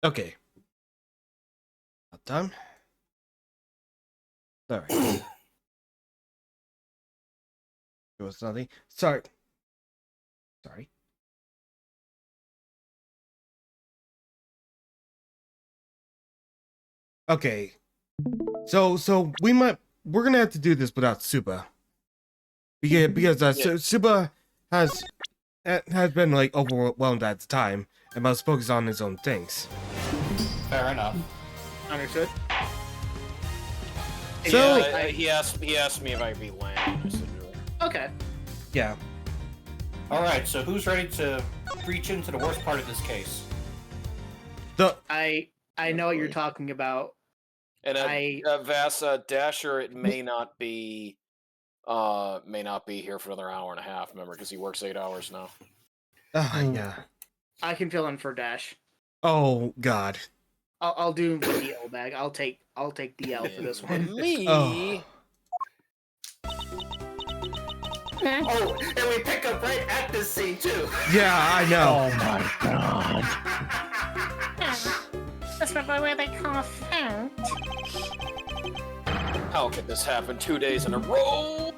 Okay. About time. Alright. There was nothing. Sorry. Okay. So we're gonna have to do this without Suba. Because Suba has been like overwhelmed at the time and must focus on his own things. Fair enough. Understood. So yeah, he asked me if I'd be lame. I said no. Okay. yeah. Alright, so who's ready to reach into the worst part of this case? I know what you're talking about. And Vas Dasher, it may not be here for another hour and a half. Remember, because he works 8 hours now. Yeah. I can fill in for Dash. Oh God. I'll do the DL bag. I'll take DL for this one. Me. Oh. Oh, and we pick up right at this scene too. Yeah, I know. Oh my god. That's probably where they call a fount. How could this happen 2 days in a row?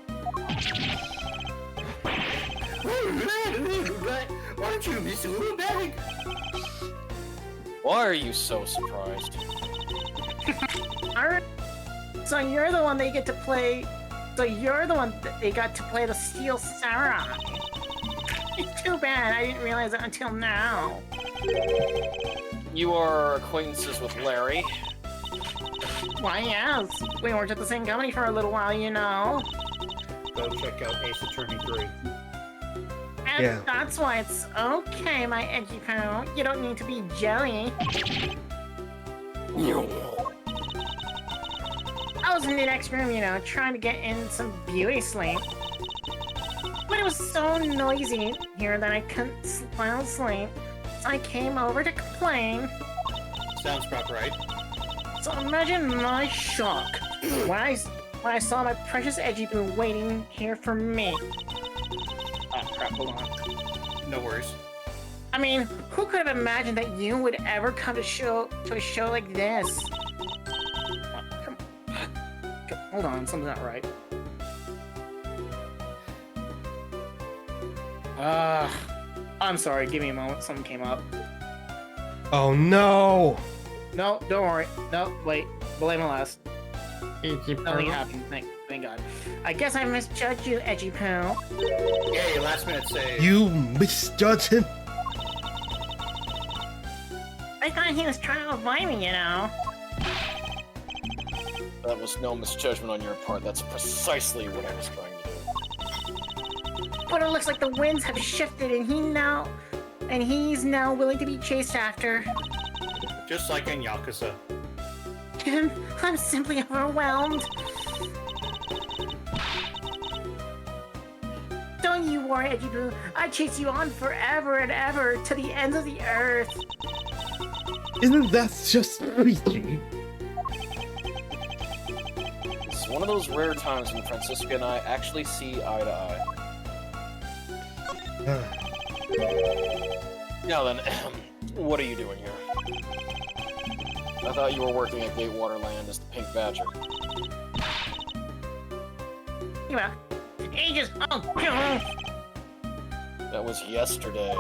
Aren't you Mr. Little Bag? Why are you so surprised? Alright. So you're the one they get to play. So you're the one that they got to play the Steel Samurai. It's too bad I didn't realize it until now. You are acquaintances with Larry. Why, yes. We worked at the same company for a little while, you know. Go check out Ace Attorney 3. And Yeah. that's why it's okay, my edgy pal. You don't need to be jelly. I was in the next room, you know, trying to get in some beauty sleep. But it was so noisy here that I couldn't well sleep. So I came over to complain. Sounds about right. So imagine my shock when I saw my precious edgy boo waiting here for me. Oh crap, hold on. No worries. I mean, who could have imagined that you would ever come to a show like this? Hold on, something's not right. I'm sorry, give me a moment, something came up. Oh no. No, don't worry. No, wait, blame last. Edgy Nothing happened, thank God. I guess I misjudged you, edgy pal. Yay, last minute save. You misjudged him. I thought he was trying to avoid me, you know. That was no misjudgment on your part. That's precisely what I was trying to do. But it looks like the winds have shifted and he's now willing to be chased after. Just like in Yakuza. I'm simply overwhelmed. Don't you worry, Edgy Boo. I chase you on forever and ever to the ends of the earth. Isn't that just freaky? It's one of those rare times when Francisca and I actually see eye to eye. Now then, what are you doing here? I thought you were working at Gatewater Land as the Pink Badger. You know, ages. Oh, That was yesterday.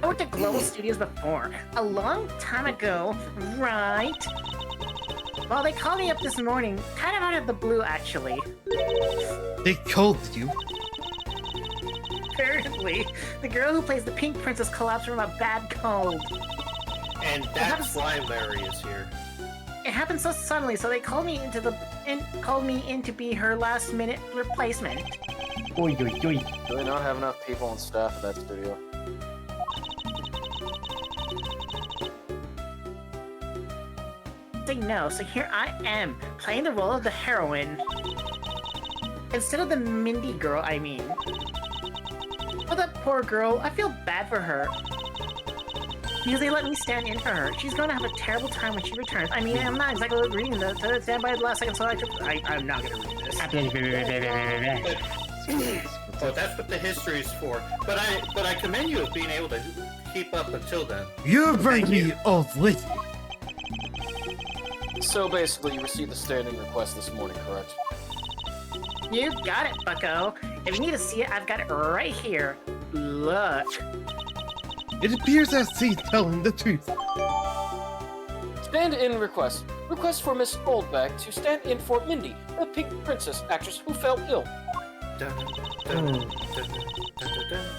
I worked at Global Studios before, a long time ago, right? Well, they called me up this morning, kind of out of the blue, actually. They called you. Apparently, the girl who plays the Pink Princess collapsed from a bad cold. And that's why Larry is here. It happened so suddenly, so they called me in to be her last-minute replacement. Oi, oi, oi. Do they not have enough people on staff at that studio? Say no, so here I am, playing the role of the heroine. Instead of the Mindy girl, I mean. Oh, that poor girl, I feel bad for her. Because they let me stand in for her. She's going to have a terrible time when she returns. I mean, I'm not exactly reading stand by the last second, so I'm not going to read this. Oh, that's what the history is for. But I commend you of being able to keep up until then. You bring me old lady. So basically, you received the standing request this morning, correct? You got it, bucko. If you need to see it, I've got it right here. Look. It appears as he's telling the truth. Stand-in request. Request for Miss Oldbag to stand in for Mindy, the Pink Princess actress who fell ill.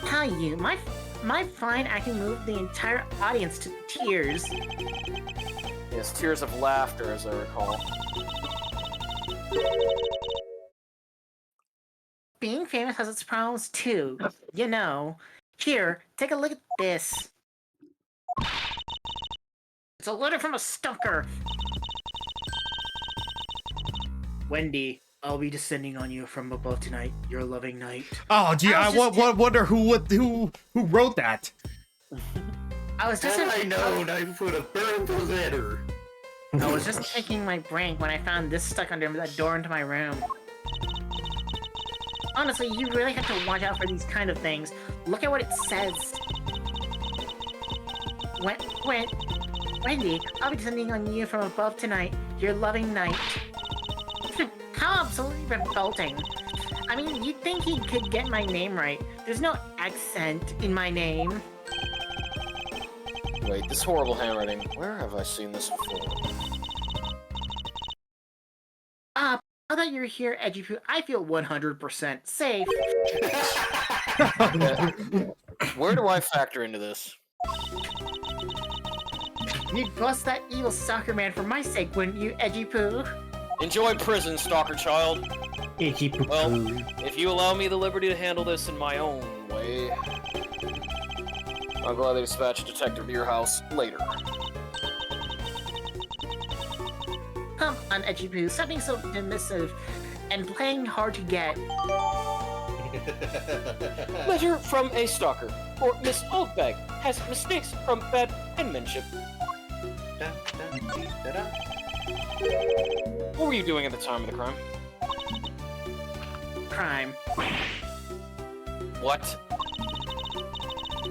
Tell you, my fine acting moved the entire audience to tears. Yes, tears of laughter, as I recall. Being famous has its problems too. You know. Here, take a look at this. It's a letter from a stalker. Wendy, I'll be descending on you from above tonight. Your loving night. Oh, gee, I wonder who wrote that. I was just. Had I known, I would have burned the letter. I was just taking my break when I found this stuck under that door into my room. Honestly, you really have to watch out for these kind of things. Look at what it says. Wendy, I'll be descending on you from above tonight. Your loving night. How absolutely revolting. I mean, you'd think he could get my name right. There's no accent in my name. Wait, this horrible handwriting. Where have I seen this before? Now that you're here, Edgypoo, I feel 100% safe. Where do I factor into this? You'd bust that evil soccer man for my sake, wouldn't you, Edgypoo? Enjoy prison, stalker child. Itchy poo Well, poo. if you allow me the liberty to handle this in my own way, I'll gladly dispatch a detective to your house later. Come on, Edgypoo, stop being so dismissive and playing hard to get. Letter from a stalker for Miss Oldbag has mistakes from bad penmanship. What were you doing at the time of the crime? Crime. What?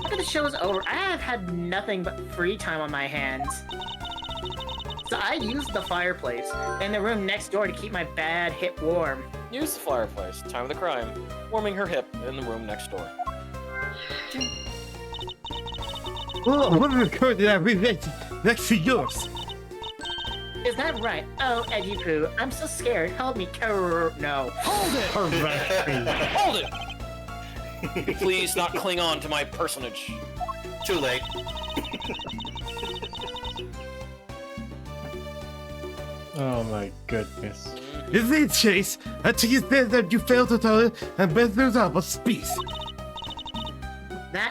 After the show is over, I have had nothing but free time on my hands. So I used the fireplace in the room next door to keep my bad hip warm. Use the fireplace. Time of the crime. Warming her hip in the room next door. Well, what is going to be next to yours? Is that right? Oh, Edgypoo, I'm so scared. Help me. No. Hold it! Please not cling on to my personage. Too late. Oh my goodness. Is it Chase? Until you said that you failed to tell it and business up a speech.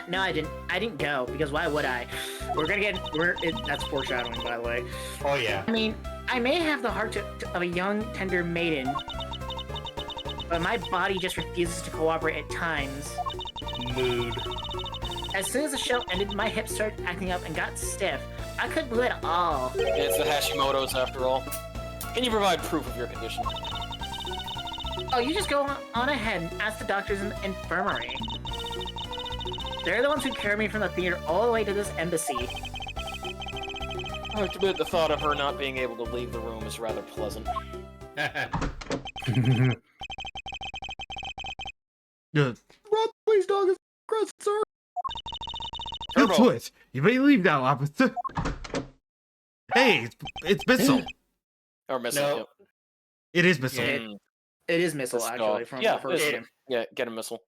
No, I didn't go, because why would I? That's foreshadowing, by the way. Oh yeah. I mean, I may have the heart of a young, tender maiden, but my body just refuses to cooperate at times. Mood. As soon as the show ended, my hips started acting up and got stiff. I couldn't move at all. It's the Hashimoto's after all. Can you provide proof of your condition? Oh, you just go on ahead and ask the doctors in the infirmary. They're the ones who carried me from the theater all the way to this embassy. I have to admit, the thought of her not being able to leave the room is rather pleasant. Please, dog is aggressive, sir. Good Turbo. twist. You may leave now, officer. Hey, it's Missile. Or missing. No. Yep. It is Missile. Yeah. It is Missile, This actually, dog. from Yeah, the first Missile. game. Yeah, get a missile.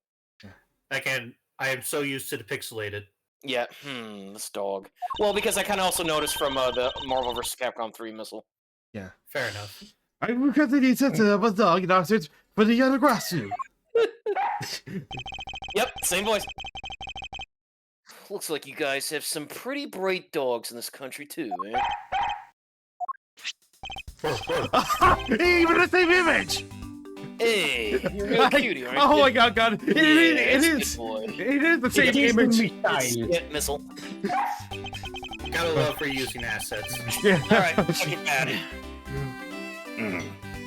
Again, I am so used to the pixelated. Yeah, this dog. Well, because I kind of also noticed from the Marvel vs. Capcom 3 missile. Fair enough. I requested the attention of a dog in our search for the yellow grass suit. Yep, same voice. Looks like you guys have some pretty bright dogs in this country too, eh? Even the same image! Hey, you're real cutie, aren't you? Oh my god, it is! Good boy. It is the same It is image! movie style. Yeah, missile. Gotta love reusing assets. Yeah. Alright, fuck it bad.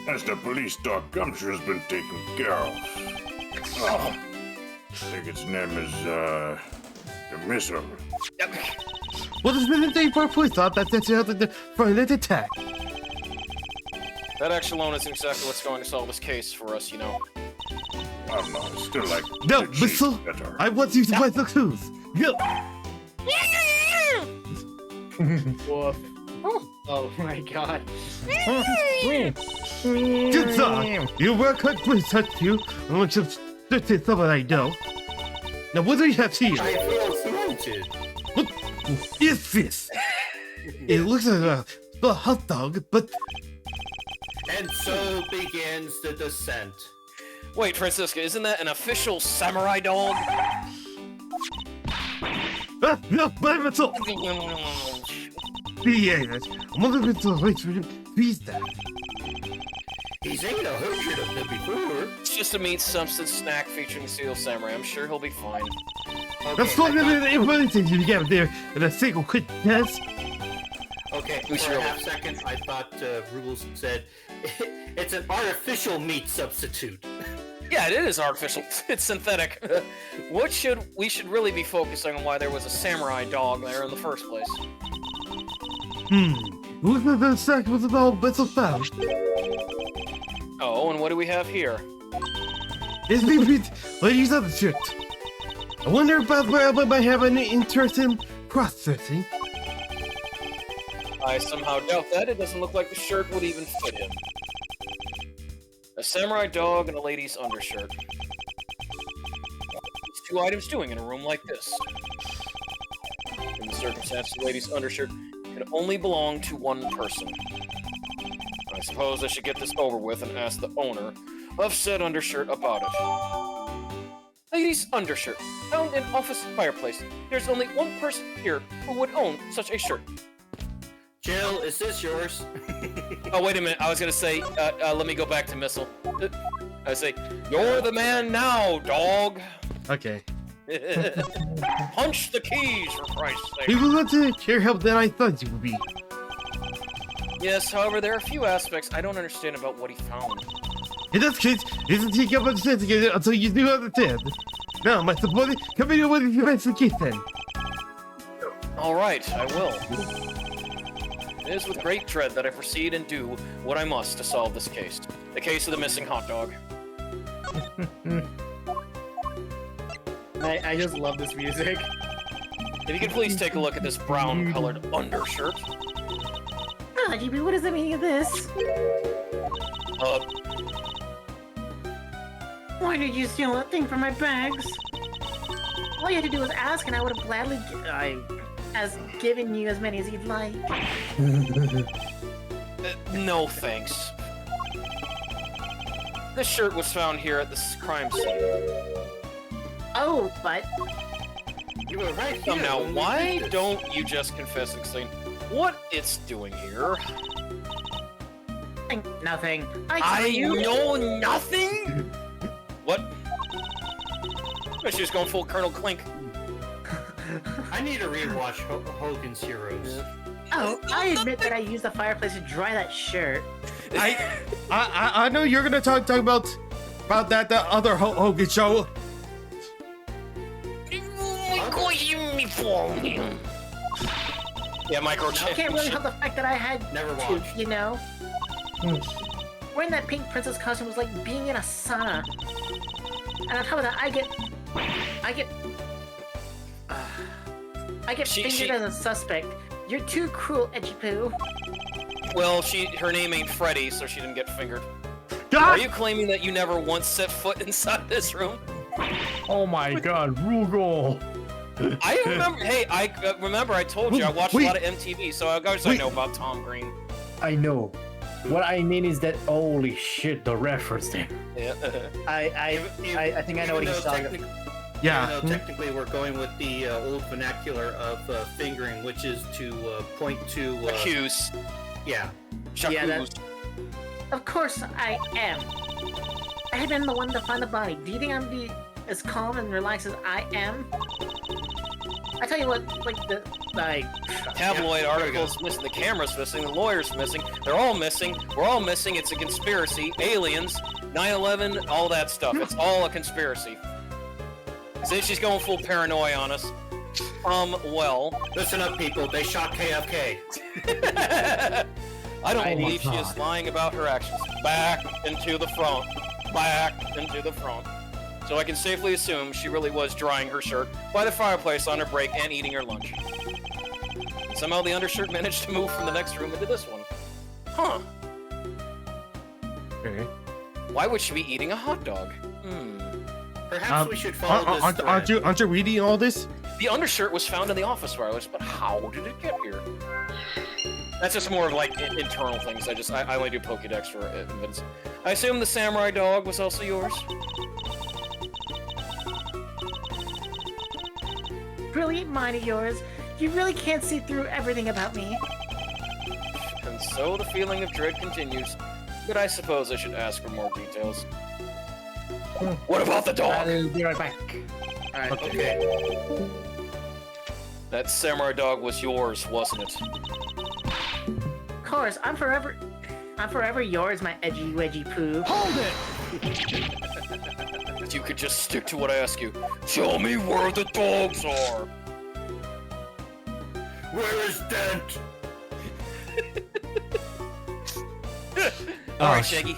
As the police dog Gumshoe has been taken care of. Oh, think its name is, the Missile. What has been the day for a police thought that that's out the violent attack? That action alone isn't exactly what's going to solve this case for us, you know. I don't know, I still like No, the Chief Missile! better. I want you to find the clues! Go! Woof. Oh my god. Good song! You work hard to touch you. I want you to say someone I know. Now, what do we have here? I feel slighted. What is this? It looks like a hot dog, but And so begins the descent. Wait, Francisca, isn't that an official samurai dog? no, my Missile! Yes, I'm looking for the right to freeze that. He's ate 100 of them before. It's just a meat substance snack featuring Steel Samurai. I'm sure he'll be fine. That's what the information you get there in a single quick test. Okay, We for sure a will. half second, I thought Rubles said it's an artificial meat substitute. Yeah, it is artificial. It's synthetic. We should really be focusing on why there was a samurai dog there in the first place. Look at the sack with the old bits of found. Oh, and what do we have here? It's been ladies on the shirt. I wonder about where I might have an interest in cross-dressing. I somehow doubt that. It doesn't look like the shirt would even fit him. A samurai dog and a lady's undershirt. What's two items doing in a room like this? In the circumstances, the lady's undershirt can only belong to one person. I suppose I should get this over with and ask the owner of said undershirt about it. Lady's undershirt, found in office fireplace. There's only one person here who would own such a shirt. Jill, is this yours? Oh, wait a minute. I was gonna say, let me go back to Missile. I say, you're the man now, dog. Okay. Punch the keys, for Christ's sake. He was not to care help than I thought you would be. Yes, however, there are a few aspects I don't understand about what he found. In this case, it doesn't take up understand together until you do understand. Now, my supporting committee will investigate then. All right, I will. It is with great dread that I proceed and do what I must to solve this case. The case of the missing hot dog. I just love this music. If you could please take a look at this brown-colored undershirt. Ah, GB, what is the meaning of this? Why did you steal that thing from my bags? All you had to do was ask, and I would have gladly given you as many as you'd like. No thanks. This shirt was found here at this crime scene. Oh, but You were right here. Come now, when we why did this. don't you just confess and explain what it's doing here? nothing. I I you. know nothing? What? She was going full Colonel Clink. I need to rewatch Hogan's Heroes. Oh, I admit that I used the fireplace to dry that shirt. I know you're gonna talk about that the other Hogan show. Yeah, I can't really help the fact that I had Never to, watched. you know? Wearing that pink princess costume was like being in a sauna. And on top of that, I get fingered as a suspect. You're too cruel, Edgy Poo. Well, her name ain't Freddy, so she didn't get fingered. God! Are you claiming that you never once set foot inside this room? Oh my god, Rugal! I remember. Hey, I remember. I told you I watched Wait. a lot of MTV, so I guess I Wait. know about Tom Green. I know. What I mean is that holy shit, the reference there. Yeah. I think I know what he's talking about. Yeah. Even though technically we're going with the old vernacular of fingering, which is to point to... Accuse. Yeah. Yeah, J'accuse. Of course I am. I have been the one to find the body. Do you think I'm as calm and relaxed as I am? I tell you what, Tabloid Yeah, articles missing, the camera's missing, the lawyer's missing, they're all missing, we're all missing, it's a conspiracy, aliens, 9/11, all that stuff, it's all a conspiracy. See, she's going full paranoia on us. Well... Listen up, people. They shot KFK. I don't I need believe she is time. lying about her actions. Back into the front. Back into the front. So I can safely assume she really was drying her shirt by the fireplace on her break and eating her lunch. And somehow the undershirt managed to move from the next room into this one. Huh. Okay. Why would she be eating a hot dog? Perhaps we should follow this thread. Aren't you reading all this? The undershirt was found in the office fireplace, but how did it get here? That's just more of like internal things. I only do Pokédex for evidence. I assume the samurai dog was also yours? Brilliant mind of yours. You really can't see through everything about me. And so the feeling of dread continues, but I suppose I should ask for more details. What about the dog? I'll be right back. Alright. Okay. That samurai dog was yours, wasn't it? Of course, I'm forever yours, my edgy wedgy poo. Hold it! If you could just stick to what I ask you. Show me where the dogs are! Where is Dent? Alright, Shaggy.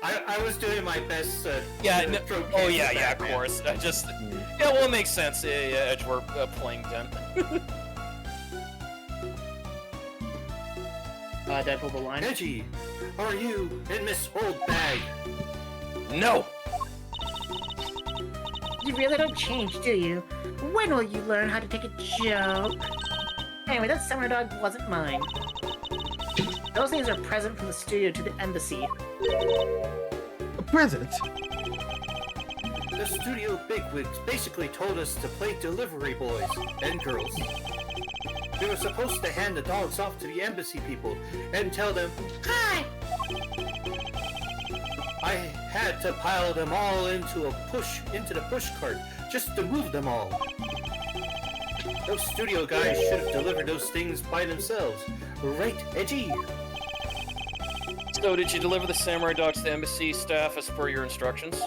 I was doing my best. Yeah, to no, throw oh kids yeah, in yeah, of Batman. course. Yeah, well, it makes sense. Yeah, Edgeworth playing Dent. Deadpool the line. Edgy, are you in Miss Old Bag? No! You really don't change, do you? When will you learn how to take a joke? Anyway, that samurai dog wasn't mine. Those things are present from the studio to the embassy. A present? The studio bigwigs basically told us to play delivery boys and girls. We were supposed to hand the dogs off to the embassy people and tell them, "Hi!" I had to pile them all into the push cart just to move them all. Those studio guys should have delivered those things by themselves. Right, Edgy? So, did you deliver the samurai dog to the embassy staff as per your instructions?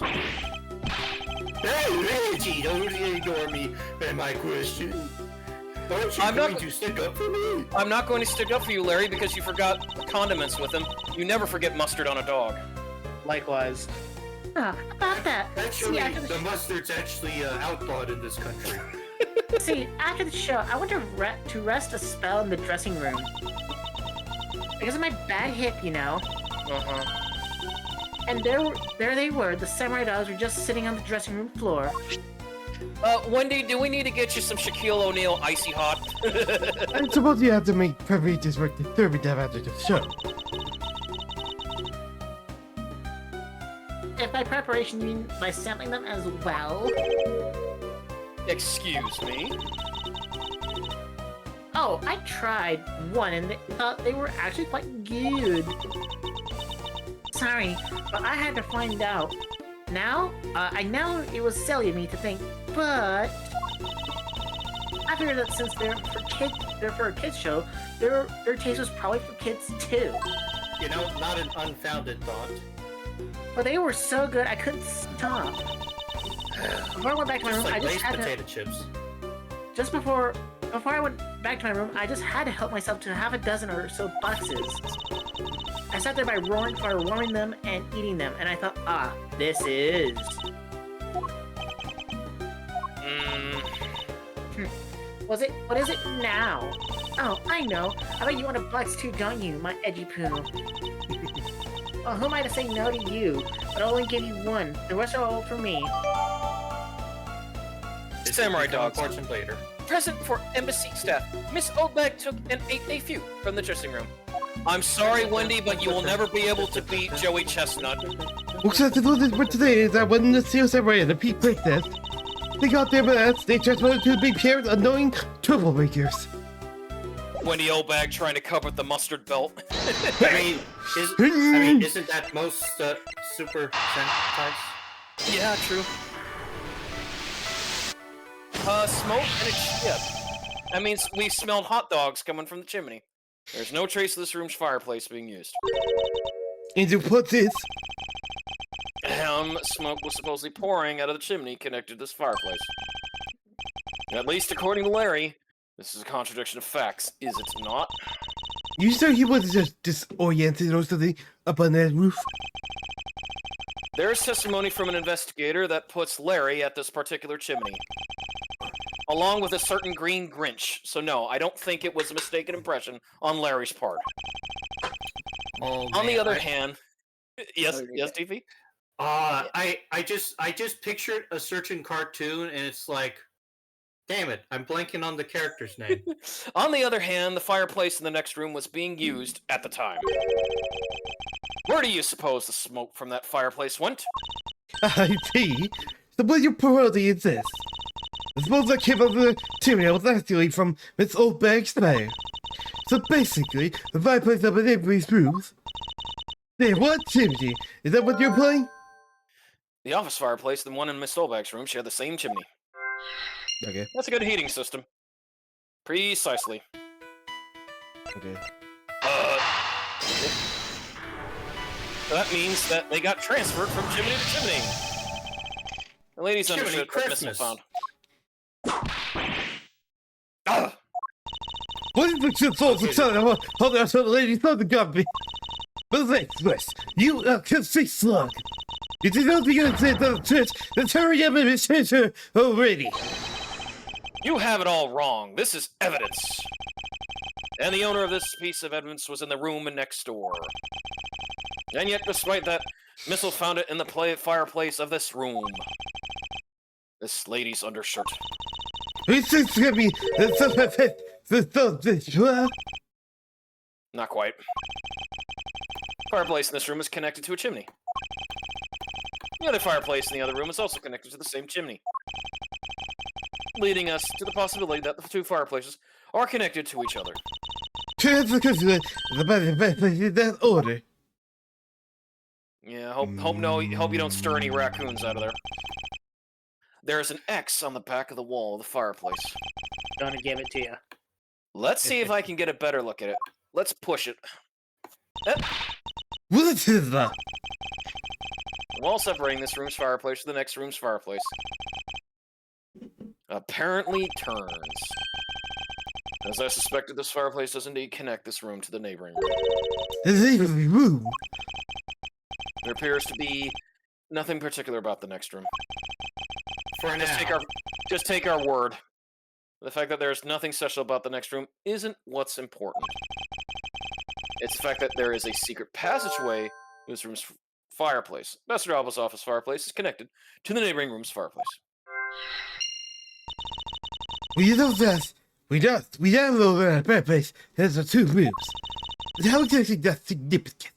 Hey, Edgy, don't ignore me and my question. Aren't you I'm not- going to stick up for me? I'm not going to stick up for you, Larry, because you forgot condiments with him. You never forget mustard on a dog. Likewise. About that. Actually, See, after the mustard's actually outlawed in this country. after the show, I went to rest a spell in the dressing room. Because of my bad hip, you know. Uh-huh. And there they were. The samurai dogs were just sitting on the dressing room floor. Wendy, do we need to get you some Shaquille O'Neal Icy Hot? I suppose you have to make preparations for the third time after the show. If by preparation you mean by sampling them as well. Excuse me? Oh, I tried one and they thought they were actually quite good. Sorry, but I had to find out. Now, I know it was silly of me to think, but I figured that since they're for a kids show, their taste was probably for kids too. You know, not an unfounded thought. But they were so good I couldn't stop. Before I went back to my Just room, like I just Lay's had potato chips. just before I went back to my room, I just had to help myself to half a dozen or so boxes. I sat there by roaring fire, warming them and eating them, and I thought, this is. What is it now? Oh, I know. I bet you want a box too, don't you, my edgy poo? Well, who am I to say no to you? But I'll only give you one. The rest are all for me. This Samurai will become dogs. important later. Present for embassy staff. Miss Oldbag took an 8-day feud from the dressing room. I'm sorry, Wendy, but you will never be able to beat Joey Chestnut. What's that to do this for today is that when the seal separated the Peak Princess, they got their ass, they transferred to the big pair of annoying troublemakers. Wendy Oldbag trying to cover the mustard belt. I mean, isn't that most super sentai? Yeah, true. Smoke and a chip. That means we smelled hot dogs coming from the chimney. There's no trace of this room's fireplace being used. And to put this, brown smoke was supposedly pouring out of the chimney connected to this fireplace. At least according to Larry, this is a contradiction of facts, is it not? You sure he wasn't just disoriented or something up on that roof? There's testimony from an investigator that puts Larry at this particular chimney, along with a certain green Grinch. So no, I don't think it was a mistaken impression on Larry's part. Oh, On the man, other hand, yes, TV. I just pictured a certain cartoon, and it's like, damn it, I'm blanking on the character's name. On the other hand, the fireplace in the next room was being used at the time. Where do you suppose the smoke from that fireplace went? I see. So what you probably insist? The smoke that came out of the chimney was actually from Miss Old Bag's fire. So basically, the fireplace up in everybody's rooms. Hey, what chimney? Is that what you're playing? The office fireplace, the one in Miss Stolbach's room, share the same chimney. Okay. That's a good heating system. Precisely. Okay. That means that they got transferred from chimney to chimney. The ladies Chimney understood what missile Christmas. found. Ah! What is the shit so excited? Hold on, so the lady thought the got me. But wait, you can see slug. Did you know the gonna say the church? The hurry up and change her already. You have it all wrong. This is evidence. And the owner of this piece of evidence was in the room next door. And yet, despite that, Missile found it in the fireplace of this room. This lady's undershirt. It's gonna be Not quite. Fireplace in this room is connected to a chimney. The other fireplace in the other room is also connected to the same chimney, leading us to the possibility that the two fireplaces are connected to each other. because that order. Yeah, hope you don't stir any raccoons out of there. There's an X on the back of the wall of the fireplace. Gonna give it to you. Let's see if I can get a better look at it. Let's push it. What is that? The wall separating this room's fireplace from the next room's fireplace apparently turns. As I suspected, this fireplace does indeed connect this room to the neighboring room. It's even room. There appears to be nothing particular about the next room. For now. Just take our word. The fact that there's nothing special about the next room isn't what's important. It's the fact that there is a secret passageway to this room's fireplace. Master Alba's office fireplace is connected to the neighboring room's fireplace. We know that. We know that fireplace has the two rooms. But how do you think that's significant?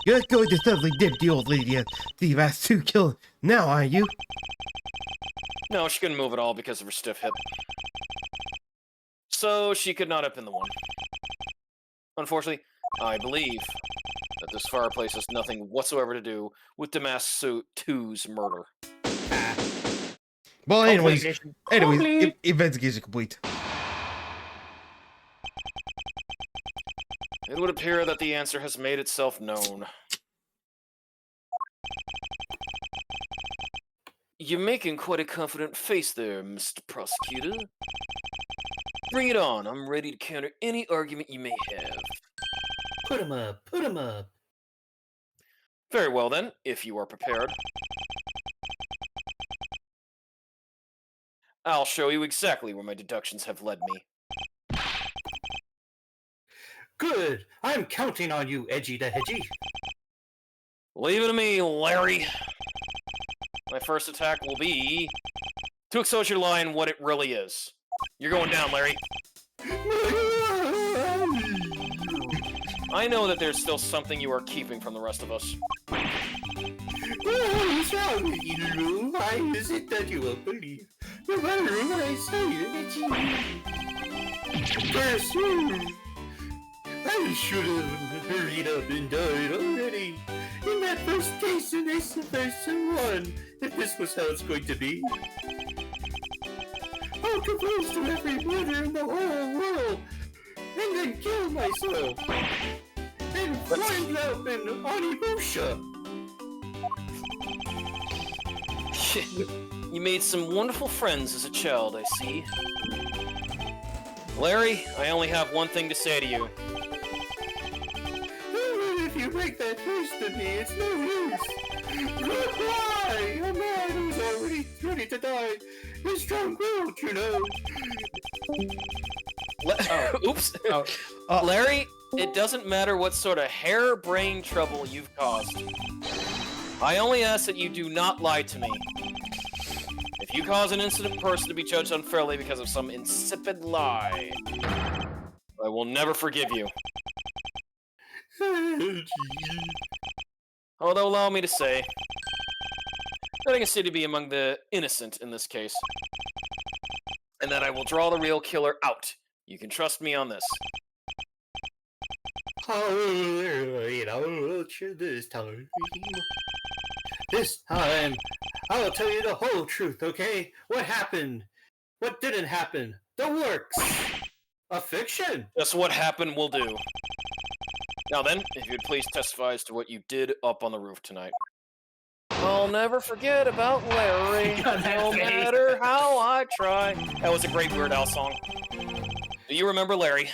You're not going to suddenly dip the old lady and the last two kill now, are you? No, she couldn't move at all because of her stiff hip. So she could not have been the one. Unfortunately, I believe that this fireplace has nothing whatsoever to do with Damasu 2's murder. Well, anyways, Complete. investigation complete. It would appear that the answer has made itself known. You're making quite a confident face there, Mr. Prosecutor. Bring it on. I'm ready to counter any argument you may have. Put him up, put him up. Very well then, if you are prepared. I'll show you exactly where my deductions have led me. Good. I'm counting on you, Edgy the Hedgy. Leave it to me, Larry. My first attack will be to expose your lie and what it really is. You're going down, Larry. I know that there's still something you are keeping from the rest of us. What's wrong with you, Lou? Why is it that you won't believe no matter what I say, Edgy? First, I should have hurried up and died already. In that first case, and it's the first one, if this was how it's going to be. I'll propose to every murder in the whole world, and then kill myself, and find out in Onimusha. You made some wonderful friends as a child, I see. Larry, I only have one thing to say to you. Even if you make that face to me, it's no use. Goodbye! A man who's already ready to die is strong-willed, you know. Oops. Larry, it doesn't matter what sort of hair-brain trouble you've caused. I only ask that you do not lie to me. If you cause an innocent person to be judged unfairly because of some insipid lie, I will never forgive you. Although, allow me to say, I think I seem to be among the innocent in this case. And that I will draw the real killer out. You can trust me on this. This time, I'll tell you the whole truth, okay? What happened? What didn't happen? The works! A fiction! Just what happened will do. Now then, if you'd please testify as to what you did up on the roof tonight. I'll never forget about Larry, no matter how I try. That was a great Weird Al song. Do you remember Larry?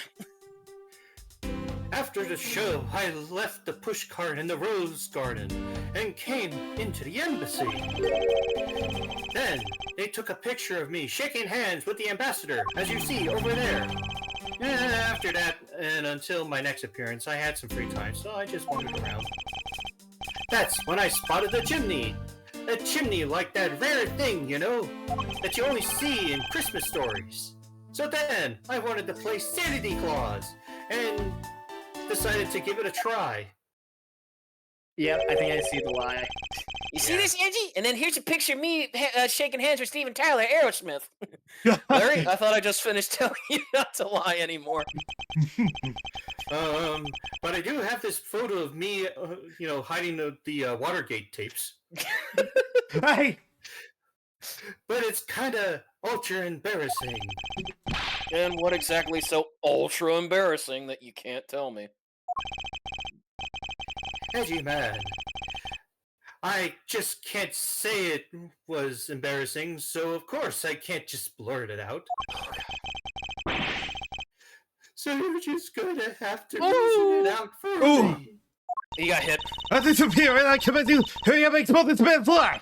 After the show, I left the pushcart in the rose garden and came into the embassy. Then, they took a picture of me shaking hands with the ambassador, as you see over there. And after that, and until my next appearance, I had some free time, so I just wandered around. That's when I spotted the chimney. A chimney like that rare thing, you know, that you only see in Christmas stories. So then, I wanted to play Sanity Claus, and decided to give it a try. Yep, I think I see the lie. You see this, Angie? And then here's a picture of me shaking hands with Steven Tyler, Aerosmith. Larry, I thought I just finished telling you not to lie anymore. But I do have this photo of me, hiding the Watergate tapes. Hey! But it's kind of ultra embarrassing. And what exactly so ultra embarrassing that you can't tell me? Edgy man, I just can't say it was embarrassing, so of course I can't just blurt it out. So you're just gonna have to reason it out for me. He got hit. I disappear and I command you, hurry up and expel this man's fly!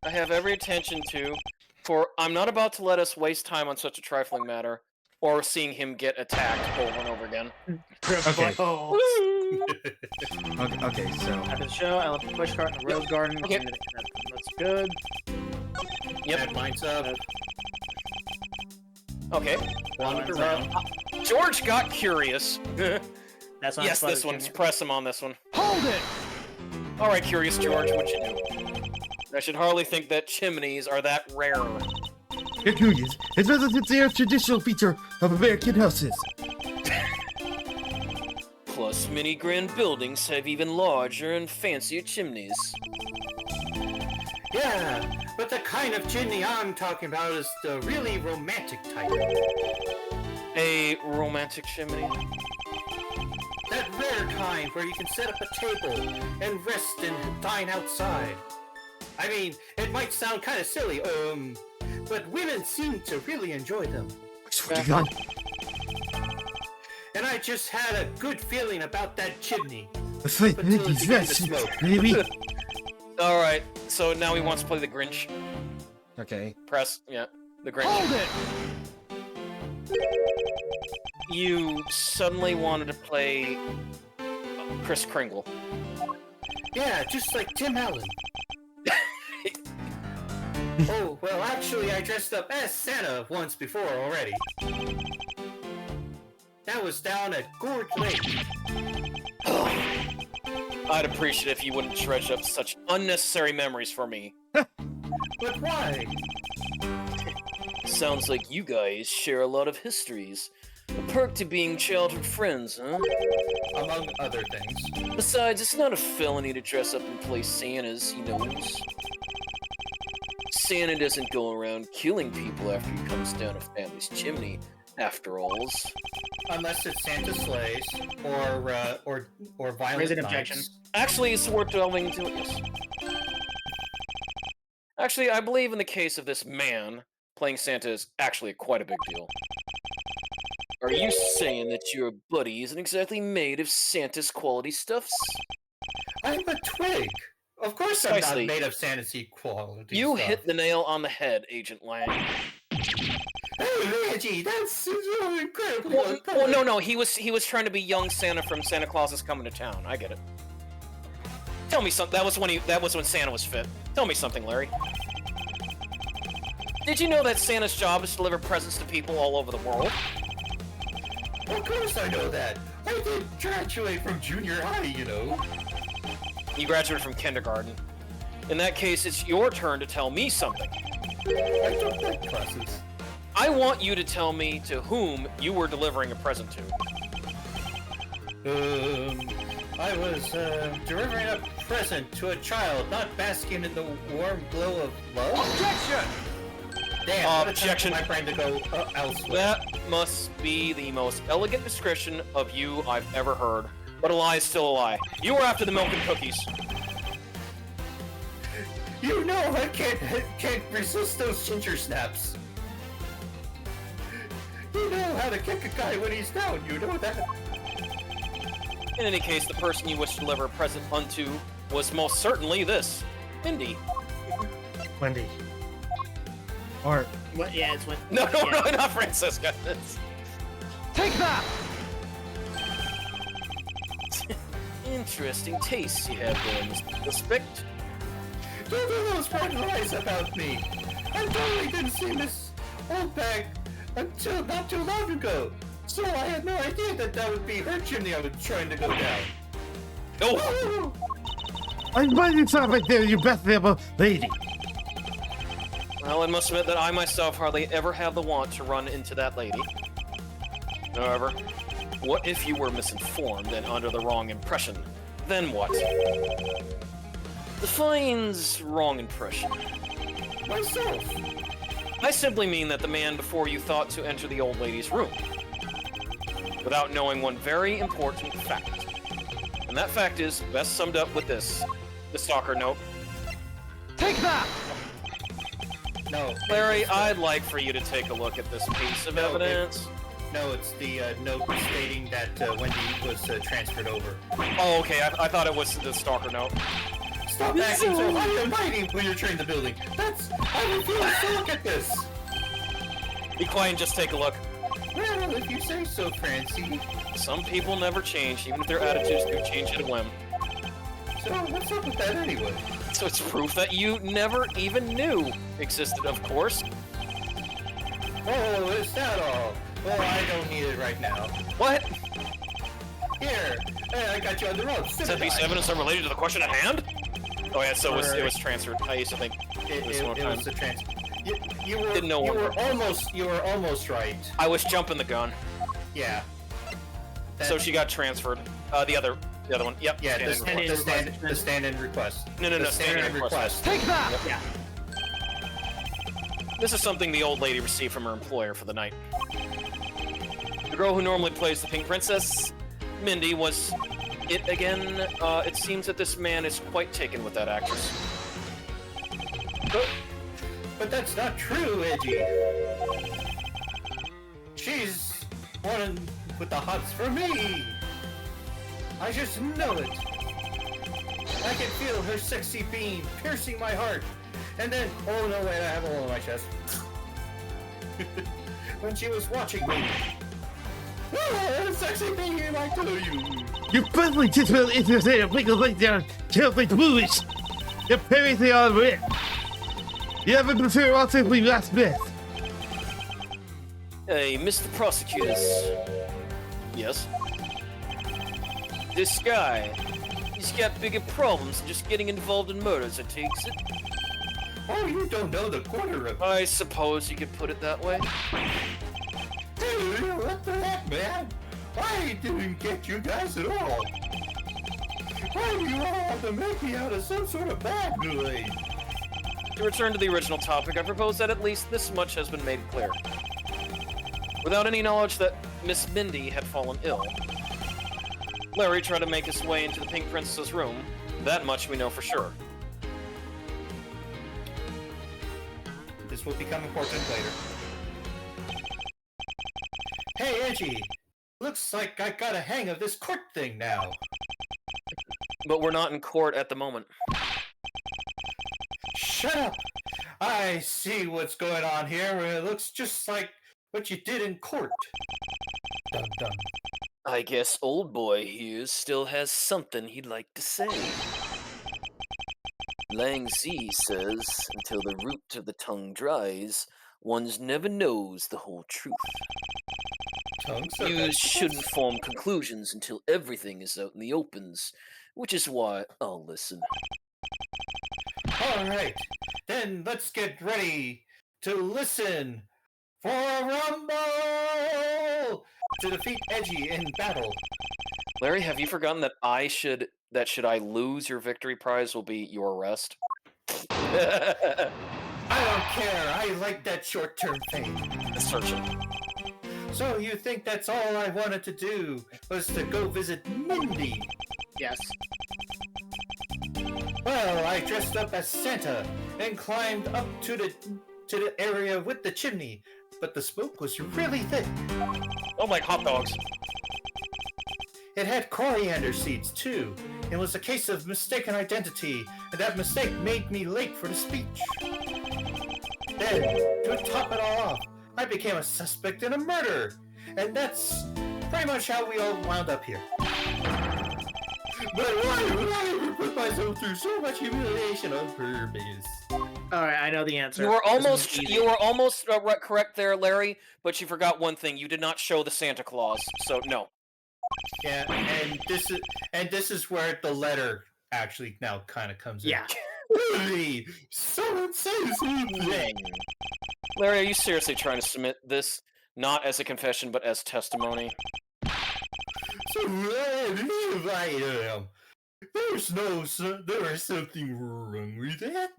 I have every intention to, for I'm not about to let us waste time on such a trifling matter, or seeing him get attacked over and over again. Okay. Oh. Okay, so... After the show, I left the pushcart in the rose garden. Okay. That's good. Yep. That lines up. Okay. Wandered around. George got curious. That's when Yes, this one. Junior. Press him on this one. Hold it! Alright, Curious George, what'd you do? I should hardly think that chimneys are that rare. You're curious. It's relatively a traditional feature of American houses. Plus, many grand buildings have even larger and fancier chimneys. Yeah, but the kind of chimney I'm talking about is the really romantic type. A romantic chimney? That rare kind where you can set up a table and rest and dine outside. I mean, it might sound kind of silly, but women seem to really enjoy them. I swear to God. And I just had a good feeling about that chimney. Let's fight Until it Mickey's began to rest, smoke. baby. Alright, so now he wants to play the Grinch. Okay. Press, yeah, the Grinch. Hold it! You suddenly wanted to play Kris Kringle. Yeah, just like Tim Allen. Oh, well, actually, I dressed up as Santa once before already. That was down at Gorge Lake. I'd appreciate it if you wouldn't dredge up such unnecessary memories for me. But why? Sounds like you guys share a lot of histories. A perk to being childhood friends, huh? Among other things. Besides, it's not a felony to dress up and play Santas, he knows. Santa doesn't go around killing people after he comes down a family's chimney, after alls. Unless it's Santa sleighs or violent Raise an nights. objection. Actually, it's worth delving into it, yes. Actually, I believe in the case of this man, playing Santa is actually quite a big deal. Are you saying that your buddy isn't exactly made of Santa's quality stuffs? I'm a twig. Of course I'm Precisely. not made of fantasy quality You stuff. hit the nail on the head, Agent Lang. Hey, Reggie, that's so incredible. Well, no, he was trying to be young Santa from Santa Claus is Coming to Town. I get it. Tell me something. That was when Santa was fit. Tell me something, Larry. Did you know that Santa's job is to deliver presents to people all over the world? Of course I know that. I did graduate from junior high, you know. You graduated from kindergarten. In that case, it's your turn to tell me something. I took that classes. I want you to tell me to whom you were delivering a present to. I was delivering a present to a child, not basking in the warm glow of love. Objection! Damn, Objection. my brain to go elsewhere. That must be the most elegant description of you I've ever heard. But a lie is still a lie. You were after the milk and cookies. You know I can't resist those ginger snaps. You know how to kick a guy when he's down, you know that. In any case, the person you wish to deliver a present unto was most certainly this, Mindy. Wendy. Or What? Yeah, it's when. No, yeah. not Francisca. Take that! Interesting tastes you have there, Mr. Suspect. Don't do those red lies about me. I totally didn't see Miss Oldbag until not too long ago. So I had no idea that would be her chimney I was trying to go down. Oh! I find you sound like they're your best ever lady. Well, I must admit that I myself hardly ever have the want to run into that lady. However, what if you were misinformed and under the wrong impression? Then what? Defines wrong impression. Myself. I simply mean that the man before you thought to enter the old lady's room without knowing one very important fact. And that fact is best summed up with this, the stalker note. Take that! No. Larry, I'd like for you to take a look at this piece of evidence. No, it's the note stating that Wendy was transferred over. Oh, okay, I thought it was the stalker note. Stop acting so high and mighty when you're trying the building. I refuse to look at this. Be quiet and just take a look. Well, if you say so, Francie. Some people never change, even if their attitudes do change at a whim. So what's up with that anyway? So it's proof that you never even knew existed, of course. Oh, is that all? Well, I don't need it right now. What? Here, hey, I got you on the ropes. Is that piece of evidence related to the question at hand? Oh yeah, so it was transferred. I used to think It was the transfer. You were Didn't know you one. were almost right. I was jumping the gun. Yeah. So she got transferred. The other one. Yep. Yeah, stand-in request. the stand-in request. No, The stand-in request. Take that! Yeah. This is something the old lady received from her employer for the night. The girl who normally plays the Pink Princess, Mindy, was it again. It seems that this man is quite taken with that actress. But that's not true, Edgy. She's one with the hots for me. I just know it. I can feel her sexy beam piercing my heart. And then, oh no, wait, I have a hole in my chest. When she was watching me. Oh, sexy beam, I tell you. You're probably just well interested in wiggle like down, carefully foolish. You're apparently all rich. You haven't prepared all simply last bit. Hey, Mr. Prosecutors. Yes? This guy, he's got bigger problems than just getting involved in murders, it takes it. Oh, you don't know the corner of I suppose you could put it that way. Dude, what the heck, man? I didn't get you guys at all. Why do you all have to make me out of some sort of bad boy? To return to the original topic, I propose that at least this much has been made clear. Without any knowledge that Miss Mindy had fallen ill, Larry tried to make his way into the Pink Princess's room. That much we know for sure. This will become important later. Hey, Edgy! Looks like I got a hang of this court thing now. But we're not in court at the moment. Shut up! I see what's going on here. It looks just like what you did in court. Dum dum. I guess old boy here still has something he'd like to say. Lang Zi says, until the root of the tongue dries, one never knows the whole truth. You shouldn't form conclusions until everything is out in the opens, which is why I'll listen. Alright, then let's get ready to listen for a rumble to defeat Edgy in battle. Larry, have you forgotten that should I lose, your victory prize will be your arrest? I don't care, I like that short-term fame. Searching. So you think that's all I wanted to do, was to go visit Mindy? Yes. Well, I dressed up as Santa and climbed up to the area with the chimney, but the smoke was really thick. Oh, like hot dogs. It had coriander seeds too. It was a case of mistaken identity, and that mistake made me late for the speech. Then, to top it all off, I became a suspect in a murder, and that's pretty much how we all wound up here. But why would I ever put myself through so much humiliation on purpose? Alright, I know the answer. You were This is easy. almost correct there, Larry, but you forgot one thing. You did not show the Santa Claus, so no. Yeah, and this is where the letter actually now kind of comes in. Yeah. Really? Someone says something. Larry, are you seriously trying to submit this not as a confession but as testimony? So if I am, there is something wrong with that.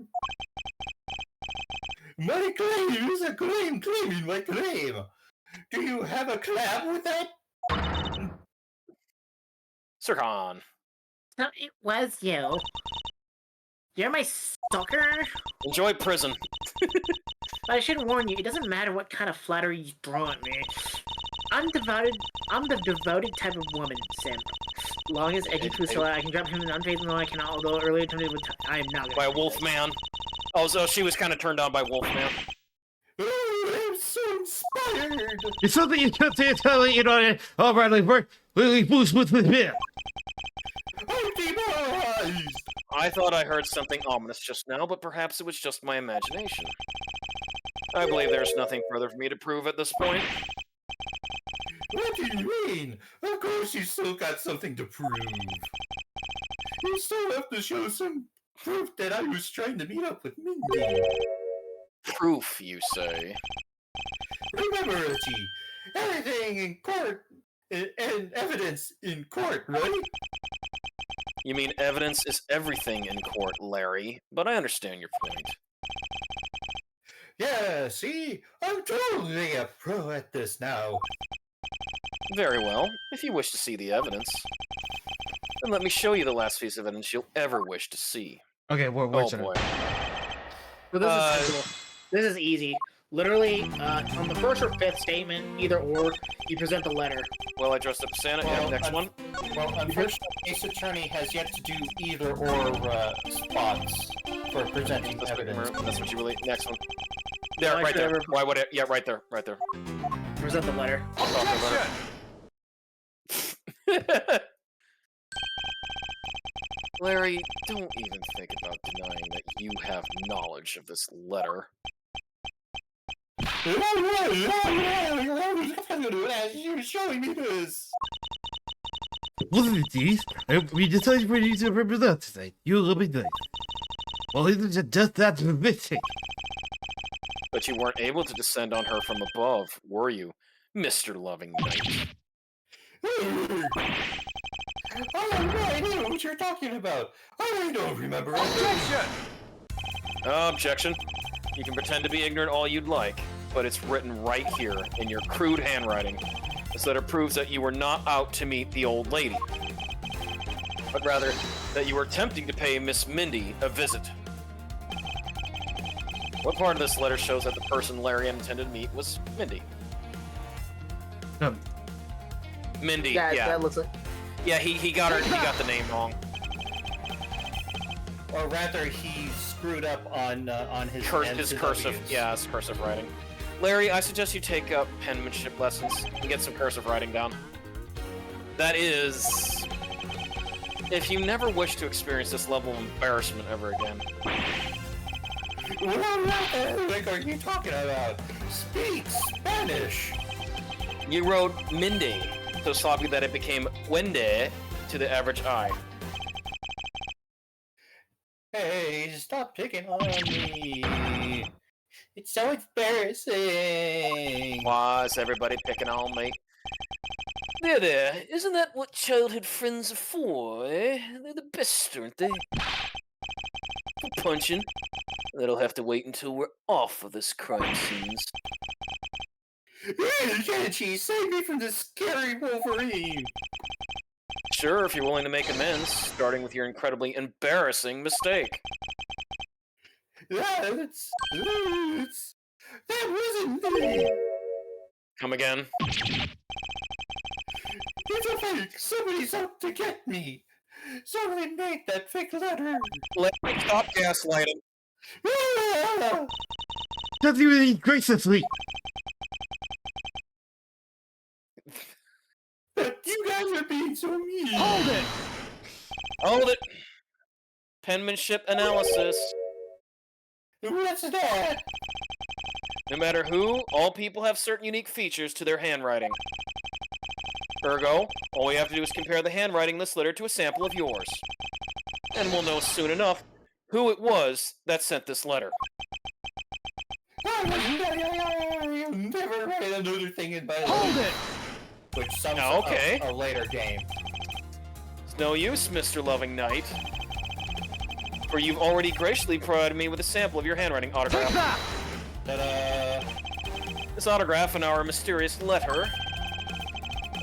My claim is a claim claiming my claim. Do you have a clap with that? Sir Khan. So it was you. You're my stalker? Enjoy prison. But I should warn you, it doesn't matter what kind of flattery you throw at me. I'm the devoted type of woman, simp. Long as Edgy Poo so I can drop him in unfaithful, no I cannot, although earlier attempted with I am not gonna By do this. Wolfman. Oh, so she was kind of turned on by Wolfman. Oh, I'm so inspired. It's something you can't say, tell you know. All right, like work. Really boost with him. I'm demoralized. I thought I heard something ominous just now, but perhaps it was just my imagination. I believe there's nothing further for me to prove at this point. What do you mean? Of course you still got something to prove. You still have to show some proof that I was trying to meet up with Mindy. Proof, you say? Remember, Richie, everything in court and evidence in court, right? You mean evidence is everything in court, Larry, but I understand your point. Yeah, see? I'm totally a pro at this now. Very well, if you wish to see the evidence. Then let me show you the last piece of evidence you'll ever wish to see. Okay, Oh what's boy. So this is simple. This is easy. Literally, on the first or fifth statement, either or, you present the letter. Well, I dressed up as Santa. Well, Yeah, next one. Well, unfortunately, Ace Attorney has yet to do either or spots for presenting evidence. That's what you really... Next one. There, Like right there. whatever. Why would it? Yeah, right there. Right there. Present the letter. Larry, don't even think about denying that you have knowledge of this letter. You're showing me this. Listen to these. We decided we need to represent today. You will be nice. Well, isn't just that missing? But you weren't able to descend on her from above, were you, Mr. Loving Knight? I have no idea what you're talking about. I don't remember. Objection. You can pretend to be ignorant all you'd like, but it's written right here in your crude handwriting. This letter proves that you were not out to meet the old lady, but rather that you were attempting to pay Miss Mindy a visit. What part of this letter shows that the person Larry intended to meet was Mindy? Mindy, Yeah, yeah. that looks like. Yeah, he got her. He got the name wrong. Or rather, he screwed up on his His cursive, W's. yeah, it's cursive writing. Larry, I suggest you take up penmanship lessons and get some cursive writing down. That is, if you never wish to experience this level of embarrassment ever again. What the heck are you talking about? Speak Spanish! You wrote Mindy so sloppy that it became Wende to the average eye. Hey, stop picking on me! It's so embarrassing! Why is everybody picking on me? There, isn't that what childhood friends are for, eh? They're the best, aren't they? For punching. That'll have to wait until we're off of this crime scenes. Genji, save me from this scary Wolverine! Sure, if you're willing to make amends, starting with your incredibly embarrassing mistake. That wasn't me! Come again. It's a fake! Somebody's out to get me! Somebody made that fake letter! Let me stop gaslighting. Ah! Does he really graciously? But you guys are being so mean! Hold it! Hold it. Penmanship analysis. What's that? No matter who, all people have certain unique features to their handwriting. Ergo, all we have to do is compare the handwriting in this letter to a sample of yours. And we'll know soon enough who it was that sent this letter. I'll never write another thing in my life. Hold it! Which sums Oh, up okay. a later game. It's no use, Mr. Loving Knight. For you've already graciously provided me with a sample of your handwriting Take autograph. that! Ta-da! This autograph and our mysterious letter.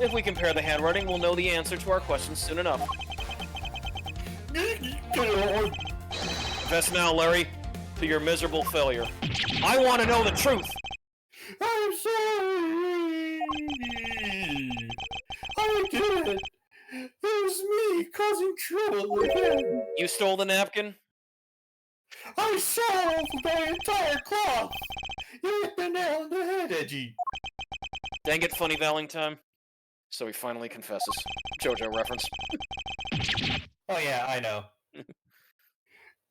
If we compare the handwriting, we'll know the answer to our questions soon enough. Confess now, Larry, to your miserable failure. I want to know the truth! I'm sorry! I did it! It was me causing trouble again! You stole the napkin? I solved my entire cloth! You hit the nail on the head, Edgy! Dang it, Funny Valentine. So he finally confesses. JoJo reference. Oh yeah, I know.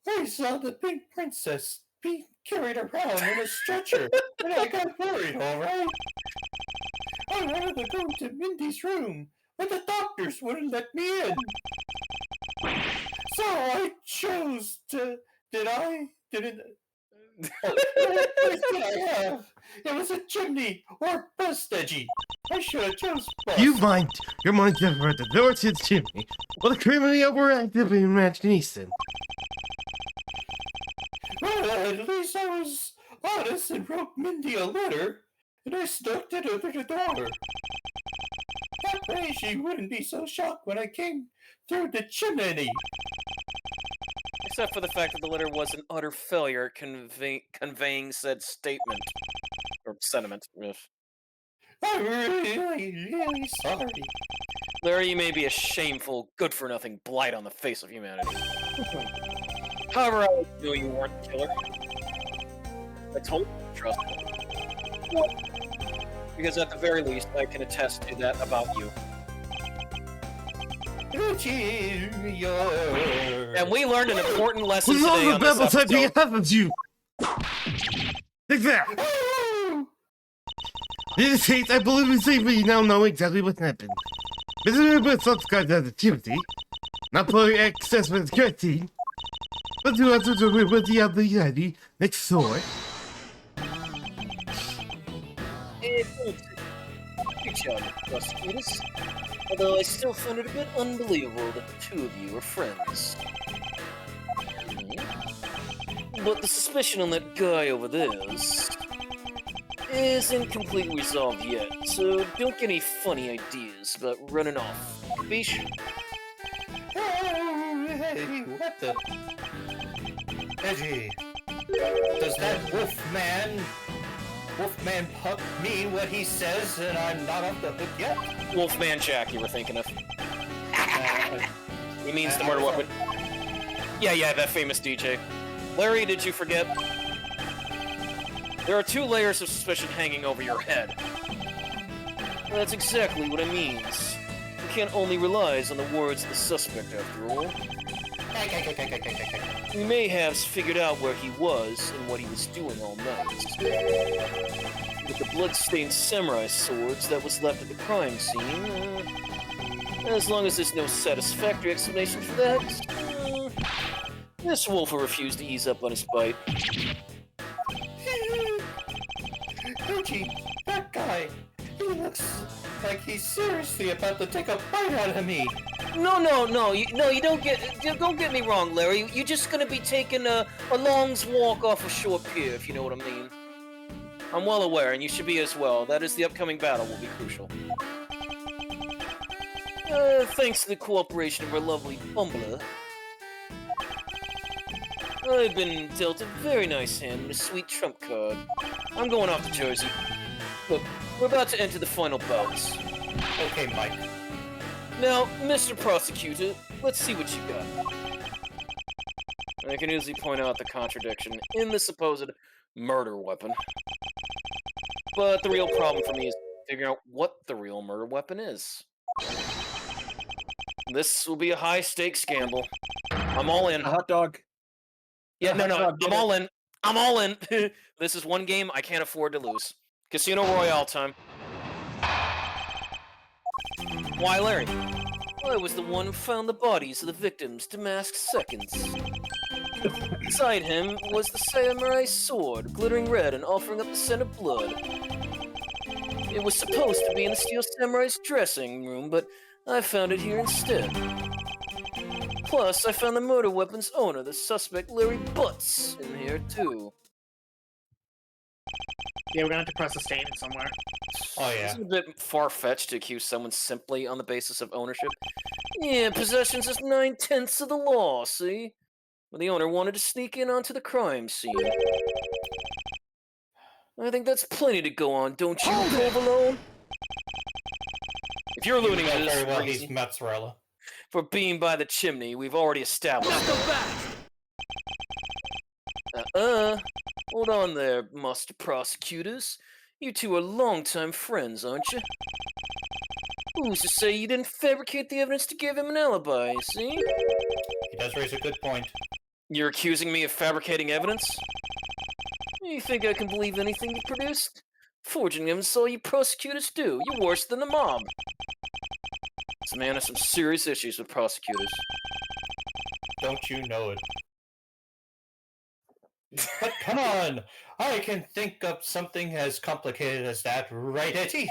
I saw the pink princess being carried around in a stretcher, and I got worried, alright? I wanted to go to Mindy's room, but the doctors wouldn't let me in. So I chose to... Did I? Didn't... Oh, what choice did I have? It was a chimney or bust, Edgy. I should have chose bust. Your mind never at the door to the chimney. What a criminally overactive imagination. Well, at least I was honest and wrote Mindy a letter, and I stuck it under the door. That way she wouldn't be so shocked when I came through the chimney. Except for the fact that the letter was an utter failure at conveying said statement. Or sentiment. Ugh. I'm really sorry. Larry, you may be a shameful, good-for-nothing blight on the face of humanity. However, I knew you weren't the killer. I told you to trust me. Because at the very least, I can attest to that about you. And we learned an important lesson Who's all today the on this babble typing episode. happens you? Take that! In this case, I believe it's safe we now know exactly what happened. Mr. But subscribe to the activity, not putting access with security, but to answer with the other ID next door. Good job, prosecutors. Although I still find it a bit unbelievable that the two of you are friends. But the suspicion on that guy over there isn't completely resolved yet, so don't get any funny ideas about running off. Capiche? Hey, what the? Edgy, Does that Wolfman Puck mean what he says and I'm not off the hook yet? Wolfman Jack, you were thinking of. He means the murder weapon. Yeah, that famous DJ. Larry, did you forget? There are 2 layers of suspicion hanging over your head. That's exactly what it means. You can't only rely on the words of the suspect, after all. We may have figured out where he was and what he was doing all night. With the blood-stained samurai swords that was left at the crime scene, as long as there's no satisfactory explanation for that, this wolf will refuse to ease up on his bite. Koji, that guy, he looks like he's seriously about to take a bite out of me. No, you don't get me wrong, Larry. You're just gonna be taking a long walk off a short pier, if you know what I mean. I'm well aware, and you should be as well. That is, the upcoming battle will be crucial. Thanks to the cooperation of our lovely Bumbler, I've been dealt a very nice hand and a sweet trump card. I'm going off to Jersey. Look, we're about to enter the final bouts. Okay, Mike. Now, Mr. Prosecutor, let's see what you got. I can easily point out the contradiction in the supposed murder weapon. But the real problem for me is figuring out what the real murder weapon is. This will be a high-stakes gamble. I'm all in. A hot dog. Yeah, no, I'm all in. I'm all in. This is one game I can't afford to lose. Casino Royale time. Why, Larry? I was the one who found the bodies of the victims to mask seconds. Beside him was the samurai sword, glittering red and offering up the scent of blood. It was supposed to be in the Steel Samurai's dressing room, but I found it here instead. Plus, I found the murder weapon's owner, the suspect Larry Butts, in here too. Yeah, we're gonna have to press a statement somewhere. Oh yeah. It's a bit far-fetched to accuse someone simply on the basis of ownership. Yeah, possession's just 9/10 of the law, see? But the owner wanted to sneak in onto the crime scene. I think that's plenty to go on, don't you, Provolone? If you're alluding to this very well, reason he's mozzarella. for being by the chimney, we've already established that. Hold on there, Master Prosecutors. You two are longtime friends, aren't you? Who's to say you didn't fabricate the evidence to give him an alibi, see? He does raise a good point. You're accusing me of fabricating evidence? You think I can believe anything you produced? Forging evidence is all you prosecutors do. You're worse than the mob. This man has some serious issues with prosecutors. Don't you know it? But come on! I can think of something as complicated as that, right, Eddie?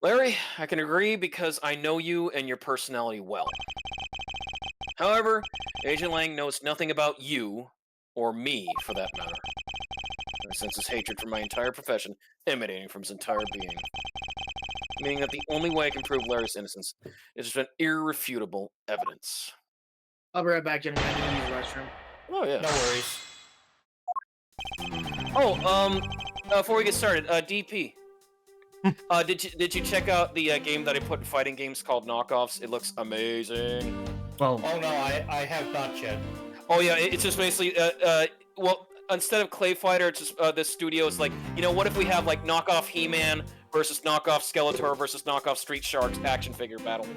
Larry, I can agree because I know you and your personality well. However, Agent Lang knows nothing about you, or me, for that matter. I sense his hatred for my entire profession emanating from his entire being. Meaning that the only way I can prove Larry's innocence is with irrefutable evidence. I'll be right back, gentlemen. I'm gonna use the restroom. Oh, yeah. No worries. Oh, before we get started, DP. Did you check out the game that I put in fighting games called Knockoffs? It looks amazing. Well, Oh no, I have not yet. Oh yeah, it's just basically well, instead of Clay Fighter, it's just this studio is like, you know, what if we have like knockoff He-Man versus knockoff Skeletor versus knockoff Street Sharks action figure battle?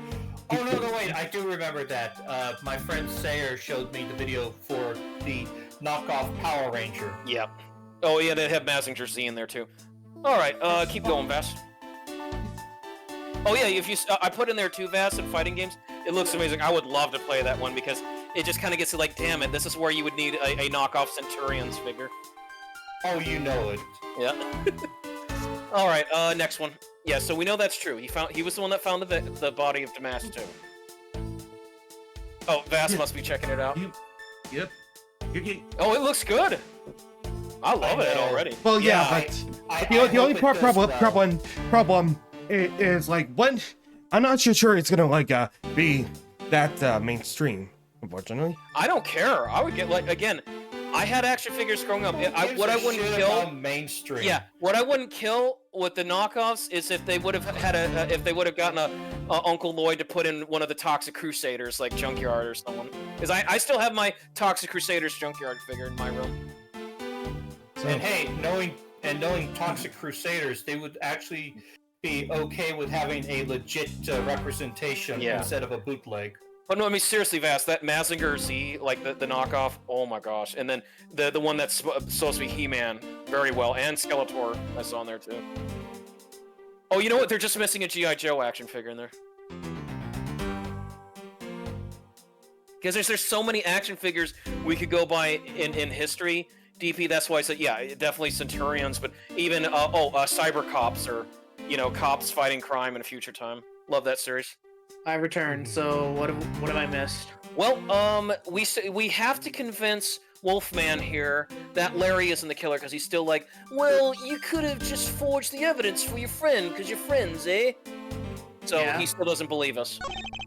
Oh no, wait, I do remember that. My friend Sayer showed me the video for the knockoff Power Ranger. Yeah. Oh yeah, they have Mazinger Z in there too. All right, keep going, Vass. Oh yeah, if you I put in there too, Vass, in fighting games. It looks amazing. I would love to play that one because it just kind of gets to like, damn it, this is where you would need a knockoff Centurions figure. Oh, you know it. Yeah. All right, next one. Yeah, so we know that's true. He was the one that found the body of Damasto. Oh, Vass must be checking it out. Yep. Oh, it looks good. I love it already. well, yeah, I but the only hope it does problem is like when I'm not sure it's gonna like be that mainstream. unfortunately. I don't care. I would get like again. I had action figures growing up. What I wouldn't kill. Mainstream. Yeah, what I wouldn't kill with the knockoffs is if they would have had if they would have gotten a Uncle Lloyd to put in one of the Toxic Crusaders like Junkyard or someone. Because I still have my Toxic Crusaders Junkyard figure in my room. So, And hey, knowing Toxic Crusaders, they would actually be okay with having a legit representation instead of a bootleg. But no, I mean seriously, Vast, that Mazinger Z, like the knockoff, oh my gosh. And then the one that's supposed to be He-Man, very well, and Skeletor, I saw in there too. Oh, you know what? They're just missing a G.I. Joe action figure in there. Because there's so many action figures we could go by in history. DP, that's why I said, yeah, definitely Centurions, but even, Cyber Cops, or, you know, cops fighting crime in a future time. Love that series. I returned. So what have I missed? Well, we have to convince Wolfman here that Larry isn't the killer, because he's still like, well, you could have just forged the evidence for your friend, because you're friends, eh? So he still doesn't believe us,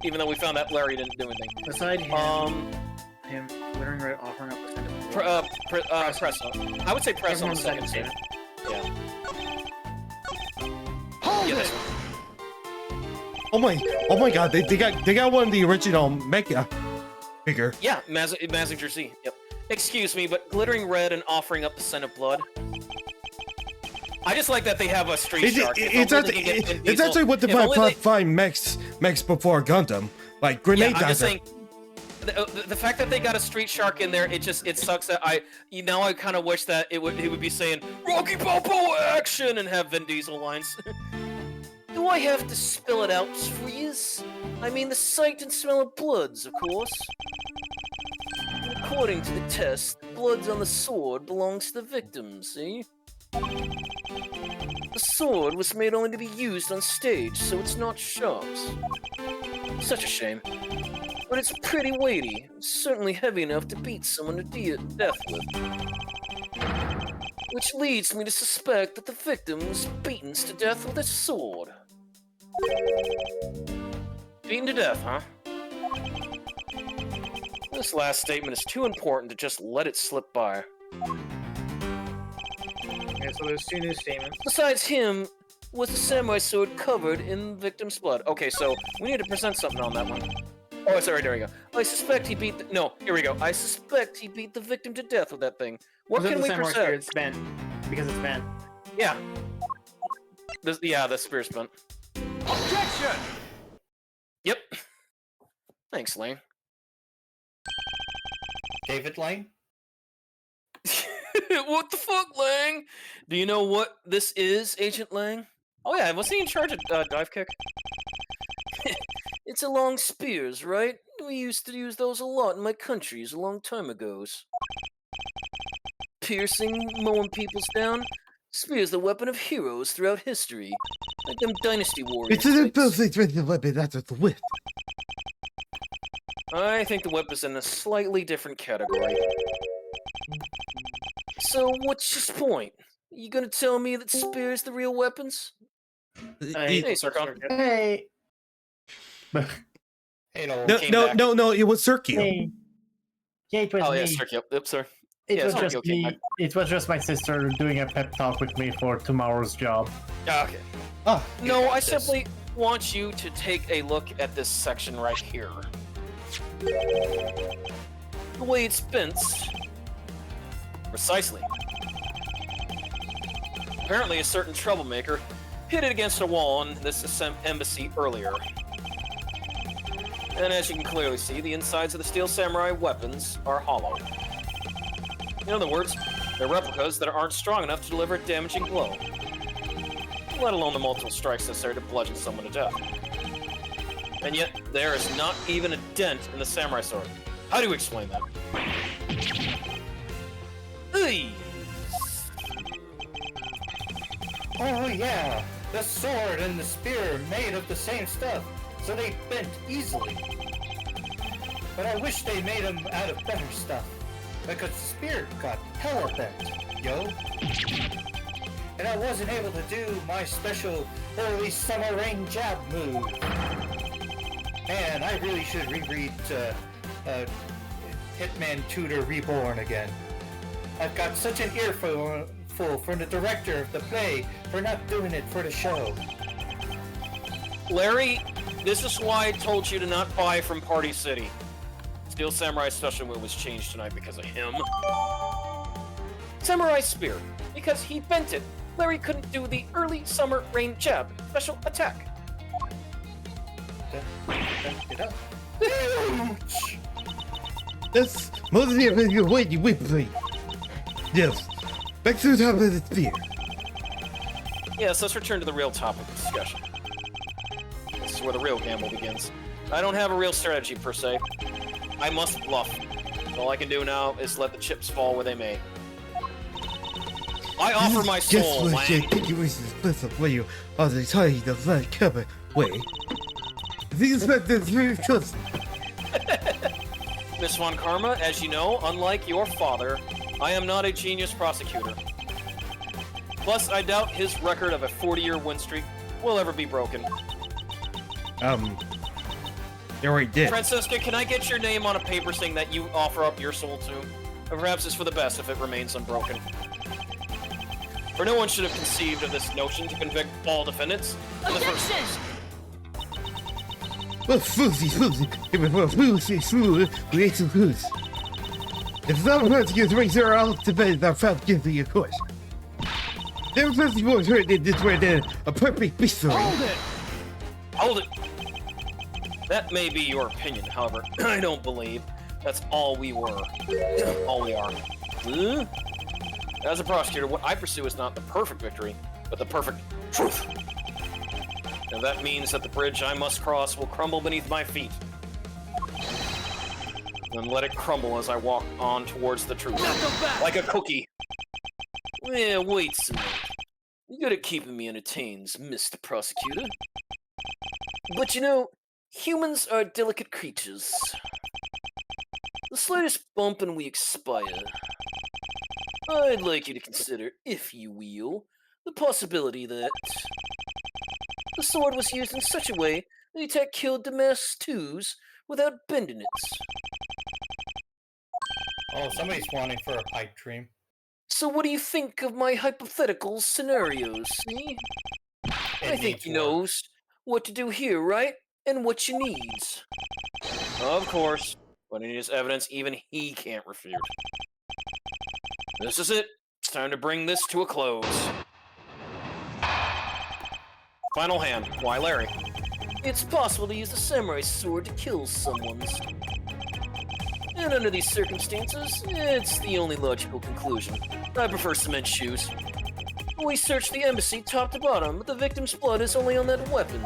even though we found out Larry didn't do anything. Aside him glittering red offering up the press on. I would say press on the second scene. Yeah. Hold Yeah, it! oh my God, they got one of the original Mecha figure. Yeah, Mazinger Z. Yep. Excuse me, but glittering red and offering up the scent of blood. I just like that they have a street shark. It's actually what the find mechs before Gundam, like grenade I'm just dagger. saying, the fact that they got a street shark in there, it sucks that I kind of wish that he would be saying Rocky Balboa action and have Vin Diesel lines. Do I have to spell it out for yous? I mean the sight and smell of bloods, of course. According to the test, bloods on the sword belongs to the victim, see? The sword was made only to be used on stage, so it's not sharps. Such a shame. But it's pretty weighty, certainly heavy enough to beat someone to death with. Which leads me to suspect that the victim was beaten to death with a sword. Beaten to death, huh? This last statement is too important to just let it slip by. Okay, so there's two new statements. Besides him, was the samurai sword covered in the victim's blood? Okay, so we need to present something on that one. Oh, sorry, there we go. I suspect he beat no, here we go. I suspect he beat the victim to death with that thing. What can we present? It's bent. Because it's bent. Yeah. The spear spent. Objection! Yep. Thanks, Lane. David Lane? What the fuck, Lang? Do you know what this is, Agent Lang? Oh yeah, was he in charge of dive kick? It's along spears, right? We used to use those a lot in my countries a long time ago. Piercing, mowing people's down. Spear's the weapon of heroes throughout history. Like them dynasty warriors. It's an imperfect weapon, that's the whip. I think the whip is in a slightly different category. So, what's your point? You gonna tell me that spears the real weapons? Hey, Sarkon. Hey. Hey, no. No, it was Circuit. Hey. Yeah, it was Oh me. yeah, Circuit. Oops, sorry. It Yeah, was sorry, just okay, me. It was just my sister doing a pep talk with me for tomorrow's job. Okay. Oh, No, I simply want you to take a look at this section right here. The way it's bent. Precisely. Apparently a certain troublemaker hit it against a wall in this embassy earlier. And as you can clearly see, the insides of the Steel Samurai weapons are hollow. In other words, they're replicas that aren't strong enough to deliver a damaging blow. Let alone the multiple strikes necessary to bludgeon someone to death. And yet, there is not even a dent in the samurai sword. How do you explain that? Hey! Oh yeah, the sword and the spear made of the same stuff, so they bent easily. But I wish they made them out of better stuff, because the spear got hella bent, yo. And I wasn't able to do my special early summer rain jab move. Man, I really should reread Hitman Tutor Reborn again. I've got such an earful from the director of the play for not doing it for the show. Larry, this is why I told you to not buy from Party City. Steel Samurai Special Move was changed tonight because of him. Samurai Spear, because he bent it. Larry couldn't do the early summer rain jab special attack. Get up. That's mostly of your way you whip me. Yes. Back to the top of the spear. Yes, let's return to the real topic of discussion. This is where the real gamble begins. I don't have a real strategy per se. I must bluff. All I can do now is let the chips fall where they may. I offer my soul, Guess what, Jake? Lang. You wish to split the way on the tiny the flat cover way. The inspector is very trusting. Miss Von Karma, as you know, unlike your father, I am not a genius prosecutor. Plus, I doubt his record of a 40-year win streak will ever be broken. You already did. Francesca, can I get your name on a paper saying that you offer up your soul to? Or perhaps it's for the best if it remains unbroken. For no one should have conceived of this notion to convict all defendants in the first place. Well, Fousey, it was well, Fousey, we ate some foods. If not about to get the razor out to bed, I found give you a course. There was nothing more to it this way than a perfect mystery. Hold it! That may be your opinion, however, I don't believe that's all we were. All we are. As a prosecutor, what I pursue is not the perfect victory, but the perfect truth. And that means that the bridge I must cross will crumble beneath my feet. And let it crumble as I walk on towards the truth. Like a cookie. Yeah, wait a minute. You're good at keeping me entertained, Mr. Prosecutor. But you know, humans are delicate creatures. The slightest bump and we expire. I'd like you to consider, if you will, the possibility that the sword was used in such a way that the attack killed the mass twos without bending it. Oh, somebody's wanting for a pipe dream. So what do you think of my hypothetical scenarios, see? I think he knows what to do here, right? And what you need. Of course, but it is evidence even he can't refute. This is it. It's time to bring this to a close. Final hand. Why, Larry? It's possible to use the samurai sword to kill someone. And under these circumstances, it's the only logical conclusion. I prefer cement shoes. We searched the embassy top to bottom, but the victim's blood is only on that weapon.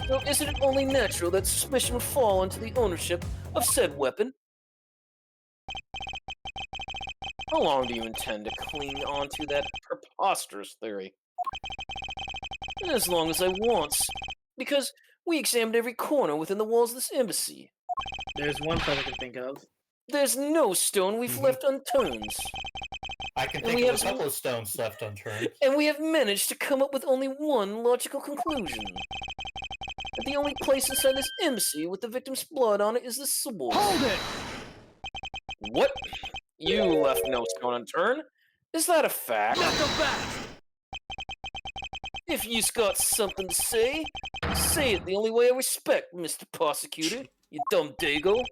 So isn't it only natural that suspicion would fall into the ownership of said weapon? How long do you intend to cling on to that preposterous theory? As long as I want, because we examined every corner within the walls of this embassy. There's one thing I can think of. There's no stone we've left unturned. I can And think we of have a couple of stones left unturned. And we have managed to come up with only one logical conclusion. That the only place inside this embassy with the victim's blood on it is the sword. Hold it! What? You left no stone unturned? Is that a fact? Now go back! If you've got something to say it the only way I respect, Mr. Prosecutor, you dumb dago.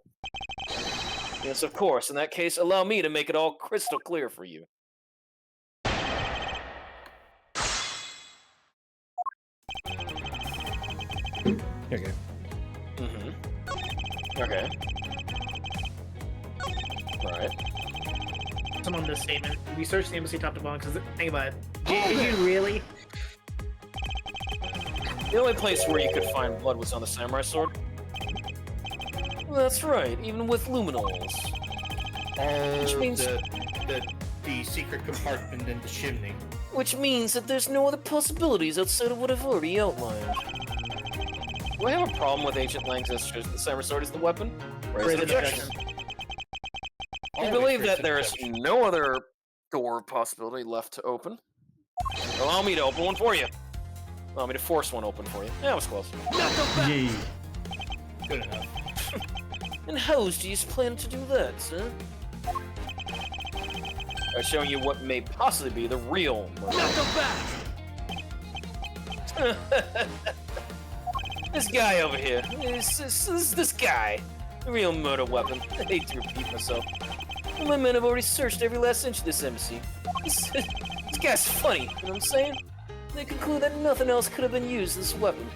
Yes, of course. In that case, allow me to make it all crystal clear for you. Okay. Okay. Right. Someone this statement. We searched the embassy top to bottom because think about it. Did you really? The only place where you could find blood was on the samurai sword. Well, that's right, even with luminals. Which means- the secret compartment in the chimney. Which means that there's no other possibilities outside of what I've already outlined. Do I have a problem with Ancient Lang's assertion the samurai sword is the weapon? Or is it objection? I believe that there is no other door possibility left to open. Allow me to open one for you. Allow me to force one open for you. Yeah, that was close. Now go back! Yay. Good enough. And how's do you plan to do that, sir? By showing you what may possibly be the real murder. This guy over here. This guy. The real murder weapon. I hate to repeat myself. But my men have already searched every last inch of this embassy. This guy's funny, you know what I'm saying? They conclude that nothing else could have been used as this weapon.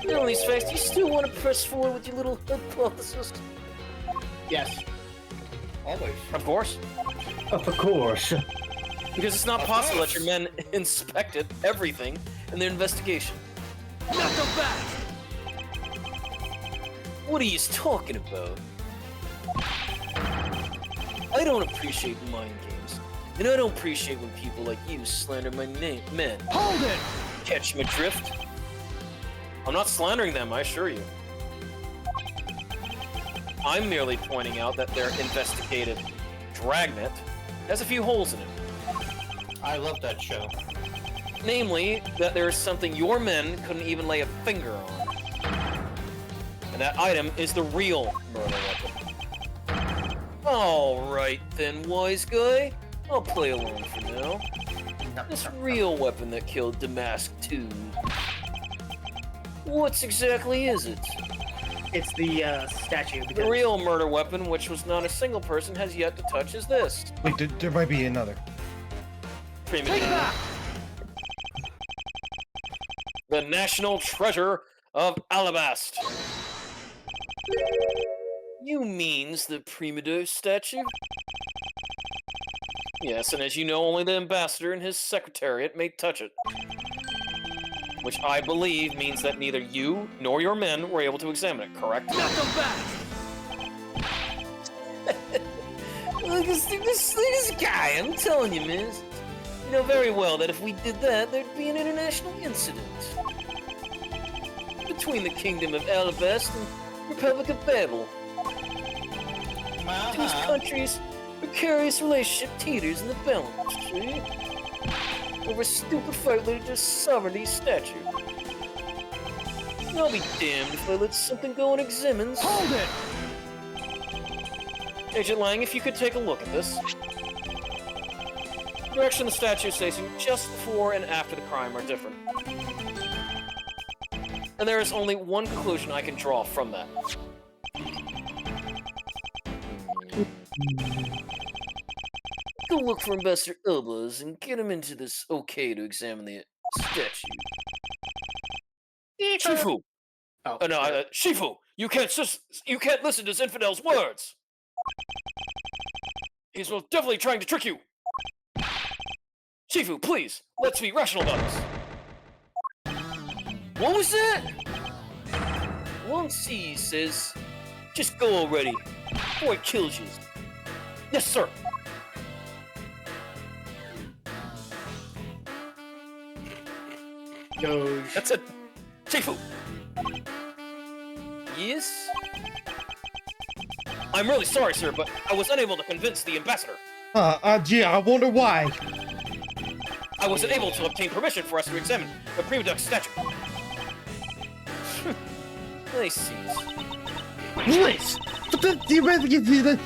Knowing these facts, do you still want to press forward with your little hypothesis? Yes. Always. Of course. Of course. Because it's not possible that your men inspected everything in their investigation. What are you talking about? I don't appreciate mind games. And I don't appreciate when people like you slander my men. Hold it! Catch my drift? I'm not slandering them, I assure you. I'm merely pointing out that their investigative dragnet has a few holes in it. I love that show. Namely, that there is something your men couldn't even lay a finger on. And that item is the real murder weapon. Alright then, wise guy. I'll play along for now. This real weapon that killed Damask 2. What exactly is it? It's the statue. The Because real murder weapon, which was not a single person has yet to touch, is this. Wait, there might be another. Premium. The national treasure of Alabast. You means the Primido statue? Yes, and as you know, only the ambassador and his secretariat may touch it. Which I believe means that neither you nor your men were able to examine it, correct? Knock them back! Look at this guy, I'm telling you, man. You know very well that if we did that, there'd be an international incident. Between the Kingdom of Alabast and Republic of Babel. These countries' precarious relationship teeters in the balance, see? Over a stupid fight related to sovereignty statue. I'll be damned if I let something go unexamined. Hold it! Agent Lang, if you could take a look at this. The direction the statue is facing just before and after the crime are different. And there is only one conclusion I can draw from that. Go look for Ambassador Elbows and get him into this okay to examine the statue. Shifu! Oh, No, Shifu! You can't listen to this infidel's words! He's most definitely trying to trick you! Shifu, please! Let's be rational about this! What was that? Wang Si says, just go already, before he kills you. Yes, sir! Doge. That's it! Shifu! Yes? I'm really sorry, sir, but I was unable to convince the ambassador. Gee, I wonder why. I wasn't able to obtain permission for us to examine the Prima Duck statue. I see. Nice! But then the investigate the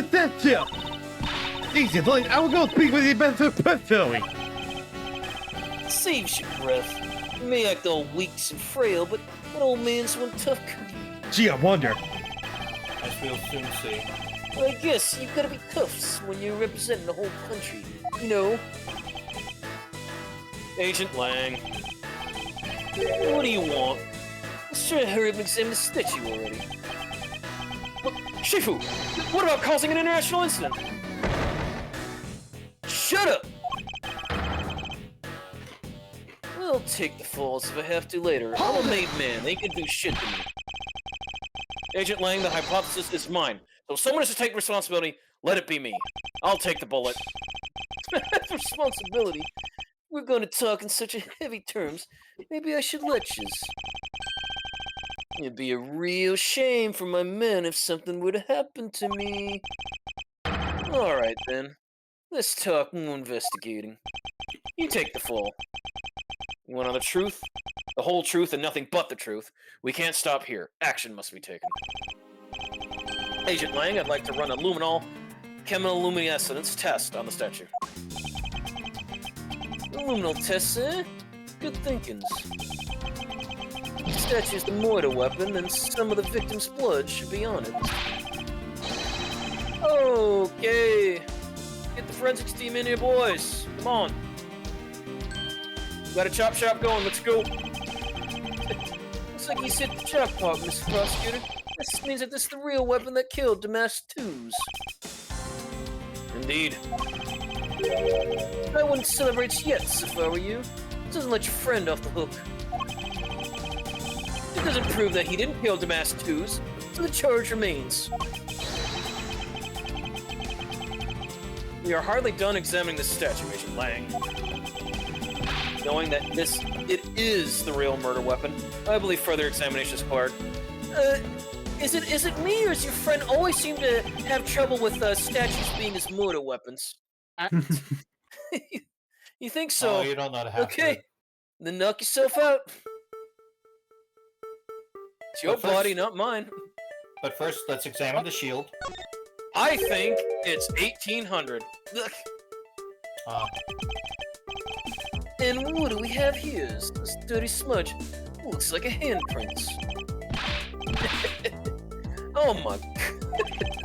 statue! Agent Lang, I will go speak with the ambassador personally. Saves your breath. You may act all weak and frail, but that old man's one tough cookie. Gee, I wonder. As we'll soon see. Well, I guess you've got to be tough when you're representing the whole country. You know. Agent Lang. What do you want? Let's try to hurry up and examine the statue already. Look, Shifu! What about causing an international incident? Shut up! I'll take the falls if I have to later. I'm a made man. They can do shit to me. Agent Lang, the hypothesis is mine. So if someone has to take responsibility, let it be me. I'll take the bullet. Responsibility? We're going to talk in such heavy terms. Maybe I should let you. It'd be a real shame for my men if something were to happen to me. Alright then. Let's talk more investigating. You take the fall. You want to know the truth? The whole truth and nothing but the truth. We can't stop here. Action must be taken. Agent Lang, I'd like to run a luminol chemiluminescence test on the statue. A luminol test, eh? Good thinkings. The statue's the mortar weapon, and some of the victim's blood should be on it. Okay. Get the forensics team in here, boys. Come on. We got a chop shop going. Let's go. Looks like he's hit the jackpot, Mr. Prosecutor. This means that this is the real weapon that killed Damask 2s. Indeed. I wouldn't celebrate yet, if I were you. It doesn't let your friend off the hook. It doesn't prove that he didn't kill Damask 2s, so the charge remains. We are hardly done examining this statue, Agent Lang. Knowing that it is the real murder weapon, I believe further examination is required. Is it me, or does your friend always seem to have trouble with statues being his murder weapons? You think so? Oh, you don't know how to Okay, then knock yourself out. It's your But first- body, not mine. But first, let's examine the shield. I think it's 1800. Look. And what do we have here? This dirty smudge. Looks like a handprint. Oh my...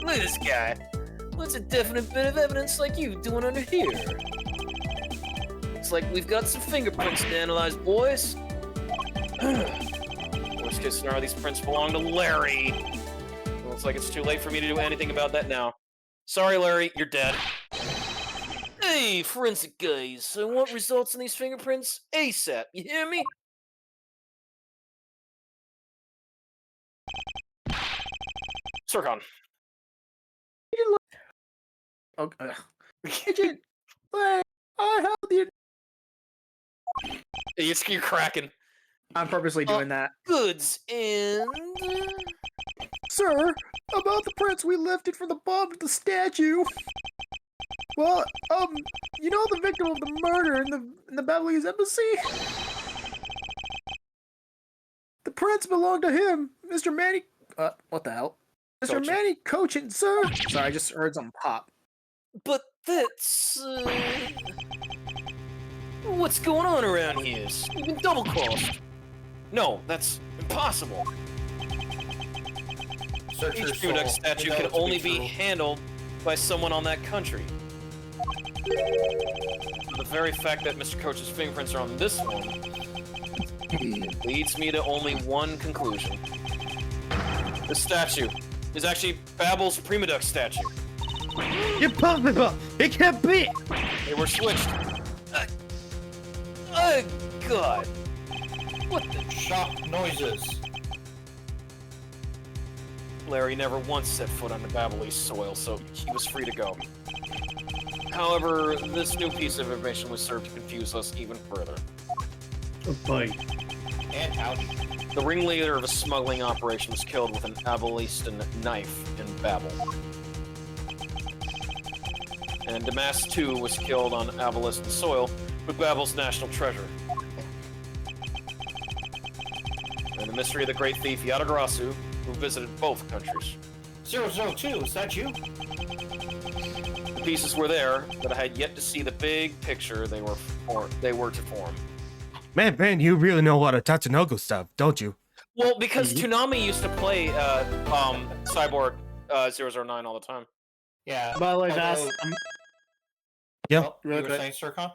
Look at this guy. What's a definite bit of evidence like you doing under here? Looks like we've got some fingerprints to analyze, boys. Worst case scenario, these prints belong to Larry. Looks like it's too late for me to do anything about that now. Sorry, Larry, you're dead. Hey, forensic guys, I want results on these fingerprints ASAP, you hear me? Sircon. Okay. Agent Lang, I have the You're cracking. I'm purposely doing that. Goods and... sir about the prints we lifted from the bottom of the statue. Well, you know the victim of the murder in the Babylonese embassy? The prints belong to him, Mr. Manny. What the hell? Mr. Cochin. Manny Cochin, sir. Sorry, I just heard something pop. But that's... What's going on around here? You've been double-crossed. No, that's impossible. Search your Each soul. Duduck statue You know can it to only be true. handled by someone on that country. The very fact that Mr. Coach's fingerprints are on this one leads me to only one conclusion. The statue is actually Babble's Prima Duck statue. Impossible! It can't be! They were switched. Oh, God. What the... Shock noises. Larry never once set foot on the Babylese soil, so he was free to go. However, this new piece of information was served to confuse us even further. Oh boy. And howdy. The ringleader of a smuggling operation was killed with an Abelistan knife in Babel. And Damask II was killed on Abelistan soil with Babel's national treasure. And the mystery of the great thief Yatagarasu, who visited both countries. 002, is that you? The pieces were there, but I had yet to see the big picture they were to form. Man, you really know a lot of Tatsunoko stuff, don't you? Well, because Toonami used to play Cyborg 009 all the time. Yeah. By the way, although- Vass, Yeah. Oh, you Really were quick. saying, Sircon?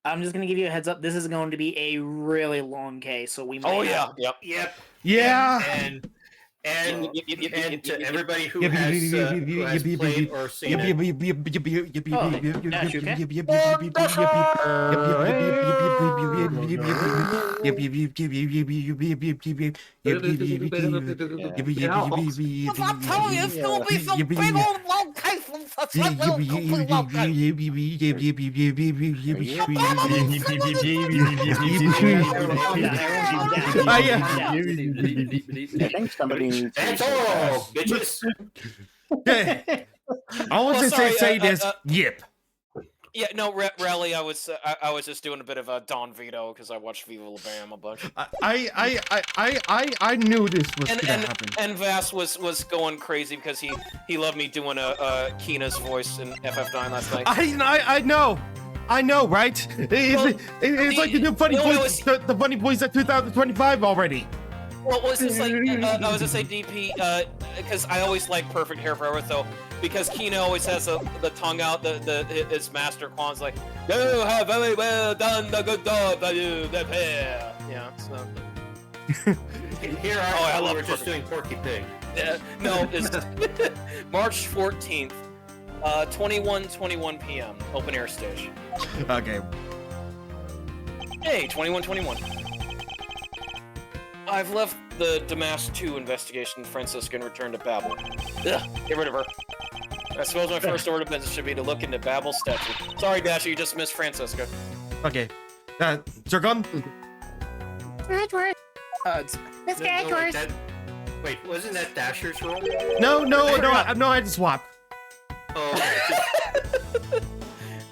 I'm just gonna give you a heads up. This is going to be a really long case, so we might. Oh yeah, yep. Yep. Yeah! And and to everybody who Yep, has yep, played or seen it, that's all, bitches. I want to say this. Yip. Yeah, no, Rally, I was just doing a bit of a Don Vito because I watched Viva La Bam a bunch. I knew this was gonna happen. And Vass was going crazy because he loved me doing a Kina's voice in FF9 last night. I know, right? It's like the new Funny Boys, the Funny Boys at 2025 already. Well, it's just like, I was gonna say DP, because I always like Perfect Hair Forever, so, because Kina always has the tongue out, his master Quan's like, you have very well done the good job, the hair. Yeah, so. Here I thought we were just doing Porky Pig. Yeah, no, it's March 14th, 21:21 p.m., open air stage. Okay. Hey, 21:21. I've left the Damas 2 investigation, Francisca, and returned to Babel. Ugh, get rid of her. I suppose my first order of business should be to look into Babel's statue. Sorry, Dasher, you just missed Francisca. Okay. Dragon? Edward. It's Mr. Edwards. Wait, wasn't that Dasher's role? No, I had to swap. Oh, okay.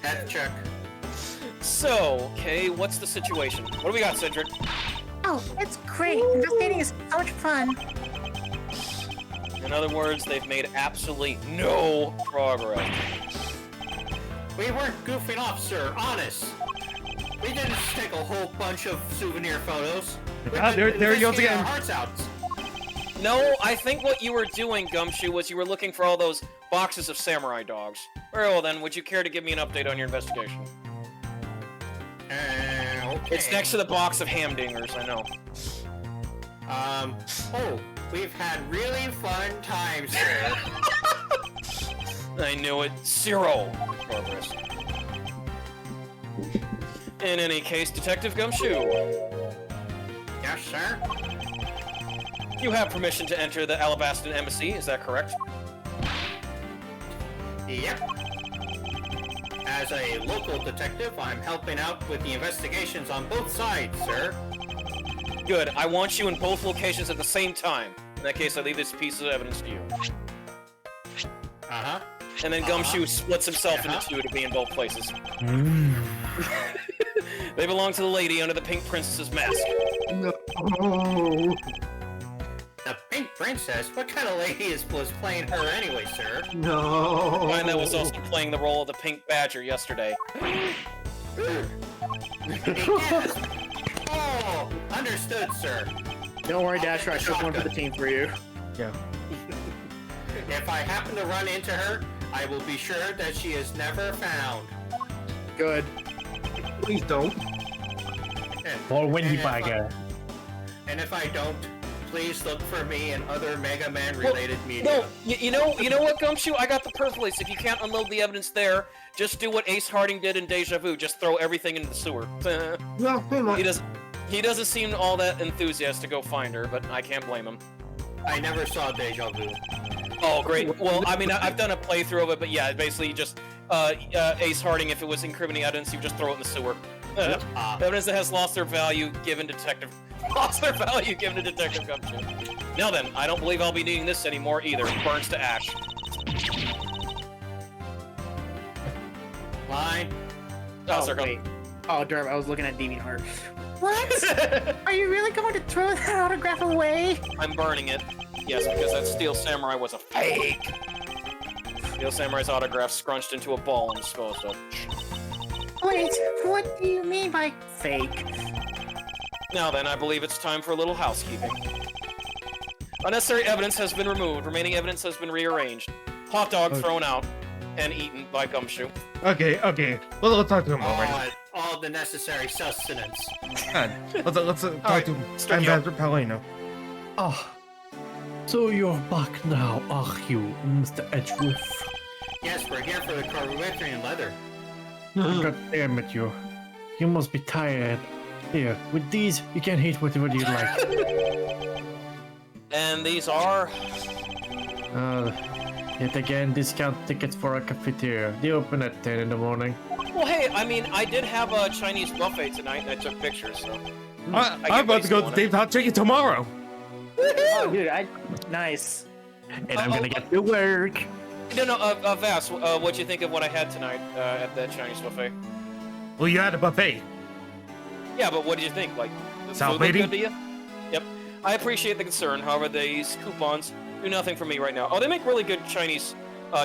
Had to check. So, okay, what's the situation? What do we got, Cedric? Oh, it's great. Investigating is so much fun. In other words, they've made absolutely no progress. We weren't goofing off, sir. Honest. We didn't just take a whole bunch of souvenir photos. There he goes again. Our hearts out. No, I think what you were doing, Gumshoe, was you were looking for all those boxes of samurai dogs. Very well then, would you care to give me an update on your investigation? Okay. It's next to the box of hamdingers, I know. Oh, we've had really fun times here. I knew it. 0 progress. In any case, Detective Gumshoe, Yes, sir. you have permission to enter the Alabaston Embassy, is that correct? Yep. As a local detective, I'm helping out with the investigations on both sides, sir. Good. I want you in both locations at the same time. In that case, I leave this piece of evidence to you. Uh-huh. And then Gumshoe splits himself into two to be in both places. They belong to the lady under the pink princess's mask. No. The Pink Princess? What kind of lady was playing her anyway, sir? No. Mine that was also playing the role of the pink badger yesterday. Yes. Oh, understood, sir. Don't worry, Dasher. I took one for the team for you. Yeah. If I happen to run into her, I will be sure that she is never found. Good. Please don't. Or Windy And if I- Bagger. And if I don't, please look for me in other Mega Man related media. No, you know what, Gumshoe? I got the perfect place. If you can't unload the evidence there, just do what Ace Harding did in Deja Vu. Just throw everything into the sewer. No, He doesn't seem all that enthusiastic to go find her, but I can't blame him. I never saw Deja Vu. Oh, great. Well, I mean, I've done a playthrough of it, but yeah, basically just Ace Harding, if it was incriminating evidence, you just throw it in the sewer. Evidence that has lost their value given to Detective Gumshoe. Now then, I don't believe I'll be needing this anymore either. Burns to ash. Line. Oh, Circle. wait. Oh, Derp, I was looking at DeviantArt. What? Are you really going to throw that autograph away? I'm burning it. Yes, because that Steel Samurai was a fake. Steel Samurai's autograph scrunched into a ball and disposed of. Wait, what do you mean by fake? Now then, I believe it's time for a little housekeeping. Unnecessary evidence has been removed. Remaining evidence has been rearranged. Hot dog thrown out and eaten by Gumshoe. Okay. Well, let's talk to him already. All the necessary sustenance. Let's talk to Ambassador Palino. Oh, so you're back now, are you, Mr. Edgeworth? Yes, we're here for the Corinthian leather. God damn it, you. You must be tired. Here, with these, you can eat whatever you like. And these are... Yet again, discount tickets for a cafeteria. They open at 10 in the morning. Well, hey, I mean, I did have a Chinese buffet tonight and I took pictures, so... I'm about to go to Dave's Hot Chicken tomorrow. Oh, dude, nice. And I'm gonna get to work. No, Vass, what'd you think of what I had tonight at the Chinese buffet? Well, you had a buffet. Yeah, but what did you think? Like, the Sound food look lady? good to you? Yep. I appreciate the concern. However, these coupons do nothing for me right now. Oh, they make really good Chinese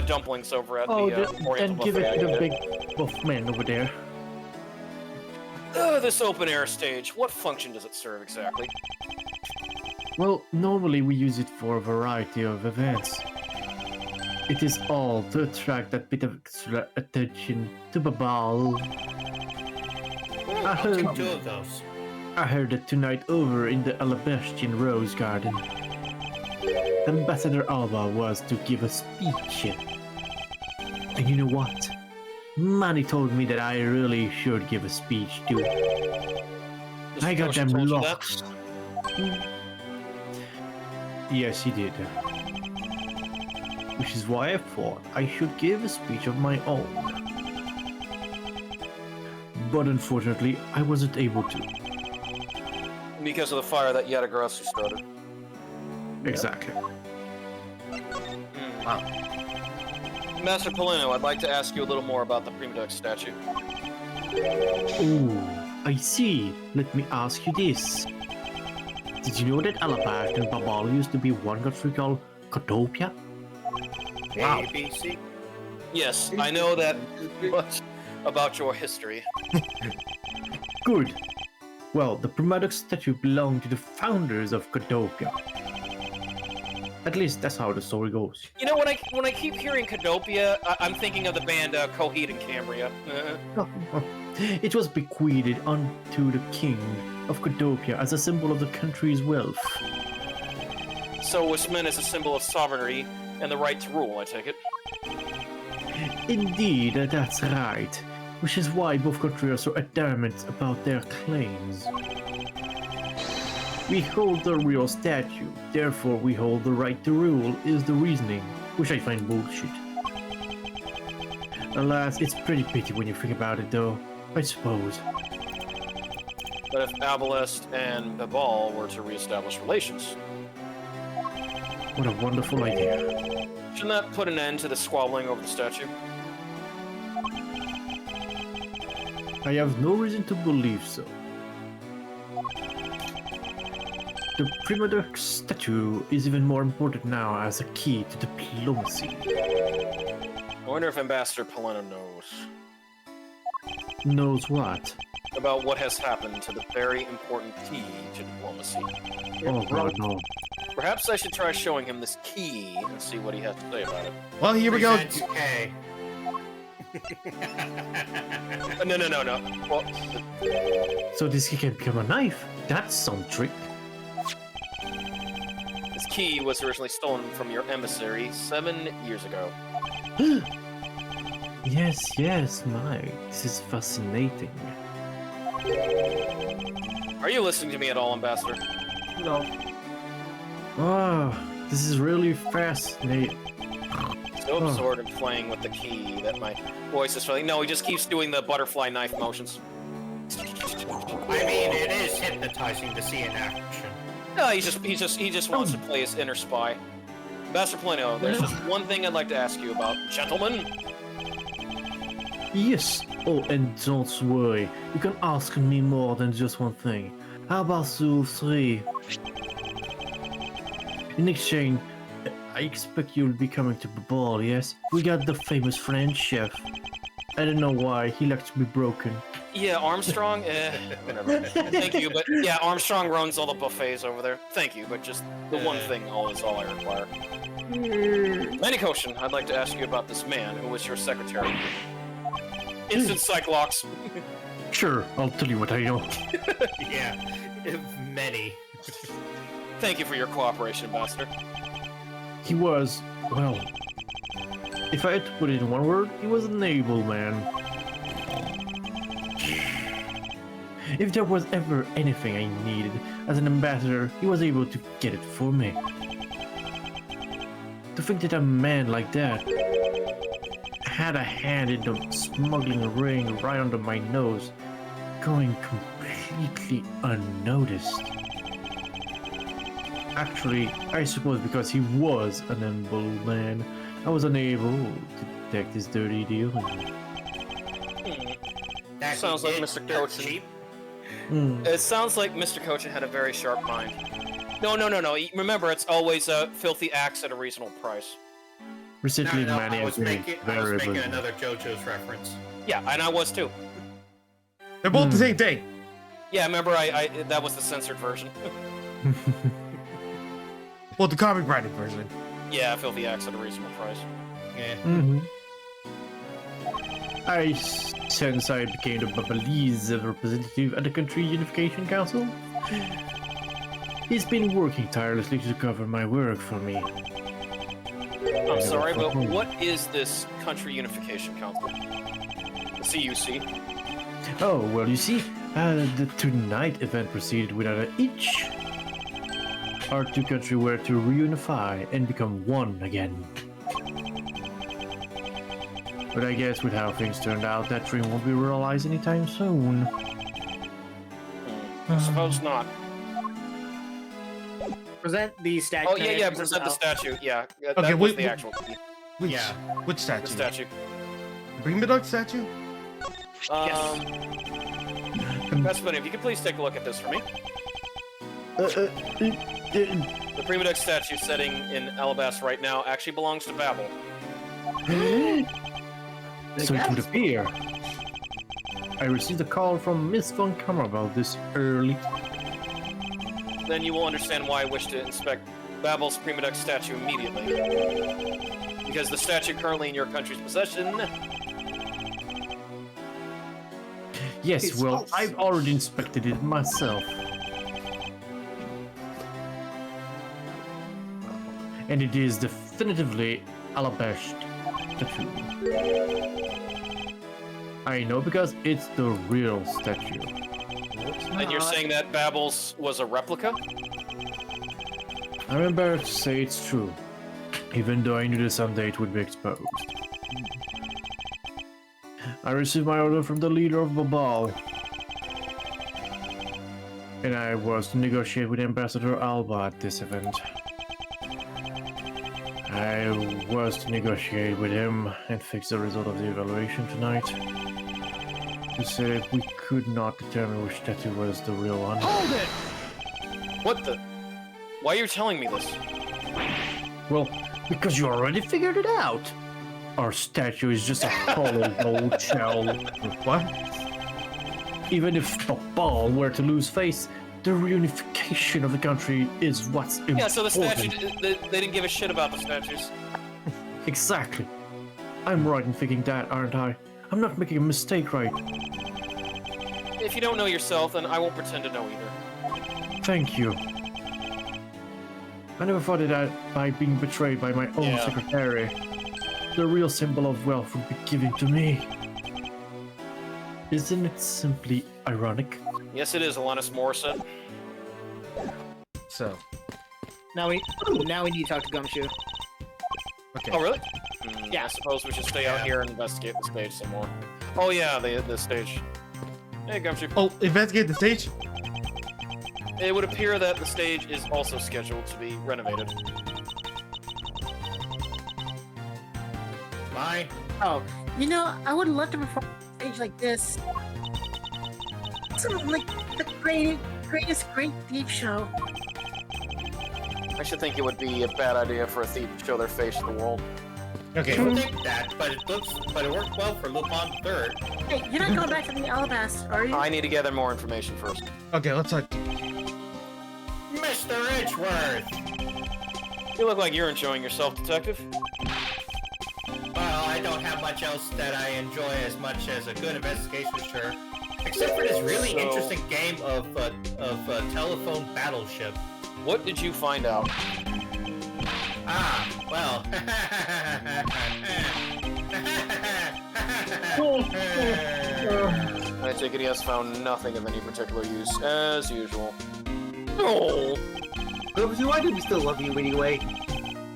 dumplings over at Oh, the then Oriental give buffet. it to the big buff man over there. This open air stage. What function does it serve exactly? Well, normally we use it for a variety of events. It is all to attract that bit of extra attention to Babal. Oh, I'll take 2 of those. I heard it tonight over in the Alabastian Rose Garden. Ambassador Alba was to give a speech. And you know what? Manny told me that I really should give a speech too. I got them Told you that? locks. Yes, he did. Which is why I thought I should give a speech of my own. But unfortunately, I wasn't able to. Because of the fire that Yatagarasu started. Exactly. Wow. Master Polino, I'd like to ask you a little more about the Prima Duck statue. Ooh, I see. Let me ask you this. Did you know that Alabaster and Babal used to be one country called Cotopia? Wow. A, B, C. Yes, I know that much about your history. Good. Well, the Prima Duck statue belonged to the founders of Cotopia. At least that's how the story goes. You know, when I keep hearing Cadopia, I'm thinking of the band Coheed and Cambria. It was bequeathed unto the king of Cotopia as a symbol of the country's wealth. So was meant as a symbol of sovereignty and the right to rule, I take it. Indeed, that's right. Which is why both countries are so adamant about their claims. We hold the real statue, therefore we hold the right to rule, is the reasoning, which I find bullshit. Alas, it's pretty pity when you think about it though, I suppose. But if Abalest and Babal were to reestablish relations, What a wonderful idea. shouldn't that put an end to the squabbling over the statue? I have no reason to believe so. The Prima Duck statue is even more important now as a key to diplomacy. I wonder if Ambassador Polino knows Knows what? about what has happened to the very important key to diplomacy. Oh god, no. Perhaps I should try showing him this key and see what he has to say about it. Well, here we go. Presents K. No. Well, So this key can become a knife? That's some trick. this key was originally stolen from your emissary 7 years ago. Yes, my. This is fascinating. Are you listening to me at all, Ambassador? No. Oh, this is really fascinating. So absorbed in playing with the key that my voice is filling. No, he just keeps doing the butterfly knife motions. I mean, it is hypnotizing to see in action. No, he just wants to play his inner spy. Master Polino, there's just one thing I'd like to ask you about, gentlemen. Yes. Oh, and don't worry. You can ask me more than just one thing. How about you three? In exchange, I expect you'll be coming to the ball, yes? We got the famous French chef. I don't know why, he likes to be broken. Yeah, Armstrong? Whatever. Thank you, but yeah, Armstrong runs all the buffets over there. Thank you, but just the one thing is all I require. Manikoshin, I'd like to ask you about this man who was your secretary. Instant Cyclops. Sure, I'll tell you what I know. Yeah, many. Thank you for your cooperation, Ambassador. He was, well, if I had to put it in one word, he was an able man. If there was ever anything I needed as an ambassador, he was able to get it for me. To think that a man like that had a hand in the smuggling ring right under my nose, going completely unnoticed. Actually, I suppose because he was an humble man, I was unable to detect his dirty deal. That Sounds like is Mr. dirt Cochin. cheap. It sounds like Mr. Cochin had a very sharp mind. No. Remember, it's always a filthy axe at a reasonable price. Recycling No, money I was is making variable. another JoJo's reference. Yeah, and I was too. They're both the same thing. Yeah, remember, I that was the censored version. Well, the comic branded version. Yeah, filthy axe at a reasonable price. Yeah. I since I became the Babalese representative at the Country Unification Council. He's been working tirelessly to cover my work for me. I'm sorry, but what is this Country Unification Council? The CUC? Oh, well, you see, the tonight event proceeded without a hitch. Our two countries were to reunify and become one again. But I guess with how things turned out, that dream won't be realized anytime soon. I suppose not. Present the statue. Oh, yeah, present the statue. Yeah, that Okay, was wait, the actual Which, Yeah. which the statue? statue. Bring the dog statue? That's funny. If you could please take a look at this for me. The Prima Duck statue setting in Alabasta right now actually belongs to Babel. So it would appear. I received a call from Miss Von Kammer about this early. Then you will understand why I wish to inspect Babel's Prima Duck statue immediately. Because the statue currently in your country's possession. Yes, well, I've already inspected it myself. And it is definitively Alabasta statue. I know because it's the real statue. And you're saying that Babel's was a replica? I'm embarrassed to say it's true, even though I knew that someday it would be exposed. I received my order from the leader of Babal, and I was to negotiate with Ambassador Alba at this event. I was to negotiate with him and fix the result of the evaluation tonight. He said we could not determine which statue was the real one. Hold it! What the? Why are you telling me this? Well, because you already figured it out. Our statue is just a hollow gold shell. What? Even if Babal were to lose face, the reunification of the country is what's important. Yeah, so the statue, they didn't give a shit about the statues. Exactly. I'm right in thinking that, aren't I? I'm not making a mistake, right? If you don't know yourself, then I won't pretend to know either. Thank you. I never thought that by being betrayed by my own secretary, the real symbol of wealth would be given to me. Isn't it simply ironic? Yes, it is, Alanis Morissette. So, Now we need to talk to Gumshoe. okay. Oh, really? Yeah. I suppose we should stay out here and investigate the stage some more. Oh, yeah, the stage. Hey, Gumshoe. Oh, investigate the stage? It would appear that the stage is also scheduled to be renovated. Why? Oh, you know, I would love to perform on a stage like this. Something like the greatest great thief show. I should think it would be a bad idea for a thief to show their face to the world. Okay. I would think that, but it worked well for Lupin III. Hey, you're not going back to the Alabasta, are you? I need to gather more information first. Okay, let's talk. Mr. Edgeworth! You look like you're enjoying yourself, Detective. Well, I don't have much else that I enjoy as much as a good investigation, sure. Except for this really interesting game of telephone battleship. What did you find out? Ah, well. I take it he has found nothing of any particular use, as usual. Oh! Why do we still love you anyway?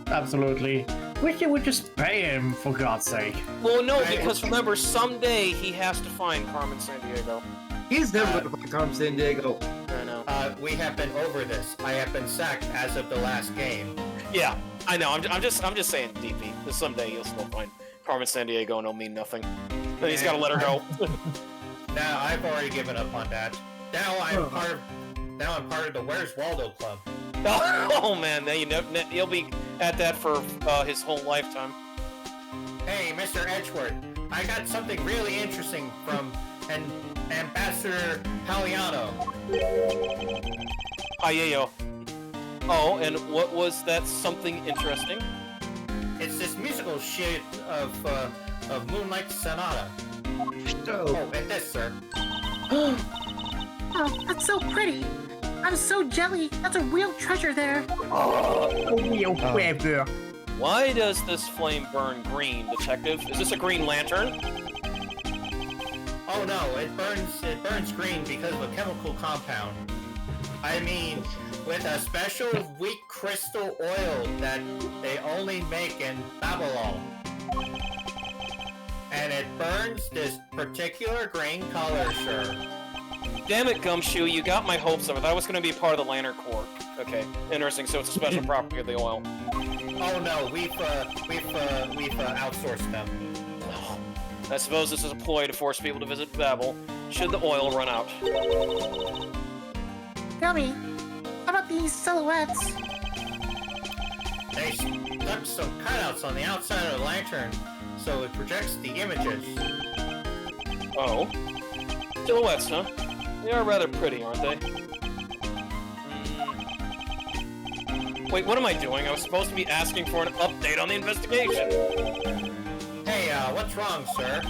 Absolutely. Wish you would just pay him, for God's sake. Well, no, because remember, someday he has to find Carmen Sandiego. He's never going to find Carmen Sandiego. I know. We have been over this. I have been sacked as of the last game. Yeah, I know. I'm just saying, DP. Someday you'll still find Carmen Sandiego and it'll mean nothing. Then he's got to let her go. Now I've already given up on that. Now I'm part of the Where's Waldo Club. Oh man, he'll be at that for his whole lifetime. Hey, Mr. Edgeworth, I got something really interesting from Ambassador Paliano. Ayeyo. Oh, and what was that something interesting? It's this musical shit of Moonlight Sonata. Oh, and this, sir. Oh, that's so pretty. I'm so jelly. That's a real treasure there. Why does this flame burn green, Detective? Is this a green lantern? Oh no, it burns green because of a chemical compound. I mean, with a special weak crystal oil that they only make in Babylon. And it burns this particular green color, sir. Damn it, Gumshoe, you got my hopes up. I thought it was going to be part of the Lantern Corps. Okay, interesting. So it's a special property of the oil. Oh no, we've outsourced them. I suppose this is a ploy to force people to visit Babel, should the oil run out. Gummy, how about these silhouettes? They stuck some cutouts on the outside of the lantern, so it projects the images. Oh. Silhouettes, huh? They are rather pretty, aren't they? Wait, what am I doing? I was supposed to be asking for an update on the investigation. Hey, what's wrong, sir?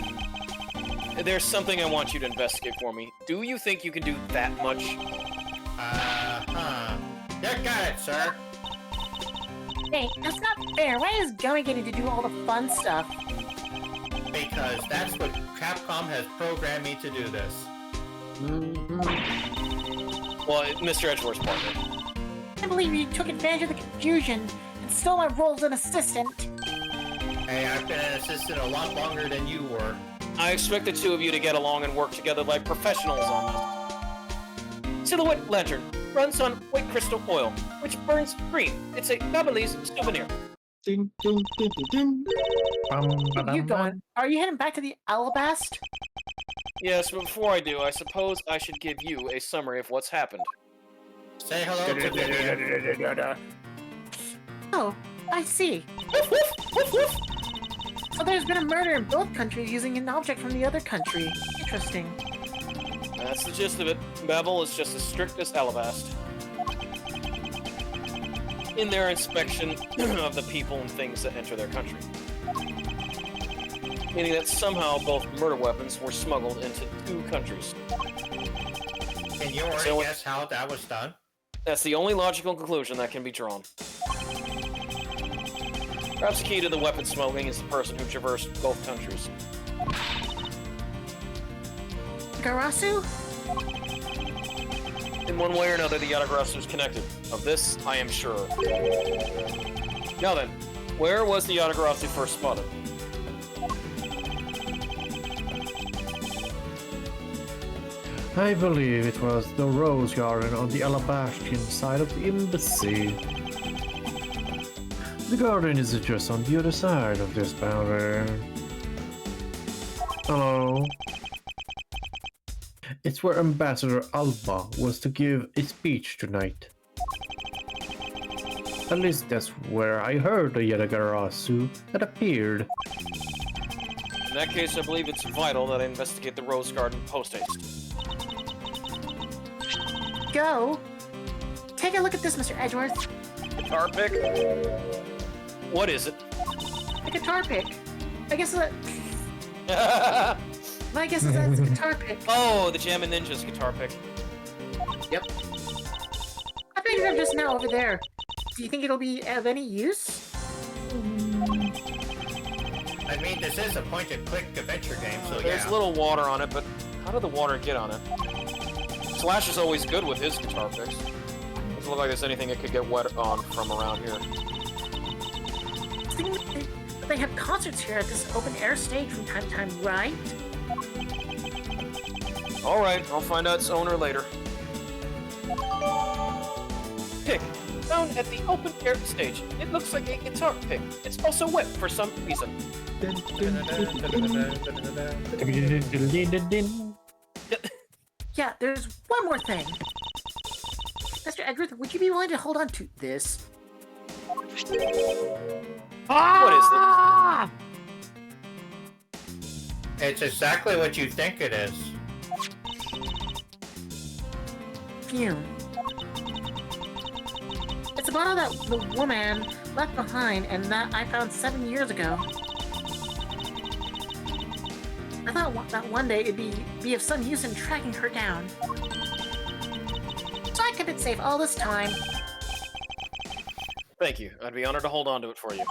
There's something I want you to investigate for me. Do you think you can do that much? You got it, sir. Hey, that's not fair. Why is Gummy getting to do all the fun stuff? Because that's what Capcom has programmed me to do this. Well, Mr. Edgeworth's partner. I believe you took advantage of the confusion and stole my role as an assistant. Hey, I've been an assistant a lot longer than you were. I expect the two of you to get along and work together like professionals on this. Silhouette lantern runs on white crystal oil, which burns green. It's a Babalese souvenir. Ding, ding, ding, ding, ding. Where you going? Are you heading back to the Alabast? Yes, but before I do, I suppose I should give you a summary of what's happened. Say hello to Vivian. Oh, I see. So there's been a murder in both countries using an object from the other country. Interesting. That's the gist of it. Babel is just as strict as Alabast in their inspection of the people and things that enter their country. Meaning that somehow both murder weapons were smuggled into two countries. Can you already guess how that was done? That's the only logical conclusion that can be drawn. Perhaps the key to the weapon smuggling is the person who traversed both countries. Garasu? In one way or another, the Yatagarasu is connected. Of this, I am sure. Now then, where was the Yatagarasu first spotted? I believe it was the rose garden on the Alabastian side of the embassy. The garden is just on the other side of this boundary. Hello. It's where Ambassador Alba was to give a speech tonight. At least that's where I heard the Yatagarasu had appeared. In that case, I believe it's vital that I investigate the rose garden post-haste. Go. Take a look at this, Mr. Edgeworth. Guitar pick? What is it? A guitar pick. I guess that. I guess that's a guitar pick. Oh, the Jammin' Ninjas guitar pick. Yep. I figured I'm just now over there. Do you think it'll be of any use? I mean, this is a point-and-click adventure game, so There's a little water on it, but how did the water get on it? Slash is always good with his guitar picks. Doesn't look like there's anything it could get wet on from around here. They have concerts here at this open-air stage from time to time, right? Alright, I'll find out its owner later. Pick. found at the open air stage. It looks like a guitar pick. It's also wet for some reason. Yeah, there's one more thing. Mr. Edgeworth, would you be willing to hold on to this? What is this? It's exactly what you think it is. Phew. It's a bottle that the woman left behind and that I found 7 years ago. I thought that one day it'd be of some use in tracking her down. So I kept it safe all this time. Thank you. I'd be honored to hold on to it for you.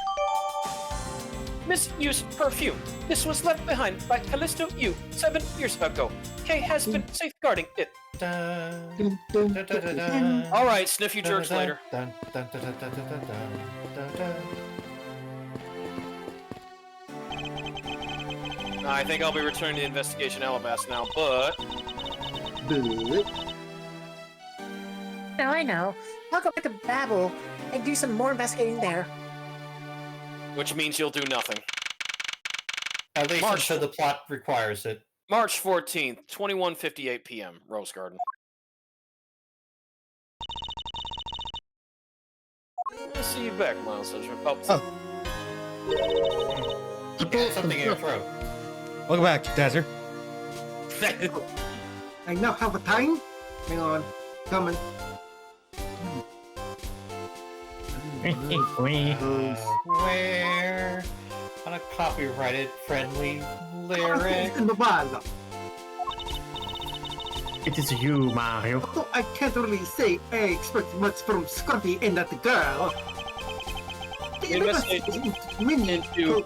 Misused perfume. This was left behind by Callisto U 7 years ago. Kay has been safeguarding it. Alright, sniff you jerks later. I think I'll be returning to Investigation Alabasta now, but... No, I know. I'll go back to Babel and do some more investigating there. Which means you'll do nothing. At least until the plot requires it. March 14th, 21:58 p.m., Rose Garden. I'll see you back, Miles. Oh. You got something in your throat. Welcome back, Dazzler. I now have a time. Hang on. Coming. Where on a copyrighted friendly lyric. In the bag. It is you, Mario. Although I can't really say I expect much from Scruffy and that girl. The investigation into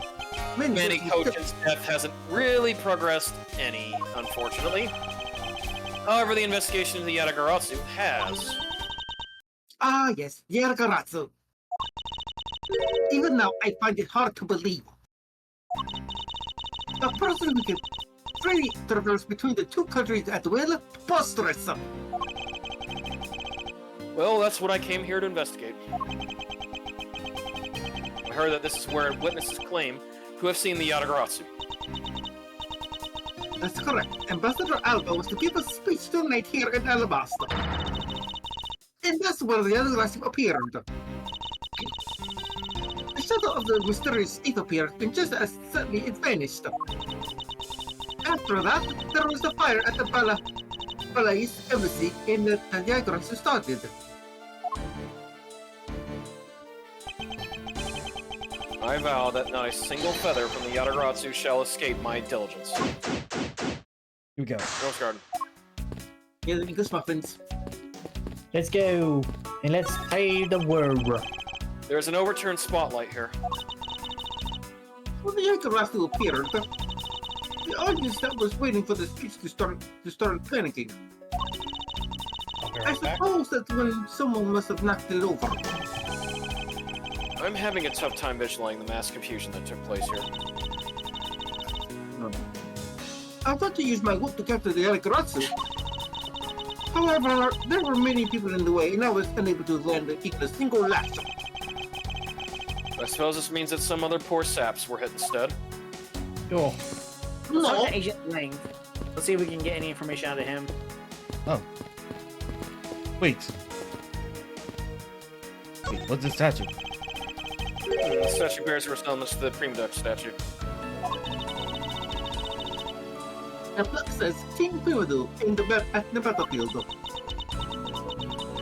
Manny Coach's death hasn't really progressed any, unfortunately. However, the investigation into the Yatagaratsu has. Ah, yes, Yatagaratsu. Even now, I find it hard to believe. A person who can freely traverse between the two countries at will, preposterous. Well, that's what I came here to investigate. I heard that this is where witnesses claim to have seen the Yatagaratsu. That's correct. Ambassador Alba was to give a speech tonight here in Alabasta. And that's where the Yatagaratsu appeared. The shadow of the mysterious thief appeared, and just as suddenly it vanished. After that, there was the fire at the Palais embassy, and the Yatagaratsu started. I vow that not a single feather from the Yatagaratsu shall escape my diligence. Here we go. Rose Garden. Yeah, the English muffins. Let's go. And let's pay the world. There's an overturned spotlight here. When the Yatagaratsu appeared, the audience that was waiting for the speech to start panicking. I suppose that when someone must have knocked it over. I'm having a tough time visualizing the mass confusion that took place here. I thought to use my whip to capture the Yatagaratsu. However, there were many people in the way, and I was unable to land even a single lash. I suppose this means that some other poor saps were hit instead. Oh. Let's talk No, to Agent Lang. Let's see if we can get any information out of him. Oh. Wait, what's this statue? The statue bears resemblance to the Prima Duck statue. the plaque says King Primadu at the battlefield.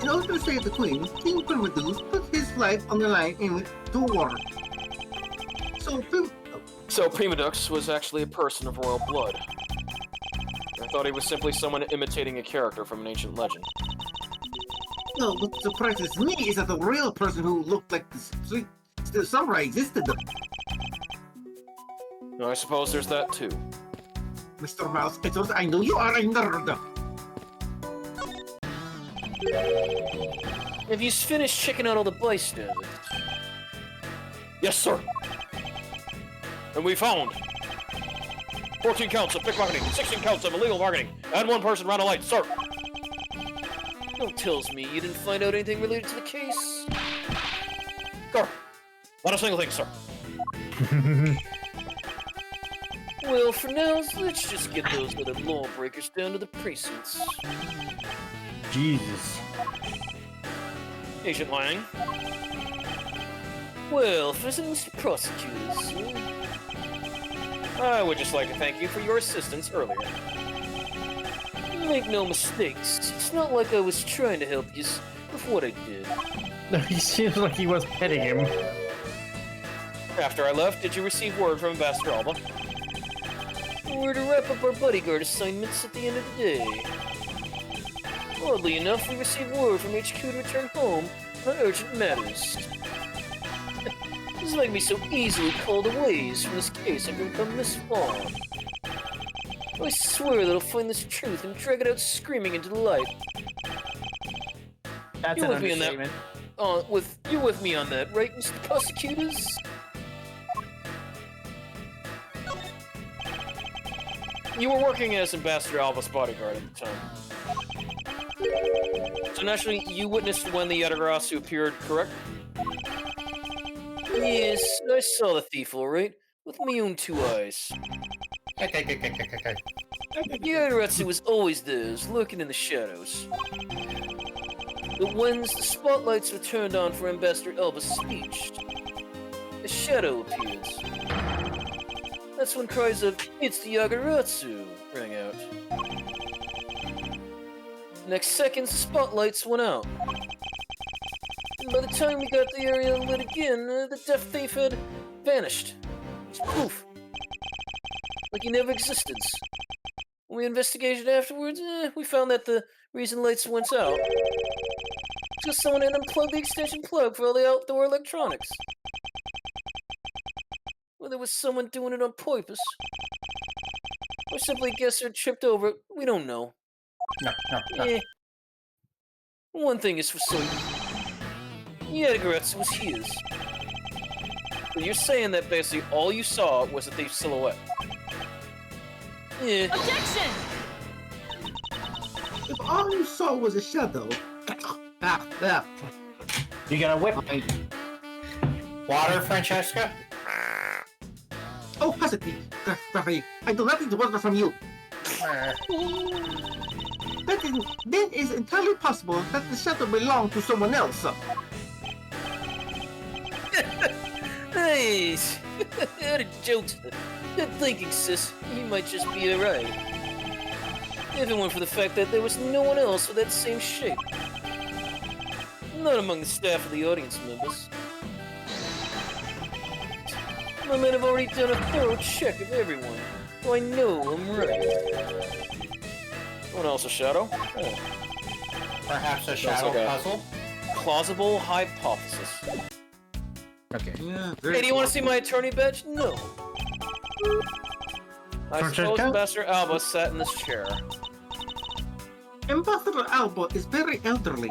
In order to save the Queen, King Primadu put his life on the line and went to war. So Prima Dux was actually a person of royal blood. I thought he was simply someone imitating a character from an ancient legend. No, what surprises me is that the real person who looked like the samurai existed. I suppose there's that too. Mr. Mouse, I know you are a nerd. Have you finished checking out all the bystanders? Yes, sir. And we found 14 counts of pickpocketing, 16 counts of illegal bargaining, and one person ran a light, sir. Don't tells me you didn't find out anything related to the case. Gar, not a single thing, sir. Well, for now, let's just get those other lawbreakers down to the precincts. Jesus. Agent Lang. Well, Mr. Prosecutors, I would just like to thank you for your assistance earlier. Make no mistakes, it's not like I was trying to help you with what I did. No, he seems like he was petting him. After I left, did you receive word from Ambassador Alba? We're to wrap up our bodyguard assignments at the end of the day. Oddly enough, we received word from HQ to return home on urgent matters. It's like me so easily called away from this case after we've come this far. I swear that I'll find this truth and drag it out screaming into the light. That's You an with me on that? understatement. You're with me on that, right, Mr. Prosecutors? You were working as Ambassador Alba's bodyguard at the time. So naturally, you witnessed when the Yatagarasu appeared, correct? Yes, I saw the thief, alright, with my own 2 eyes. Yatagarasu was always there, lurking in the shadows. But when the spotlights were turned on for Ambassador Alba's speech, a shadow appeared. That's when cries of, "It's the Yagaratsu," rang out. Next second, the spotlights went out. And by the time we got the area lit again, the deaf thief had vanished. Just poof. Like he never existed. When we investigated afterwards, we found that the reason lights went out was because someone had unplugged the extension plug for all the outdoor electronics. Whether it was someone doing it on purpose, or simply a guest had tripped over it, we don't know. No. One thing is for certain. Yatagarasu was his. But you're saying that basically all you saw was a thief's silhouette. Yeah. Objection! If all you saw was a shadow... You got a whip. Water, Francesca? Oh, positive. I do not need water from you. Then it's entirely possible that the shadow belonged to someone else. Nice! Out of jokes. Good thinking, sis. You might just be alright. If it weren't for the fact that there was no one else with that same shape. Not among the staff or the audience members. My men have already done a thorough check of everyone, so I know I'm right. What else, a shadow? Oh. Perhaps a shadow like a- puzzle? Plausible hypothesis. Okay. Yeah, Hey, do you want to see my attorney badge? No. I suppose Francesca? Ambassador Alba sat in this chair. Ambassador Alba is very elderly.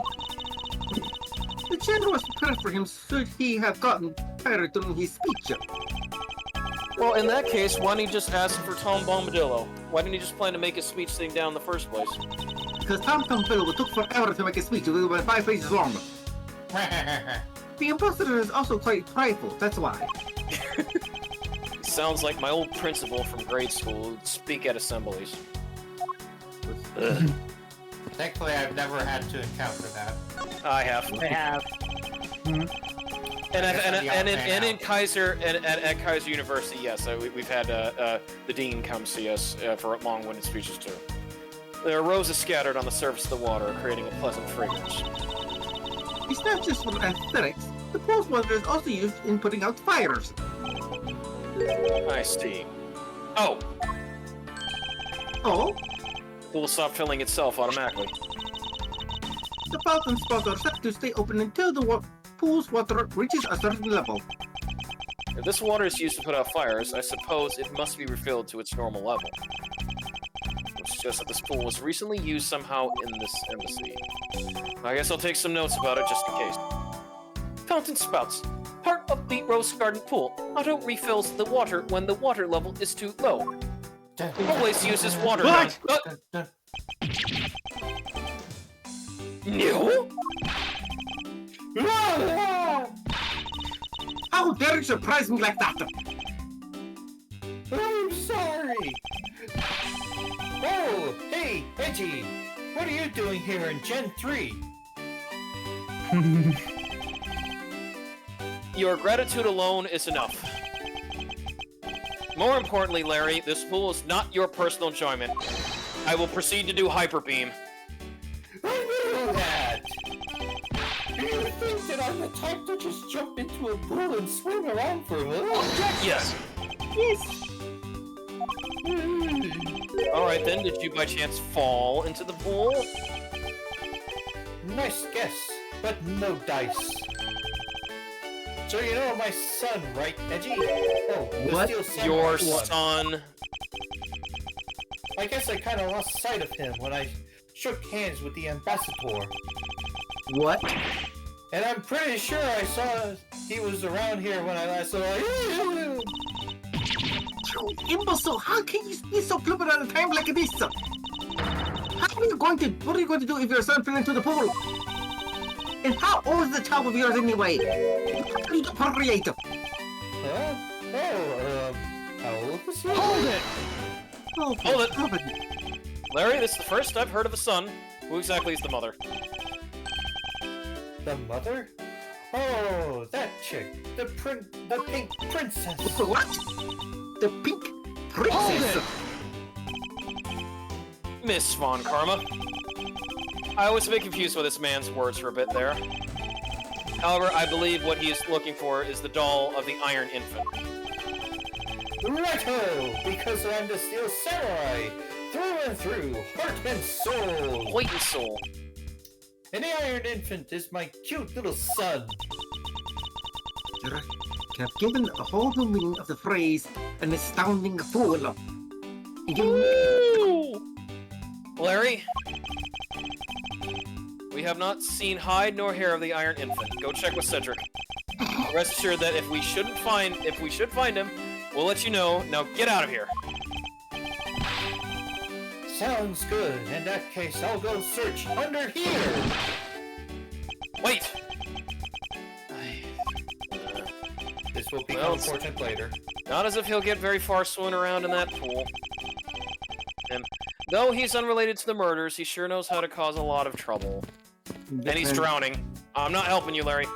The chair was prepared for him should he have gotten tired during his speech. Well, in that case, why didn't he just ask for Tom Bombadillo? Why didn't he just plan to make his speech sitting down in the first place? Because Tom Bombadillo took forever to make a speech. It was about 5 pages long. The ambassador is also quite prideful, that's why. Sounds like my old principal from grade school who'd speak at assemblies. Thankfully, I've never had to encounter that. I have. They have. And in Kaiser at Kaiser University, yes, we've had the dean come see us for long-winded speeches too. There are roses scattered on the surface of the water, creating a pleasant fragrance. It's not just for aesthetics. The pulse water is also used in putting out fires. I see. Oh, Oh, it will stop filling itself automatically. the fountain spots are set to stay open until the pool's water reaches a certain level. If this water is used to put out fires, I suppose it must be refilled to its normal level. Which suggests that this pool was recently used somehow in this embassy. I guess I'll take some notes about it just in case. Fountain spouts. Part of the Rose Garden pool. Auto refills the water when the water level is too low. Always uses water gun. No? How dare you surprise me like that? I'm sorry. Oh, hey, Edgy. What are you doing here in Gen 3? Your gratitude alone is enough. More importantly, Larry, this pool is not your personal enjoyment. I will proceed to do Hyper Beam. I knew that! Do you think that I'm the type to just jump into a pool and swim around for a little? Yes. Yes. Alright then, did you by chance fall into the pool? Nice guess, but no dice. So you know my son, right, Edgy? Oh, the What? Steel Samurai Your one. son. I guess I kind of lost sight of him when I shook hands with the ambassador. What? And I'm pretty sure I saw he was around here when I last saw him. You imbecile! How can you be so flippant at a time like this? How are you going to? What are you going to do if your son fell into the pool? And how old is the child of yours anyway? How do you appropriate? Huh? Oh, how old is he? Hold it! Oh, Hold it. stop it. Larry, this is the first I've heard of a son. Who exactly is the mother? The mother? Oh, that chick. The pink princess. The what? The pink princess. Miss Von Karma. I was a bit confused by this man's words for a bit there. However, I believe what he is looking for is the doll of the Iron Infant. Righto! Because I'm the Steel Samurai! Through and through, heart and soul! Weight and soul. And the Iron Infant is my cute little son. You have given a whole new meaning of the phrase an astounding fool. Larry, we have not seen hide nor hair of the Iron Infant. Go check with Cedric. Rest assured that if we should find him, we'll let you know. Now get out of here. Sounds good. In that case, I'll go search under here! Wait. This will become Well, important later. Not as if he'll get very far swimming around in that pool. And though he's unrelated to the murders, he sure knows how to cause a lot of trouble. And he's drowning. I'm not helping you, Larry.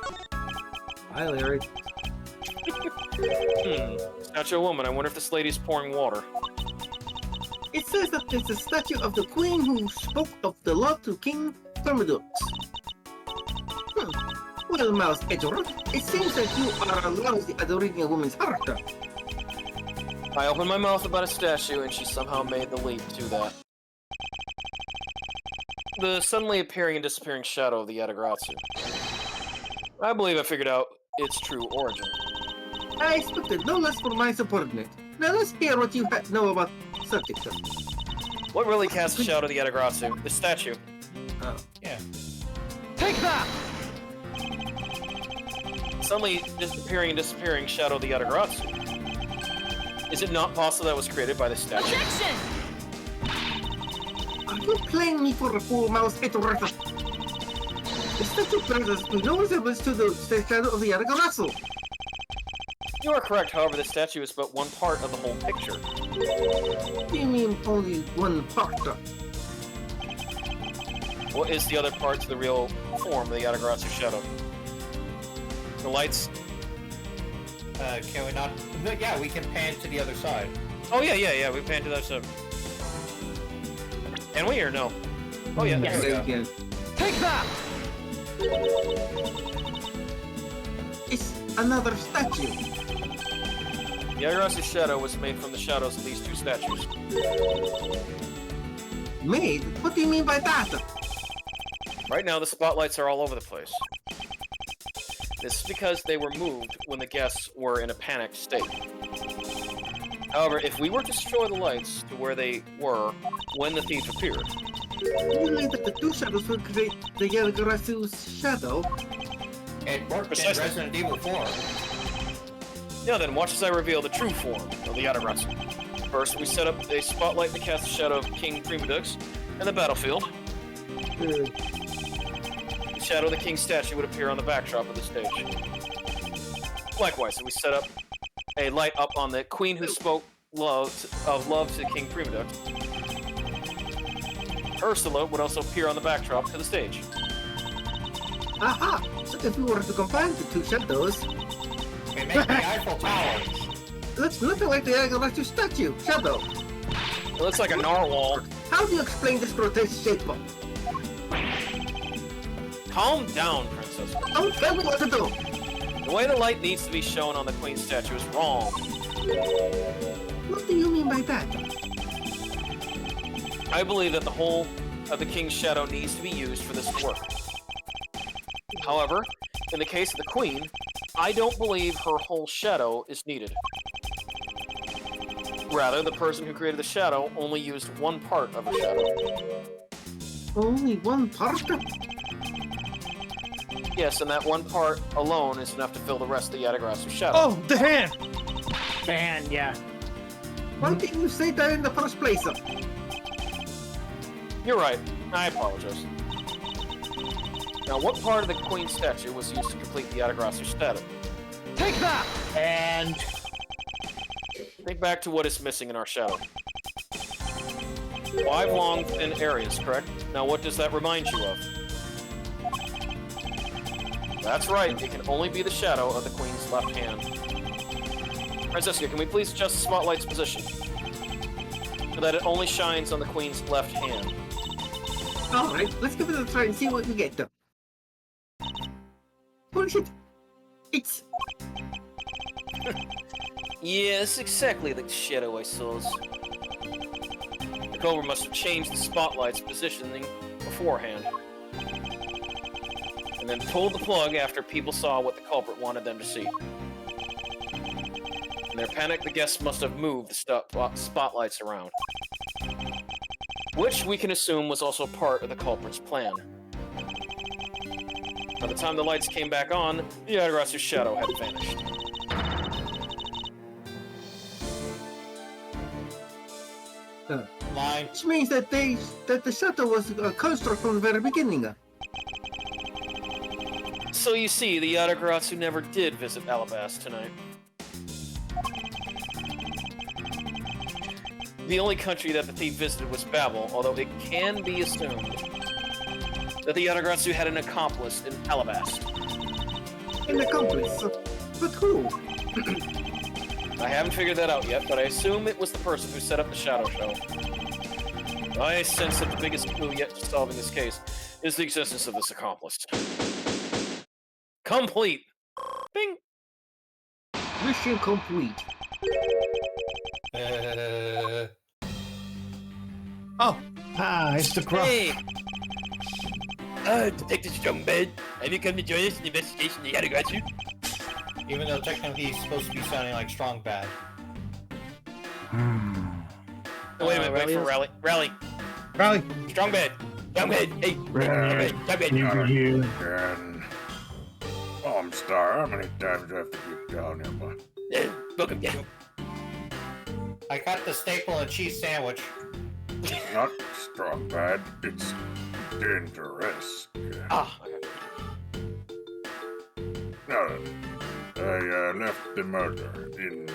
Hi, Larry. Statue of a woman. I wonder if this lady's pouring water. It says that it's a statue of the queen who spoke of the love to King Thermodux. Well, Mouse Edgeworth, it seems that you are lousy at reading a woman's heart. I opened my mouth about a statue, and she somehow made the leap to that. The suddenly appearing and disappearing shadow of the Yatagratsu. I believe I figured out its true origin. I expected no less from my subordinate. Now let's hear what you know about the subject. What really casts a shadow of the Yatagratsu? The statue. Oh. Yeah. Take that! Suddenly disappearing and disappearing shadow of the Yatagratsu. Is it not possible that was created by the statue? Objection! Are you playing me for a fool, Mouse Edgeworth? The statue bears no resemblance to the shadow of the Yatagratsu. You are correct, however, the statue is but one part of the whole picture. You mean only one part? What is the other part to the real form of the Yatagratsu shadow? The lights? Can we not? No, yeah, we can pan to the other side. Oh yeah, we pan to that side. Can we or no? Oh yeah, Yes. there we go. Again. Take that! It's another statue. The Yatagratsu shadow was made from the shadows of these two statues. Made? What do you mean by that? Right now, the spotlights are all over the place. This is because they were moved when the guests were in a panicked state. However, if we were to destroy the lights to where they were when the thief appeared, You mean that the two shadows will create the Yatagratsu's shadow? It worked in Precisely. Resident Evil 4. now then, watch as I reveal the true form of the Yatagratsu. First, we set up a spotlight to cast the shadow of King Primadux in the battlefield. shadow of the king's statue would appear on the backdrop of the stage. Likewise, we set up a light up on the queen who spoke love to King Primoduct. Her silhouette would also appear on the backdrop to the stage. Aha! So if we were to combine the two shadows, We make the Eiffel Tower. looks nothing like the Agarasu statue shadow. It looks like a narwhal. How do you explain this grotesque shape? Calm down, princess. Don't tell me what to do! The way the light needs to be shown on the queen's statue is wrong. What do you mean by that? I believe that the whole of the king's shadow needs to be used for this to work. However, in the case of the queen, I don't believe her whole shadow is needed. Rather, the person who created the shadow only used one part of her shadow. Only one part? Yes, and that one part alone is enough to fill the rest of the Yatagrasu shadow. Oh, the hand! The hand, yeah. Why didn't you say that in the first place? You're right. I apologize. Now, what part of the queen's statue was used to complete the Yatagrasu shadow? Take that! And Think back to what is missing in our shadow. 5 long, thin areas, correct? Now, what does that remind you of? That's right, it can only be the shadow of the queen's left hand. Francesca, can we please adjust the spotlight's position? So that it only shines on the queen's left hand. Alright, let's give it a try and see what we get. Holy shit! It's... Yes, exactly the shadow I saw. The Cobra must have changed the spotlight's positioning beforehand. And then pulled the plug after people saw what the culprit wanted them to see. In their panic, the guests must have moved the spotlights around. Which we can assume was also part of the culprit's plan. By the time the lights came back on, the Yatagarasu shadow had vanished. Line. Which means that the shadow was a construct from the very beginning. So you see, the Yatagarasu never did visit Alabast tonight. The only country that the thief visited was Babel, although it can be assumed that the Yatagarasu had an accomplice in Alabast. An accomplice? But who? I haven't figured that out yet, but I assume it was the person who set up the shadow show. I sense that the biggest clue yet to solving this case is the existence of this accomplice. Complete! Bing! Mission complete. Oh, It's the crow. Hey! Detective Strongbed, have you come to join us in the investigation of the Yatagarasu? Even though technically he's supposed to be sounding like Strong Bad. Oh, wait a minute, wait for Rally. Rally! Rally. Strongbed! Strongbed! Hey! Strongbed! You here? I'm Star. How many times do I have to keep calling him? Welcome, Daniel. I got the staple and cheese sandwich. Not strong bad. It's dangerous. Ah, okay. No, I left the murder in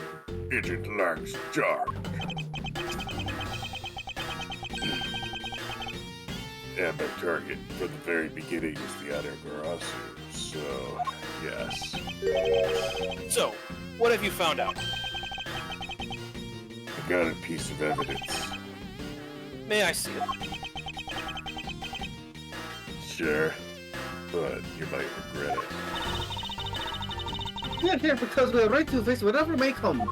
Agent Lang's charge. And my target from the very beginning is the Yatagarasu, so yes. So, what have you found out? I got a piece of evidence. May I see it? Sure, but you might regret it. We are here because we are ready to face whatever may come.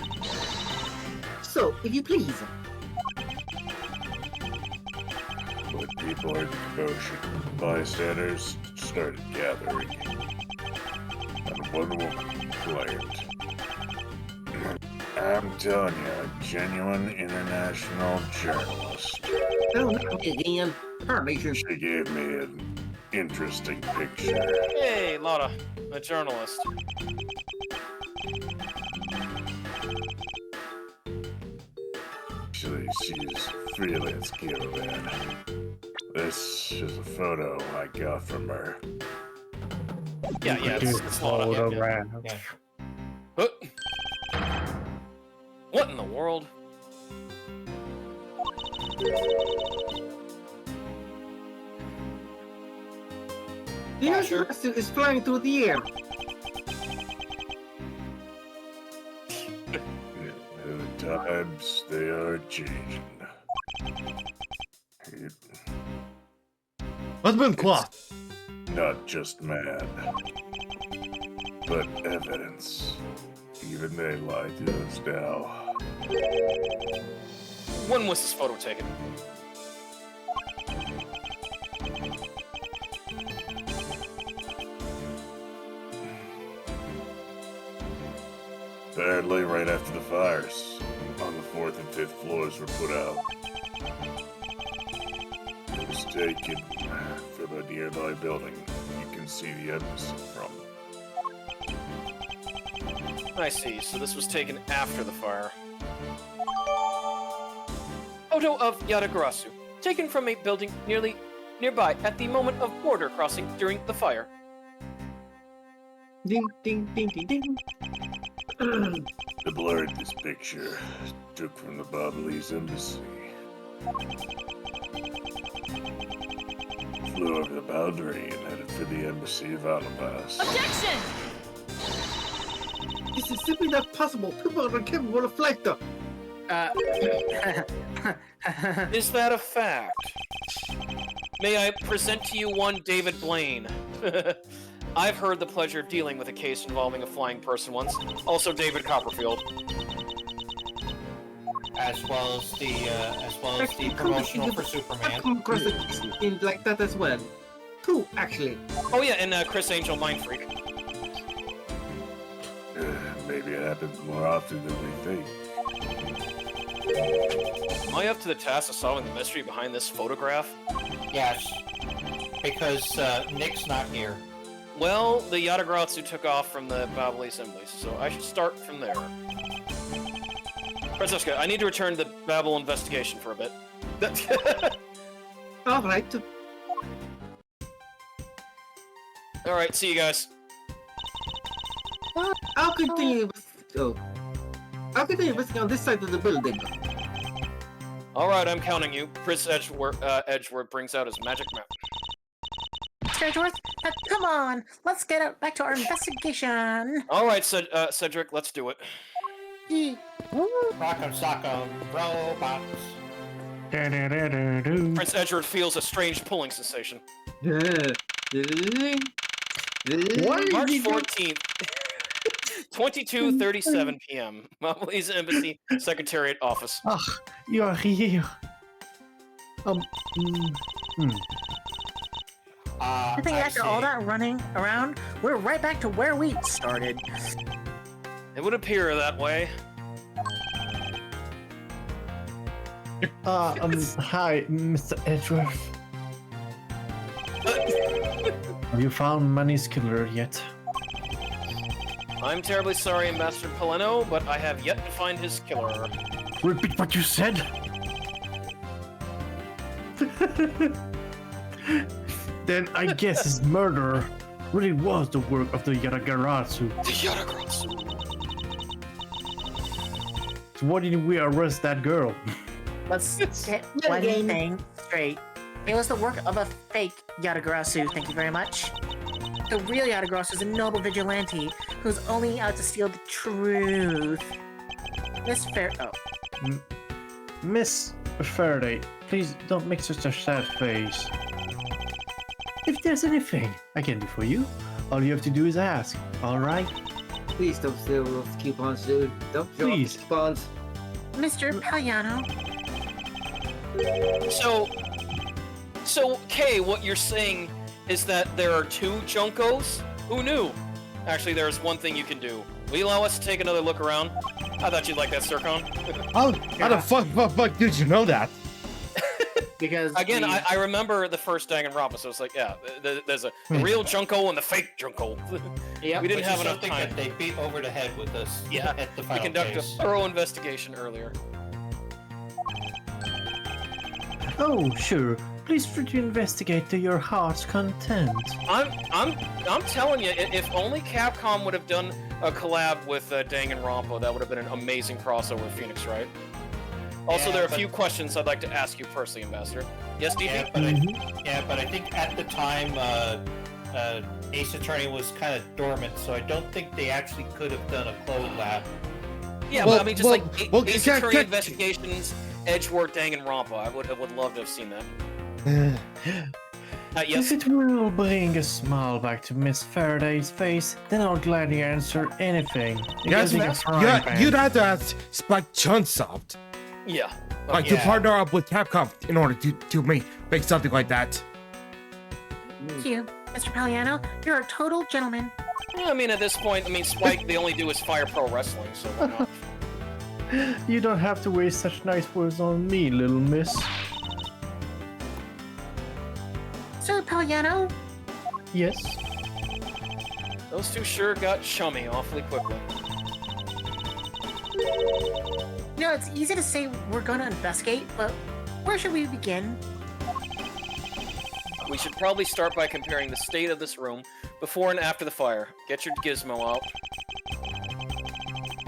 So, if you please. When people heard the commotion, bystanders started gathering. And one woman complained. I'm telling you, a genuine international journalist. Oh, not again. Permission. She gave me an interesting picture. Hey, Lotta, a journalist. Actually, she's freelance cameraman. This is a photo I got from her. Yeah, it's Lana. Photograph. Yeah. What in the world? The Yashirasu is flying through the air. The times they are changing. Husband cloth. Not just mad, but evidence. Even they lie to us now. When was this photo taken? Apparently right after the fires, on the 4th and 5th floors were put out. It was taken from a nearby building you can see the embassy from. I see, so this was taken after the fire. Photo of Yatagarasu, taken from a building nearby at the moment of border crossing during the fire. Ding, ding, ding, ding, ding. The blurred this picture took from the Babalese embassy. Flew over the boundary and headed for the embassy of Alabas. Objection! This is simply not possible. People are incapable of flight, though. Is that a fact? May I present to you one David Blaine? I've heard the pleasure of dealing with a case involving a flying person once. Also David Copperfield. As well as the promotional for I've Superman. come across a case in like that as well. Two, actually. Oh yeah, and Chris Angel Mind Freak. Maybe it happens more often than we think. Am I up to the task of solving the mystery behind this photograph? Yes. Because Nick's not here. Well, the Yatagarasu took off from the Babali assemblies, so I should start from there. Francesca, I need to return to the Babel investigation for a bit. Alright. Alright, see you guys. I'll continue I'll continue visiting on this side of the building. Alright, I'm counting you. Chris Edgeworth brings out his magic map. Edgeworth, come on, let's get back to our investigation. Alright, Cedric, let's do it. Rock'em sock'em robots. Prince Edgeworth feels a strange pulling sensation. March 14th, 22:37 p.m. Babali's Embassy Secretariat Office. Ah, you are here. I think after all that running around, we're right back to where we started. It would appear that way. Hi, Mr. Edgeworth. Have you found Manny's killer yet? I'm terribly sorry, Ambassador Poleno, but I have yet to find his killer. Repeat what you said. Then I guess his murder really was the work of the Yatagarasu. The Yatagarasu. So why didn't we arrest that girl? Let's get one thing straight. It was the work of a fake Yatagarasu, thank you very much. The real Yatagarasu is a noble vigilante who's only out to steal the truth. Miss Faraday, please don't make such a sad face. If there's anything I can do for you, all you have to do is ask, alright? Please don't steal those coupons, dude. Don't show Please. off the coupons. Mr. Paliano. So, Kay, what you're saying is that there are two Junkos? Who knew? Actually, there's one thing you can do. Will you allow us to take another look around? I thought you'd like that, Sircon. How the fuck did you know that? Because Again, I remember the first Danganronpa, so it's like, yeah, there's a real Junko and the fake Junko. Yep, We didn't Which have is enough something time. that they beat over the head with us Yeah, at the We final conducted a case. thorough investigation earlier. Oh, sure. Please free to investigate to your heart's content. I'm telling you, if only Capcom would have done a collab with Danganronpa, that would have been an amazing crossover with Phoenix, right? Also, Yeah, there are a but- few questions I'd like to ask you personally, Ambassador. Yes, DP? Yeah, but I think at the time, Ace Attorney was kind of dormant, so I don't think they actually could have done a collab. Yeah, Well, but I mean, just well, like well, Ace can't- Attorney can't- Investigations, Edgeworth, Danganronpa. I would love to have seen that. Yes. If it will bring a smile back to Miss Faraday's face, then I'll gladly answer anything. Guys, Using a frying pan. you'd have to ask Spike Chunsoft, Yeah. like to partner up with Capcom in order to make something like that. Thank you, Mr. Palliano. You're a total gentleman. Yeah, I mean, at this point, I mean, Spike, they only do is Fire Pro Wrestling, so why not? You don't have to waste such nice words on me, little miss. Sir Palliano, Yes? Those two sure got chummy awfully quickly. you know, it's easy to say we're gonna investigate, but where should we begin? We should probably start by comparing the state of this room before and after the fire. Get your gizmo out.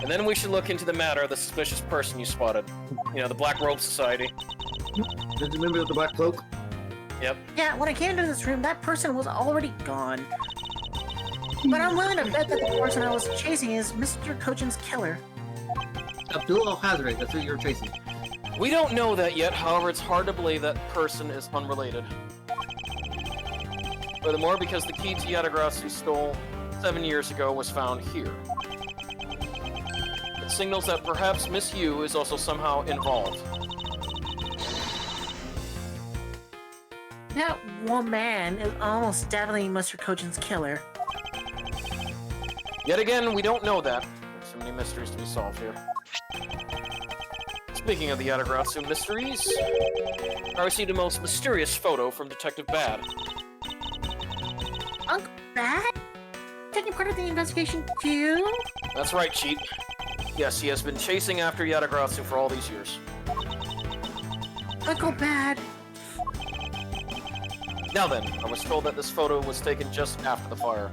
And then we should look into the matter of the suspicious person you spotted. You know, the Black Robe Society. Did you remember the Black Cloak? Yep. Yeah, when I came into this room, that person was already gone. But I'm willing to bet that the person I was chasing is Mr. Kojin's killer. Abdul Al-Hazred, that's who you're chasing. We don't know that yet, however, it's hard to believe that person is unrelated. Furthermore, because the key to Yatagrasu stole 7 years ago was found here. It signals that perhaps Miss Yu is also somehow involved. That woman is almost definitely Mr. Kojin's killer. Yet again, we don't know that. There's so many mysteries to be solved here. Speaking of the Yatagrasu mysteries, I received the most mysterious photo from Detective Bad. Uncle Bad? Taking part of the investigation too? That's right, Cheat. Yes, he has been chasing after Yatagrasu for all these years. Uncle Bad. Now then, I was told that this photo was taken just after the fire.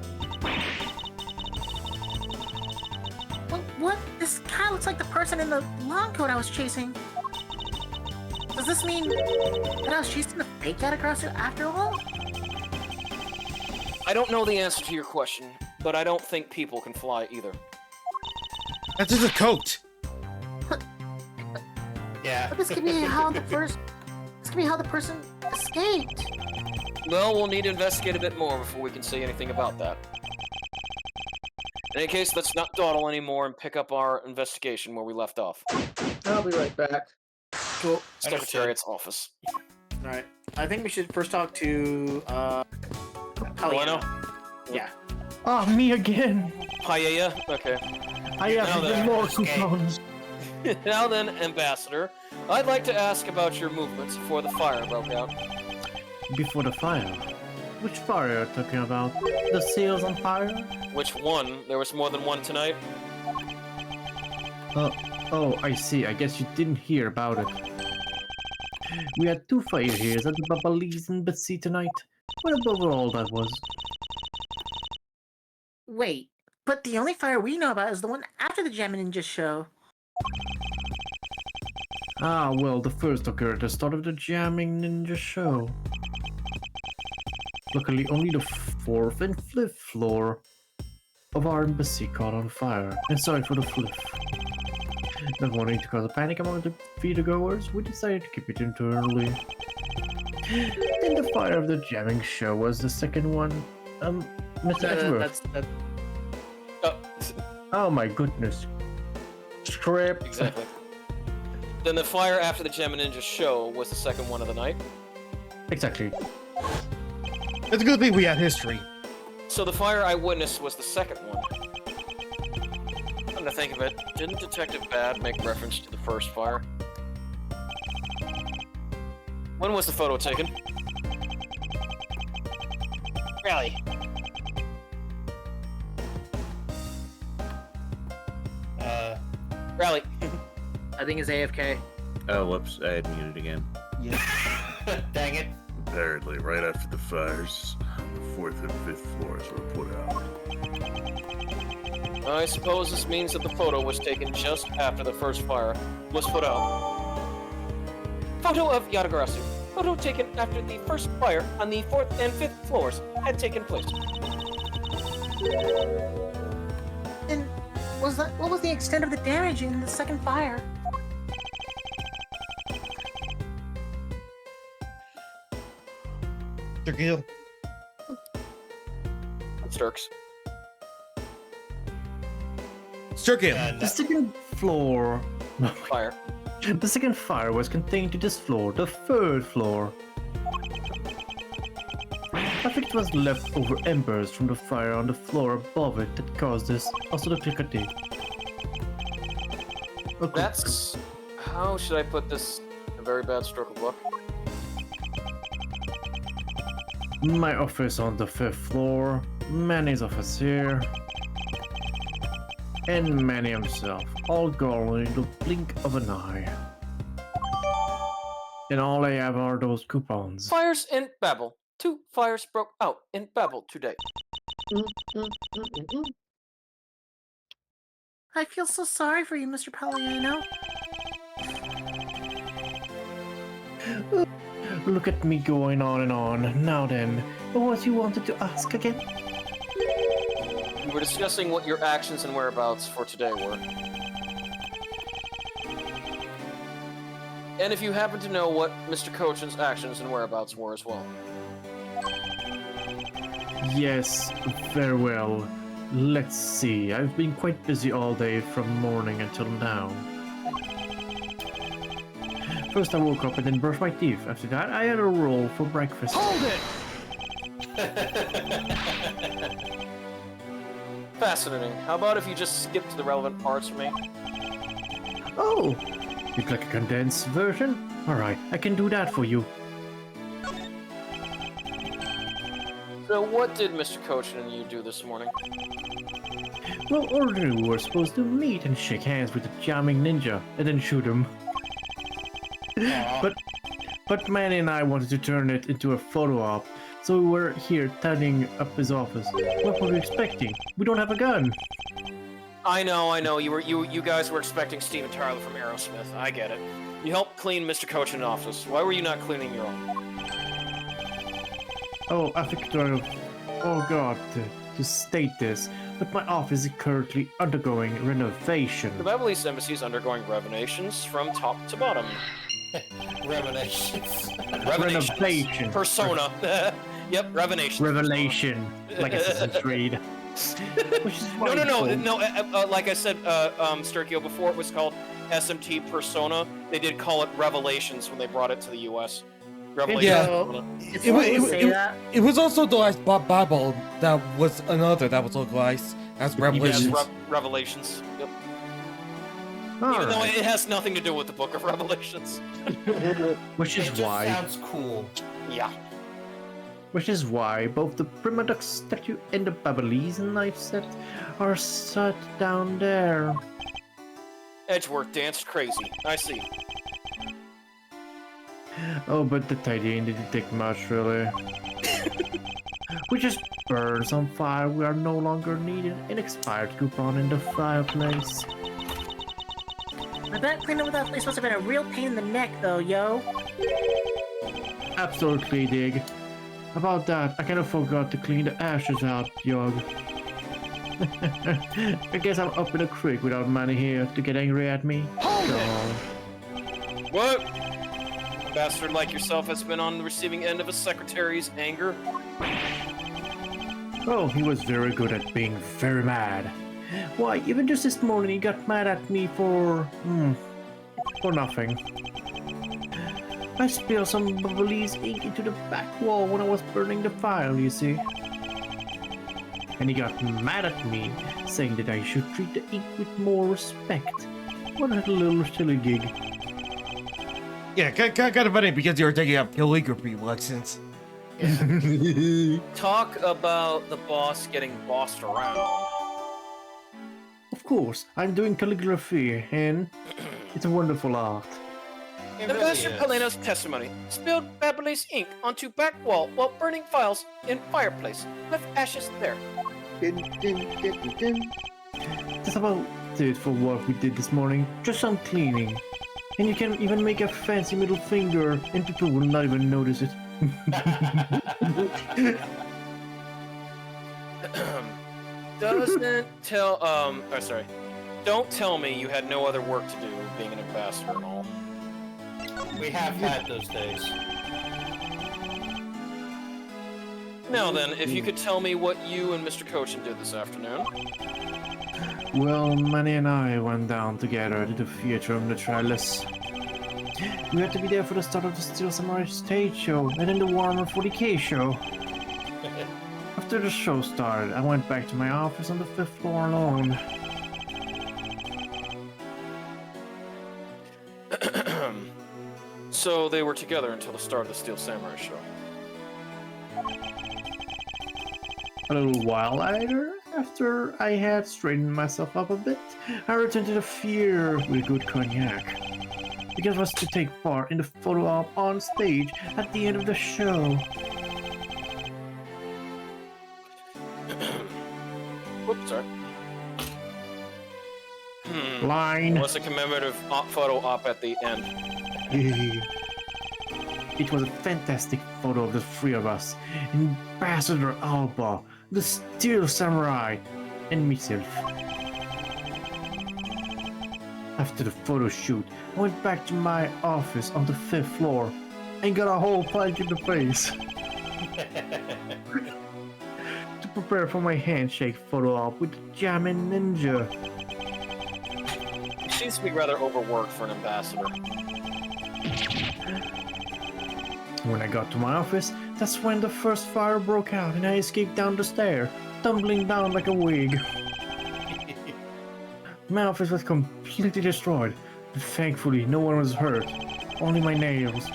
What? This guy looks like the person in the long coat I was chasing. Does this mean that I was chasing the fake Yatagrasu after all? I don't know the answer to your question, but I don't think people can fly either. That's just a coat. Yeah. But this could be how the person escaped. Well, we'll need to investigate a bit more before we can say anything about that. In any case, let's not dawdle anymore and pick up our investigation where we left off. I'll be right back. Cool. Secretariat's office. Alright. I think we should first talk to, Helena? Yeah. Ah, me again! Paella? Okay. I have Now even then, more escape. coupons. Now then, Ambassador, I'd like to ask about your movements before the fire broke out. Before the fire. Which fire are you talking about? The seals on fire? Which one? There was more than one tonight? Oh, I see. I guess you didn't hear about it. We had 2 fire here at the Babalis and Betsy tonight. What above all that was? Wait, but the only fire we know about is the one after the Gem Ninja show. Ah, well, the first occurred at the start of the Jamming Ninja show. Luckily, only the 4th and 5th floor of our embassy caught on fire. And sorry for the flip. Not wanting to cause a panic among the theatergoers, we decided to keep it internally. Then the fire of the jamming show was the second one. Mr. Edgeworth. Oh my goodness. Script. Exactly. Then the fire after the Gem Ninja show was the second one of the night. Exactly. It's a good thing we had history. So the fire I witnessed was the second one. Come to think of it, didn't Detective Bad make reference to the first fire? When was the photo taken? Really? Rally. I think it's AFK. Oh, whoops! I had muted again. Dang it. apparently, right after the fires, the 4th and 5th floors were put out. I suppose this means that the photo was taken just after the first fire was put out. Photo of Yatagarasu. Photo taken after the first fire on the 4th and 5th floors had taken place. And what was the extent of the damage in the second fire? Shaquille. Sturks. Shaquille. The second floor. Fire. The second fire was contained to this floor, the 3rd floor. I think it was leftover embers from the fire on the floor above it that caused this. Also the clickety. That's... How should I put this? A very bad stroke of luck. My office on the 5th floor, Manny's office here, and Manny himself, all gone in the blink of an eye. And all I have are those coupons. Fires in Babel. 2 fires broke out in Babel today. I feel so sorry for you, Mr. Palliano. Look at me going on and on. Now then, what was you wanted to ask again? We were discussing what your actions and whereabouts for today were. And if you happen to know what Mr. Cochin's actions and whereabouts were as well. Yes, very well. Let's see. I've been quite busy all day from morning until now. First I woke up and then brushed my teeth. After that, I had a roll for breakfast. Hold it! Fascinating. How about if you just skip to the relevant parts for me? Oh! You'd like a condensed version? Alright, I can do that for you. So what did Mr. Cochin and you do this morning? Well, originally we were supposed to meet and shake hands with the jamming ninja and then shoot him. But Manny and I wanted to turn it into a photo op, so we were here tidying up his office. What were you expecting? We don't have a gun. I know. You guys were expecting Steve and Tyler from Aerosmith. I get it. You helped clean Mr. Cochin's office. Why were you not cleaning your own? Oh, I think to state this, but my office is currently undergoing renovation. The Babylese Embassy is undergoing renovations from top to bottom. Revelations. Renovation. Persona. Yep, Revelation. Revelation, like Assassin's Creed. Which is why No. Like I said, Sturkio, before it was called SMT Persona, they did call it Revelations when they brought it to the US. Revelation. Yeah. It was also the last Bible that was another that was localized as Revelations. Yes, Revelations. Yep. Even though it has nothing to do with the Book of Revelations. Which is why. Sounds cool. Yeah. Which is why both the Primadox statue and the Babylese knife set are set down there. Edgeworth danced crazy. I see. Oh, but the tidying didn't take much, really. We just burned some fire. We are no longer needed. An expired coupon in the fireplace. I bet cleaning up that place must have been a real pain in the neck, though, yo. Absolutely, Dig. About that, I kind of forgot to clean the ashes out, Yog. I guess I'm up in a creek without Manny here to get angry at me. Hold it! What? A bastard like yourself has been on the receiving end of a secretary's anger? Oh, he was very good at being very mad. Why, even just this morning he got mad at me for nothing. I spilled some Babylese ink into the back wall when I was burning the file, you see. And he got mad at me, saying that I should treat the ink with more respect. What a little silly gig. Yeah, kind of funny because you were taking up calligraphy lessons. Talk about the boss getting bossed around. Of course, I'm doing calligraphy, and it's a wonderful art. It really Ambassador is. Palena's testimony. Spilled Babyliss ink onto back wall while burning files in fireplace. Left ashes there. That's about it for what we did this morning. Just some cleaning. And you can even make a fancy middle finger and people will not even notice it. Don't tell me you had no other work to do being an ambassador and all. We have had those days. Now then, if you could tell me what you and Mr. Cochin did this afternoon. Well, Manny and I went down together to the theater of Neutralis. We had to be there for the start of the Steel Samurai stage show and then the Warhammer 40k show. After the show started, I went back to my office on the 5th floor alone. So they were together until the start of the Steel Samurai show. A little while later, after I had straightened myself up a bit, I returned to the theater with good cognac. Because I was to take part in the photo op on stage at the end of the show. Whoops, sorry. Line. What's a commemorative photo op at the end? It was a fantastic photo of the three of us, Ambassador Alba, the Steel Samurai, and myself. After the photo shoot, I went back to my office on the 5th floor and got a hole punch in the face to prepare for my handshake photo op with the Jamming Ninja. He seems to be rather overworked for an ambassador. When I got to my office, that's when the first fire broke out and I escaped down the stair, tumbling down like a wig. My office was completely destroyed, but thankfully no one was hurt, only my nails.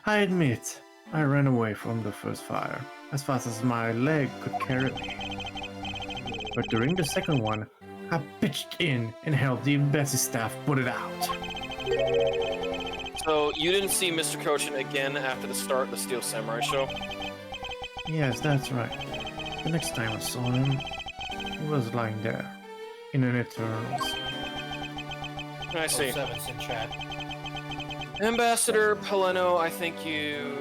I admit, I ran away from the first fire, as fast as my leg could carry me. But during the second one, I pitched in and helped the embassy staff put it out. So you didn't see Mr. Cochin again after the start of the Steel Samurai show? Yes, that's right. The next time I saw him, he was lying there, in an Eternals. I see. 07's in chat. Ambassador Peleno, I thank you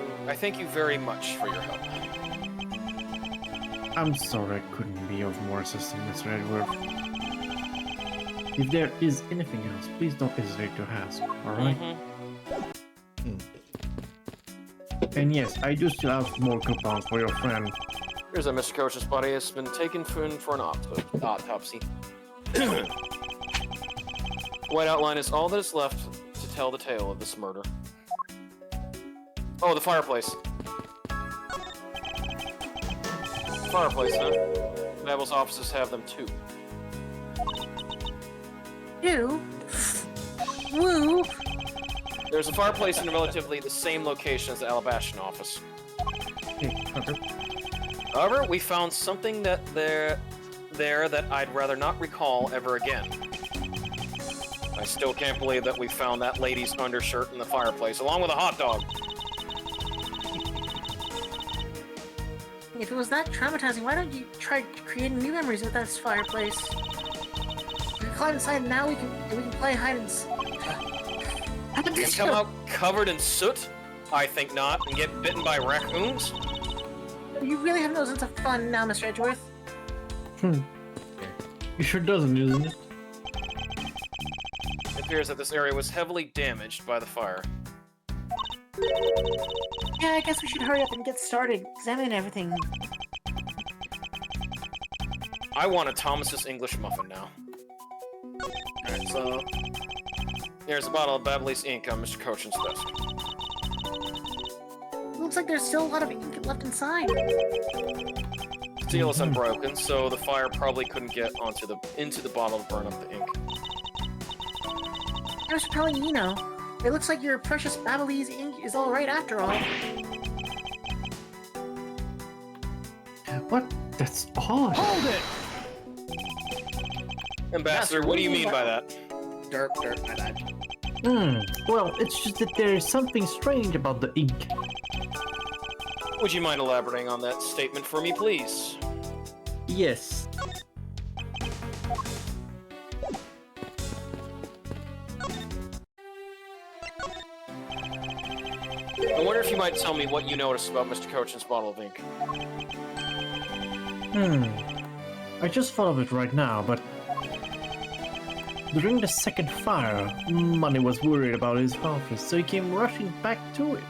very much for your help. I'm sorry I couldn't be of more assistance, Mr. Edward. If there is anything else, please don't hesitate to ask, alright? And yes, I do still have more coupons for your friend. Here's that Mr. Cochin's body has been taken for an autopsy. The white outline is all that is left to tell the tale of this murder. Oh, the fireplace. Fireplace, huh? Babel's offices have them too. You? Woo! There's a fireplace in relatively the same location as the Alabastion office. However, we found something that there that I'd rather not recall ever again. I still can't believe that we found that lady's undershirt in the fireplace, along with a hot dog. If it was that traumatizing, why don't you try creating new memories with this fireplace? We can climb inside now. We can play hide and And come out covered in soot? I think not, and get bitten by raccoons? You really have no sense of fun now, Mr. Edgeworth. It sure doesn't, isn't it? It appears that this area was heavily damaged by the fire. Yeah, I guess we should hurry up and get started examining everything. I want a Thomas's English muffin now. Alright, so... Here's a bottle of Babyliss ink on Mr. Cochin's desk. Looks like there's still a lot of ink left inside. Seal is unbroken, so the fire probably couldn't get into the bottle to burn up the ink. Mr. Pellegrino, it looks like your precious Babyliss ink is all right after all. What? That's odd. Hold it! Ambassador, what do you mean by that? Derp, my bad. Well, it's just that there is something strange about the ink. Would you mind elaborating on that statement for me, please? Yes. I wonder if you might tell me what you noticed about Mr. Cochin's bottle of ink. I just thought of it right now, but during the second fire, Money was worried about his office, so he came rushing back to it.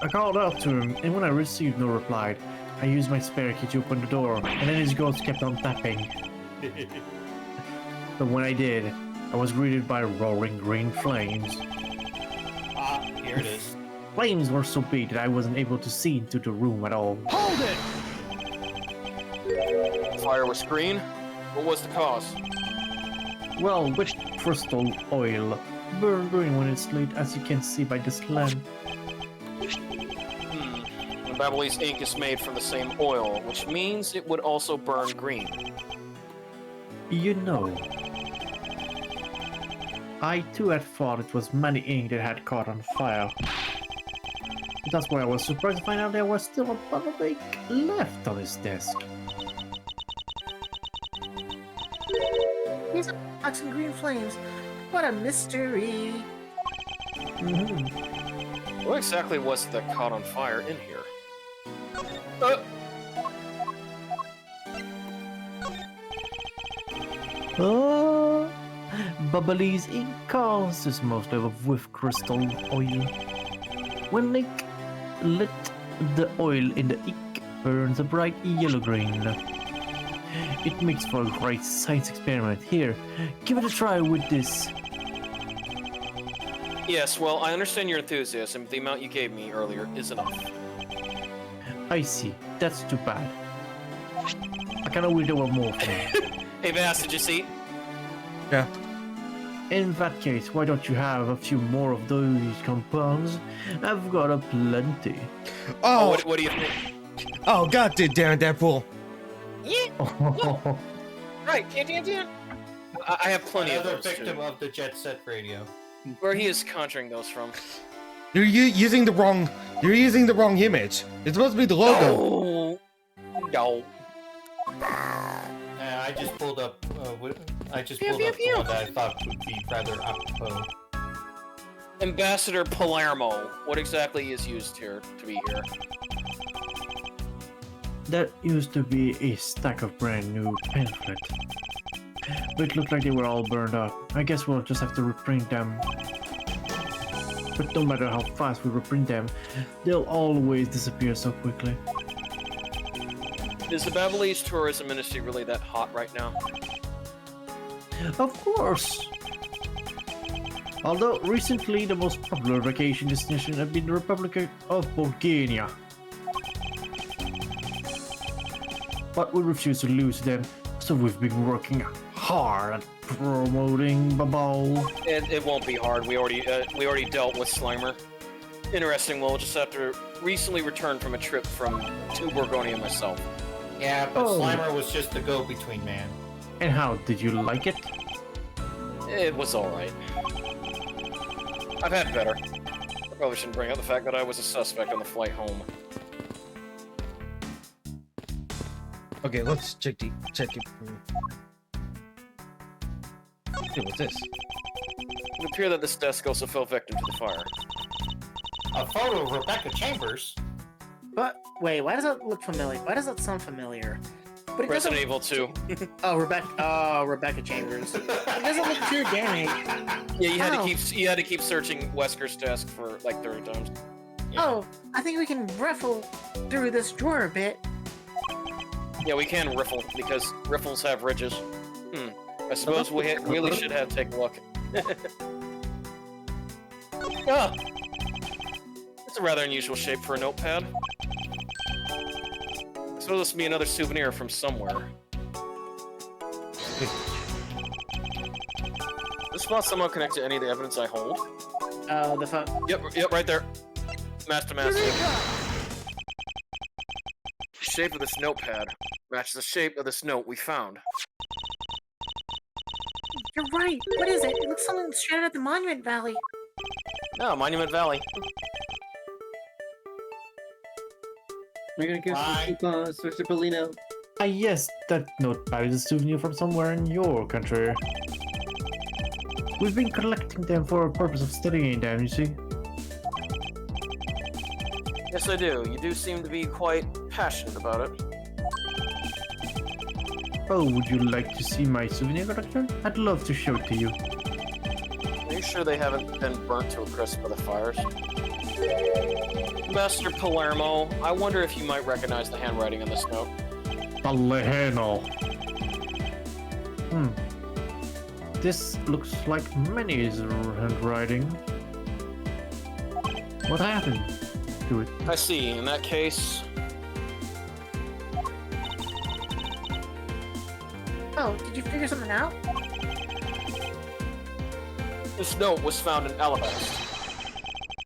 I called out to him, and when I received no reply, I used my spare key to open the door, and then his ghost kept on tapping. But when I did, I was greeted by roaring green flames. Ah, here it is. Flames were so big that I wasn't able to see into the room at all. Hold it! The fire was green? What was the cause? Well, witch crystal oil burned green when it's lit, as you can see by this lamp. The Babyliss ink is made from the same oil, which means it would also burn green. You know, I too had thought it was Money ink that had caught on fire. That's why I was surprised to find out there was still a bottle of ink left on his desk. These are box and green flames. What a mystery. What exactly was it that caught on fire in here? Oh, Babyliss ink consists mostly of whiff crystal oil. When Nick lit the oil in the ink, burns a bright yellow-green. It makes for a great science experiment. Here, give it a try with this. Yes, well, I understand your enthusiasm, but the amount you gave me earlier is enough. I see. That's too bad. I can always do one more thing. Hey, Vass, did you see? Yeah. In that case, why don't you have a few more of those compounds? I've got a plenty. Oh, Oh, what do you think? oh, God did damn that fool. Right, I have plenty of Another those, victim too. of the Jet Set Radio. Where he is conjuring those from. You're using the wrong. You're using the wrong image. It's supposed to be the logo. No. I just pulled up. I just pulled up the one that I thought would be rather apropos. Ambassador Palermo. What exactly is used here to be here? That used to be a stack of brand new pamphlets. But it looked like they were all burned up. I guess we'll just have to reprint them. But no matter how fast we reprint them, they'll always disappear so quickly. Is the Babyliss tourism industry really that hot right now? Of course! Although recently the most popular vacation destination has been the Republic of Bulgaria. But we refuse to lose them, so we've been working hard at promoting Babal. It won't be hard. We already dealt with Slimer. Interesting. We'll just have to recently returned from a trip to Borgonia myself. Yeah, but Oh. Slimer was just the go-between man. And how did you like it? It was alright. I've had better. I probably shouldn't bring up the fact that I was a suspect on the flight home. Okay, let's check it. Hey, what's this? It would appear that this desk also fell victim to the fire. A photo of Rebecca Chambers. But wait, why does that look familiar? Why does that sound familiar? But it Resident doesn't- Evil 2. Oh, Rebecca Chambers. It doesn't look too damaged. Yeah, you Oh. had to keep searching Wesker's desk for like 30 times. Yeah. Oh, I think we can riffle through this drawer a bit. Yeah, we can riffle because riffles have ridges. I suppose we really should have take a look. Ah, it's a rather unusual shape for a notepad. I suppose this will be another souvenir from somewhere. This spot somehow connected to any of the evidence I hold. The phone. Yep, right there. Master. The shape of this notepad matches the shape of this note we found. You're right. What is it? It looks something straight out of the Monument Valley. No, Monument Valley. We're gonna keep Mr. Polino. Ah, yes, that notepad is a souvenir from somewhere in your country. We've been collecting them for a purpose of studying them, you see. Yes, I do. You do seem to be quite passionate about it. Oh, would you like to see my souvenir collection? I'd love to show it to you. Are you sure they haven't been burnt to a crisp by the fires? Master Palermo, I wonder if you might recognize the handwriting on this note. Palermo. This looks like Manny's handwriting. What happened to it? I see. In that case, Oh, did you figure something out? this note was found in Alabasta.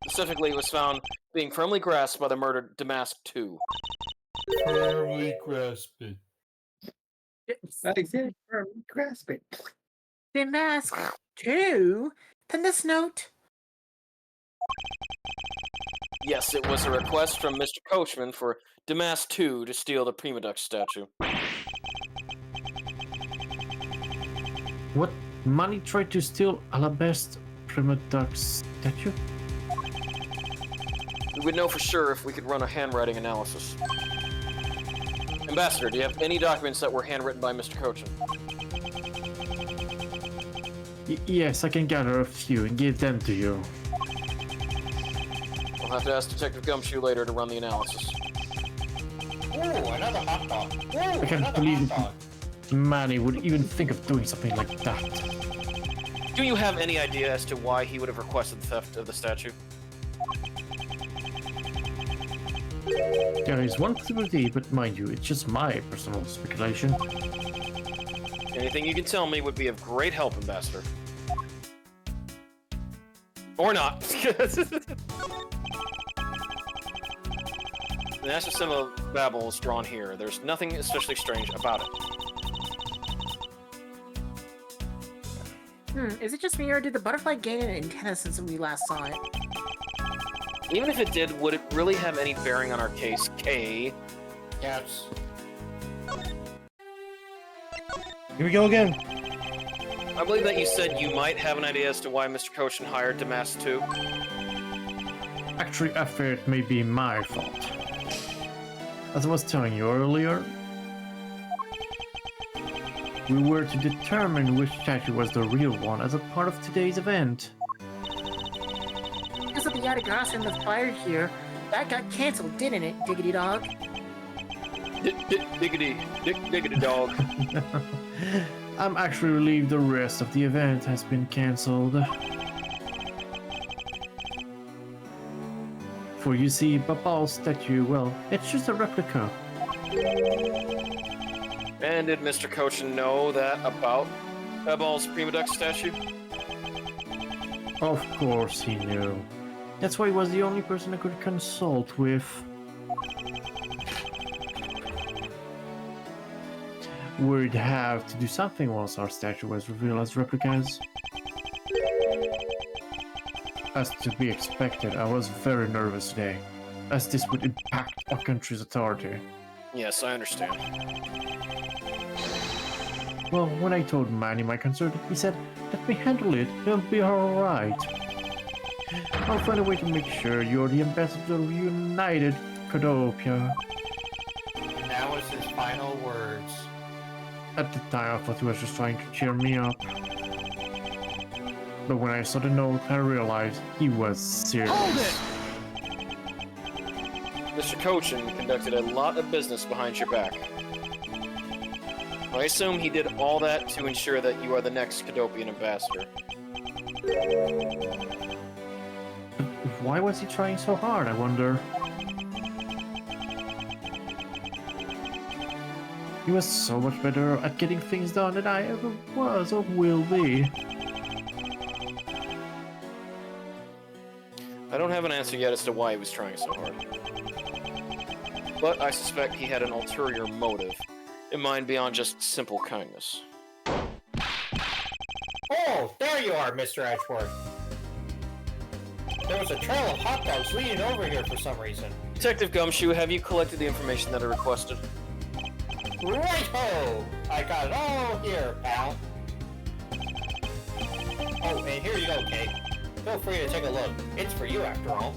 Specifically, it was found being firmly grasped by the murdered Damask II. Firmly grasp it. I said, grasp it. The mask too? Then this note. Yes, it was a request from Mr. Coachman for Damask II to steal the Prima Duck statue. What? Manny tried to steal Alabasta Prima Duck statue? We would know for sure if we could run a handwriting analysis. Ambassador, do you have any documents that were handwritten by Mr. Coachman? Yes, I can gather a few and give them to you. We'll have to ask Detective Gumshoe later to run the analysis. Ooh, another hot dog. Ooh, I can't another believe hot dog. Manny would even think of doing something like that. Do you have any idea as to why he would have requested the theft of the statue? There is one possibility, but mind you, it's just my personal speculation. Anything you can tell me would be of great help, Ambassador. Or not. The National Symbol of Babel is drawn here. There's nothing especially strange about it. Is it just me or did the butterfly gain an antenna since we last saw it? Even if it did, would it really have any bearing on our case, K? Yes. Here we go again. I believe that you said you might have an idea as to why Mr. Koshin hired Damask II. Actually, I fear it may be my fault. As I was telling you earlier, we were to determine which statue was the real one as a part of today's event. Because of the Yatagasa and the fire here, that got cancelled, didn't it, Diggity Dog? Diggity dog. I'm actually relieved the rest of the event has been cancelled. For you see, Babal's statue, well, it's just a replica. And did Mr. Koshin know that about Babal's Prima Duck statue? Of course he knew. That's why he was the only person I could consult with. We'd have to do something once our statue was revealed as replicas. As to be expected, I was very nervous today, as this would impact our country's authority. Yes, I understand. Well, when I told Manny my concern, he said, "Let me handle it, it'll be alright. I'll find a way to make sure you're the ambassador of United Codopia." And that was his final words. At the time, I thought he was just trying to cheer me up. But when I saw the note, I realized he was serious. Hold it! Mr. Koshin conducted a lot of business behind your back. I assume he did all that to ensure that you are the next Cadopian ambassador. Why was he trying so hard, I wonder? He was so much better at getting things done than I ever was or will be. I don't have an answer yet as to why he was trying so hard. But I suspect he had an ulterior motive in mind beyond just simple kindness. Oh, there you are, Mr. Edgeworth. There was a trail of hot dogs leading over here for some reason. Detective Gumshoe, have you collected the information that I requested? Right-ho! I got it all here, pal. Oh, and here you go, Kate. Feel free to take a look. It's for you, after all.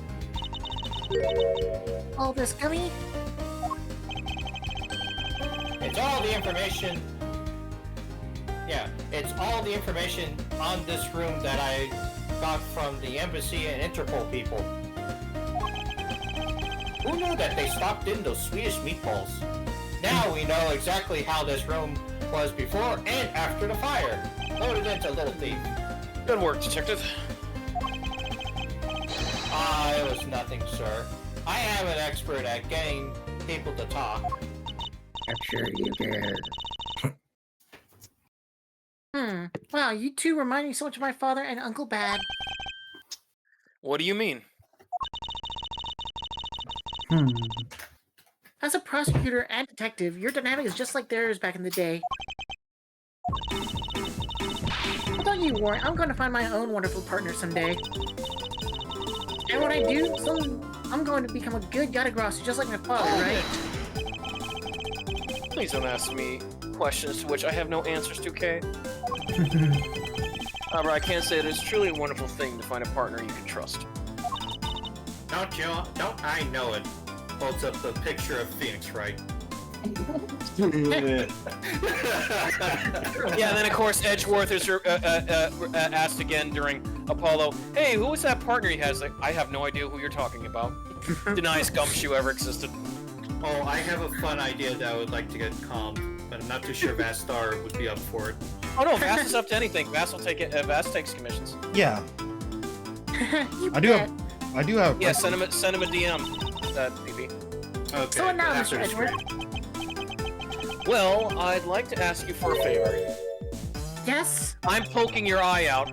All this gummy? It's all the information... Yeah, it's all the information on this room that I got from the embassy and Interpol people. Who knew that they stopped in those Swedish meatballs? Now we know exactly how this room was before and after the fire. Loaded into Little Thief. Good work, Detective. It was nothing, sir. I am an expert at getting people to talk. I'm sure you did. Wow, you two remind me so much of my father and Uncle Bad. What do you mean? As a prosecutor and detective, your dynamic is just like theirs back in the day. But don't you worry, I'm going to find my own wonderful partner someday. And when I do, I'm going to become a good Yatagrassi just like my father, right? Please don't ask me questions to which I have no answers to, Kay. However, I can say that it's truly a wonderful thing to find a partner you can trust. Don't I know it? Holds up the picture of Phoenix, right? Yeah, and then of course Edgeworth is asked again during Apollo, hey, who was that partner he has? Like, I have no idea who you're talking about. Denies Gumshoe ever existed. Oh, I have a fun idea that I would like to get calmed, but I'm not too sure VaStar would be up for it. Oh no, Vass is up to anything. Vass will take it. Vass takes commissions. Yeah. I do have. Yeah, send him a DM. PP. Okay. So now, after Mr. this Edgeworth. Well, I'd like to ask you for a favor. Yes? I'm poking your eye out.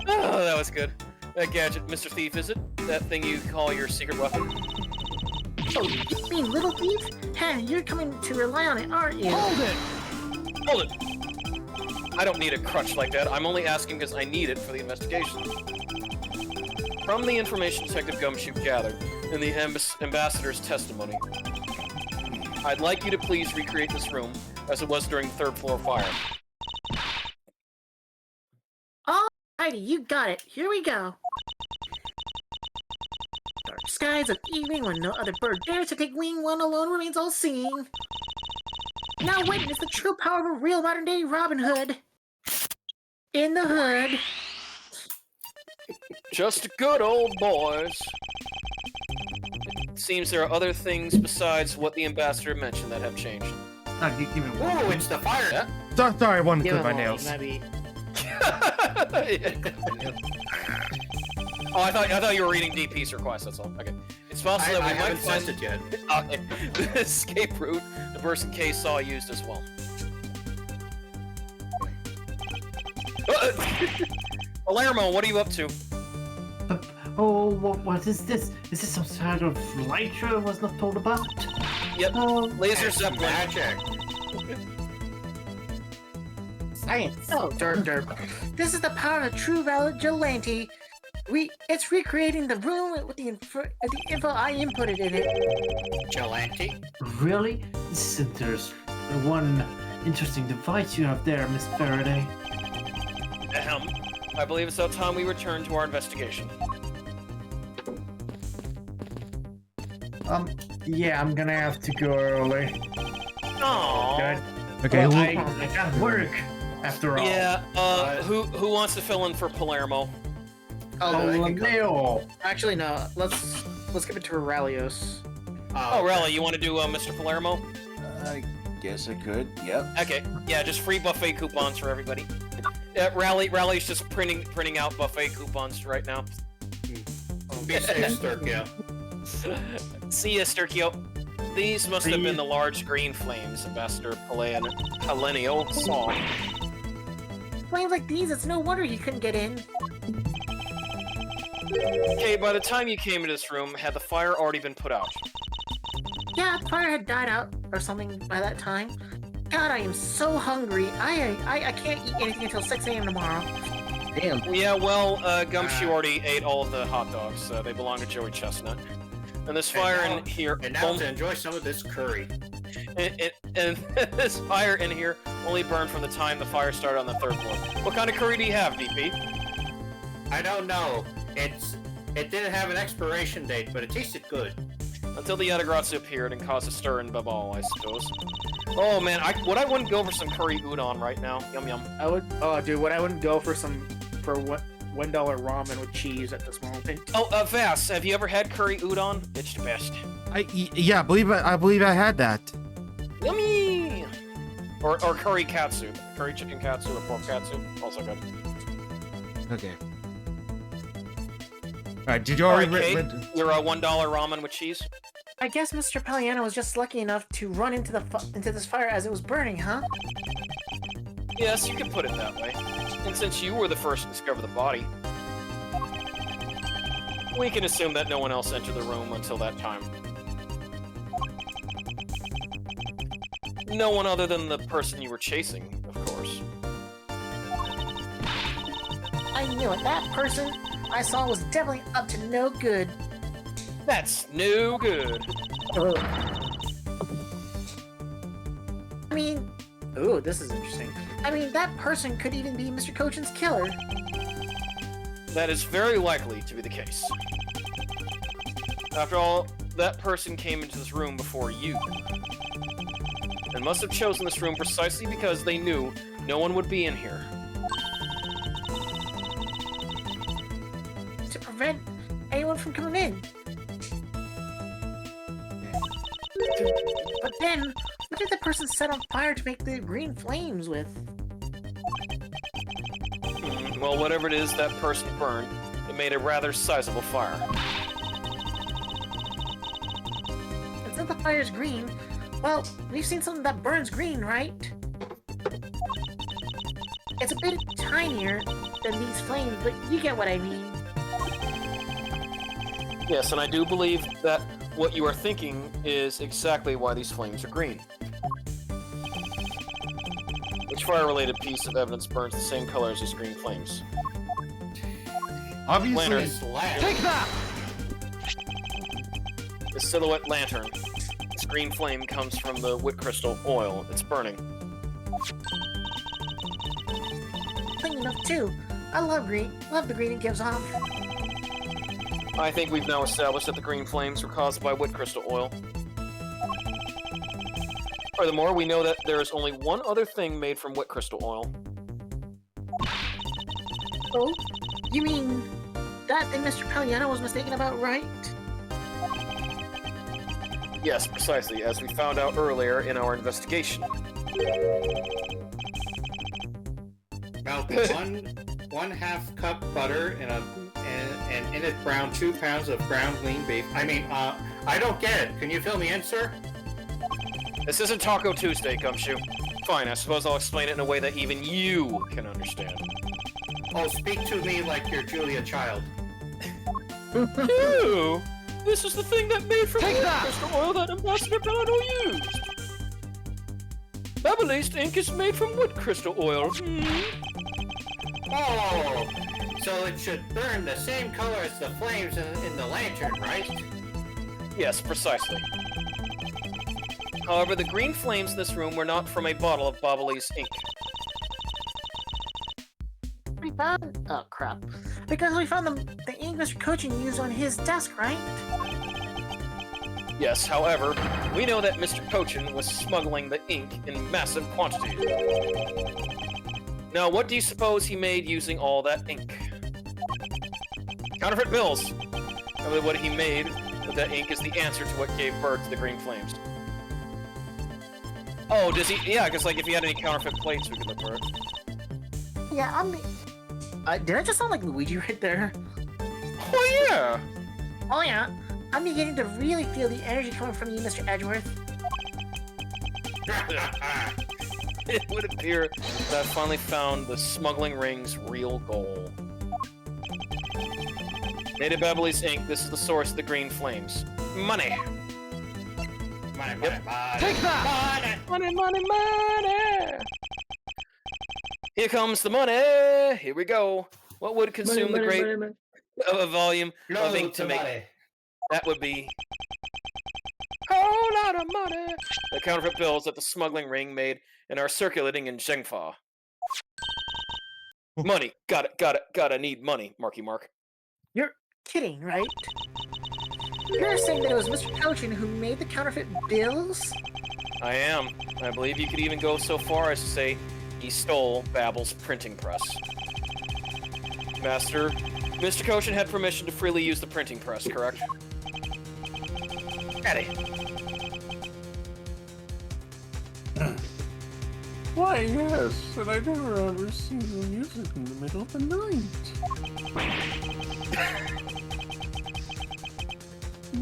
Oh, that was good. That gadget, Mr. Thief, is it? That thing you call your secret weapon? Oh, you mean Little Thief? Hey, you're coming to rely on it, aren't you? Hold it! Hold it! I don't need a crutch like that. I'm only asking because I need it for the investigation. From the information Detective Gumshoe gathered in the ambassador's testimony, I'd like you to please recreate this room as it was during the third floor fire. Alrighty, you got it. Here we go. Dark skies of evening when no other bird dares to take wing, one alone remains all seeing. Now witness the true power of a real modern-day Robin Hood. In the hood. Just good old boys. It seems there are other things besides what the ambassador mentioned that have changed. Give me one. Whoa, it's the fire! Yeah? Sorry, I wanted to Give cut my him all, nails. maybe. Oh, I thought you were reading DP's request, that's all. Okay. It's possible I that we might haven't sent find it yet. the escape route the person K saw used as well. Palermo, what are you up to? Oh, what is this? Is this some sort of light show I was not told about? Yep. Oh, Laser It's Zeppelin. magic. Science. Oh, derp. This is the power of a true vigilante. It's recreating the room with the info I inputted in it. Gelante? really? This is one interesting device you have there, Miss Faraday. Ahem. I believe it's about time we return to our investigation. Yeah, I'm gonna have to go early. Aww. Good. Okay, Well, well, I got work after all. Yeah, who wants to fill in for Palermo? Oh, Leo. Actually, no. Let's give it to Aurelios. Oh, really? You want to do Mr. Palermo? I guess I could. Yep. Okay. Yeah, just free buffet coupons for everybody. Rally's just printing out buffet coupons right now. Be safe, Sturkio. See ya, Sturkio. These must have been the large green flames Ambassador Palenio saw. Flames like these, it's no wonder you couldn't get in. Okay, by the time you came into this room, had the fire already been put out? Yeah, the fire had died out or something by that time. God, I am so hungry. I can't eat anything until 6 a.m. tomorrow. Damn. Yeah, well, Gumshoe already ate all of the hot dogs. They belong to Joey Chestnut. And this fire in here... And now to enjoy some of this curry. And this fire in here only burned from the time the fire started on the 3rd floor. What kind of curry do you have, VP? I don't know. It didn't have an expiration date, but it tasted good. Until the Yatagratsu appeared and caused a stir in Babal, I suppose. Oh man, I wouldn't go for some curry udon right now. Yum yum. I would. Oh, dude, I wouldn't go for $1 ramen with cheese at this moment. Oh, Vass, have you ever had curry udon? It's the best. Yeah, I believe I had that. Yummy! Or curry katsu. Curry chicken katsu or pork katsu. Also good. Okay. Alright, did you already Kate, your $1 ramen with cheese? I guess Mr. Palliano was just lucky enough to run into this fire as it was burning, huh? Yes, you could put it that way. And since you were the first to discover the body, we can assume that no one else entered the room until that time. No one other than the person you were chasing, of course. I knew it. That person I saw was definitely up to no good. That's no good. I mean, ooh, this is interesting. I mean, that person could even be Mr. Cochin's killer. That is very likely to be the case. After all, that person came into this room before you. And must have chosen this room precisely because they knew no one would be in here. To prevent anyone from coming in. But then, what did the person set on fire to make the green flames with? Well, whatever it is that person burned, it made a rather sizable fire. And since the fire's green, well, we've seen something that burns green, right? It's a bit tinier than these flames, but you get what I mean. Yes, and I do believe that what you are thinking is exactly why these flames are green. Which fire-related piece of evidence burns the same color as these green flames? Obviously, Lantern. This lamp. take that! The silhouette lantern. This green flame comes from the wood crystal oil it's burning. Clean enough too. I love green. Love the green it gives off. I think we've now established that the green flames were caused by wood crystal oil. Furthermore, we know that there is only one other thing made from wood crystal oil. Oh, you mean that thing Mr. Palliano was mistaken about, right? Yes, precisely, as we found out earlier in our investigation. About one half cup butter and in it brown 2 pounds of ground lean beef. I mean, I don't get it. Can you fill me in, sir? This isn't Taco Tuesday, Gumshoe. Fine, I suppose I'll explain it in a way that even you can understand. Oh, speak to me like you're Julia Child. Ew! This is the thing that made from wood crystal oil that Ambassador Pelano used! Babylace ink is made from wood crystal oil. Oh, so it should burn the same color as the flames in the lantern, right? Yes, precisely. However, the green flames in this room were not from a bottle of Babylace ink. We found... oh, crap. Because we found the ink Mr. Cochin used on his desk, right? Yes, however, we know that Mr. Cochin was smuggling the ink in massive quantities. Now, what do you suppose he made using all that ink? Counterfeit bills! Probably what he made with that ink is the answer to what gave birth to the green flames. Oh, does he? Yeah, because like if he had any counterfeit plates, we could look for it. Yeah, did I just sound like Luigi right there? Oh yeah! Oh yeah, I'm beginning to really feel the energy coming from you, Mr. Edgeworth. It would appear that I finally found the smuggling ring's real goal. Native Babylace ink, this is the source of the green flames. Money! Money, Yep. money. Take that! Money! Here comes the money! Here we go. What would consume the great of a volume of ink to make? That would be a whole lot of money. The counterfeit bills that the smuggling ring made and are circulating in Zhengfa. Money. Gotta need money, Marky Mark. You're kidding, right? You're saying that it was Mr. Cochin who made the counterfeit bills? I am. I believe you could even go so far as to say he stole Babbel's printing press. Master, Mr. Cochin had permission to freely use the printing press, correct? Eddie. Why, yes, and I never ever seen you use it in the middle of the night.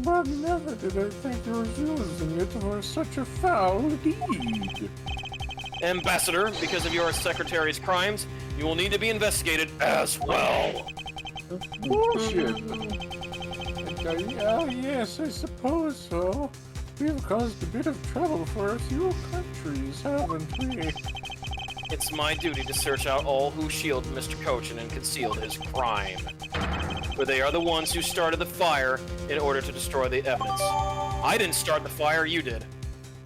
But never did I think you were using it for such a foul deed. Ambassador, because of your secretary's crimes, you will need to be investigated as well. Bullshit. Yes, I suppose so. We've caused a bit of trouble for a few countries, haven't we? It's my duty to search out all who shielded Mr. Cochin and concealed his crime. For they are the ones who started the fire in order to destroy the evidence. I didn't start the fire, you did.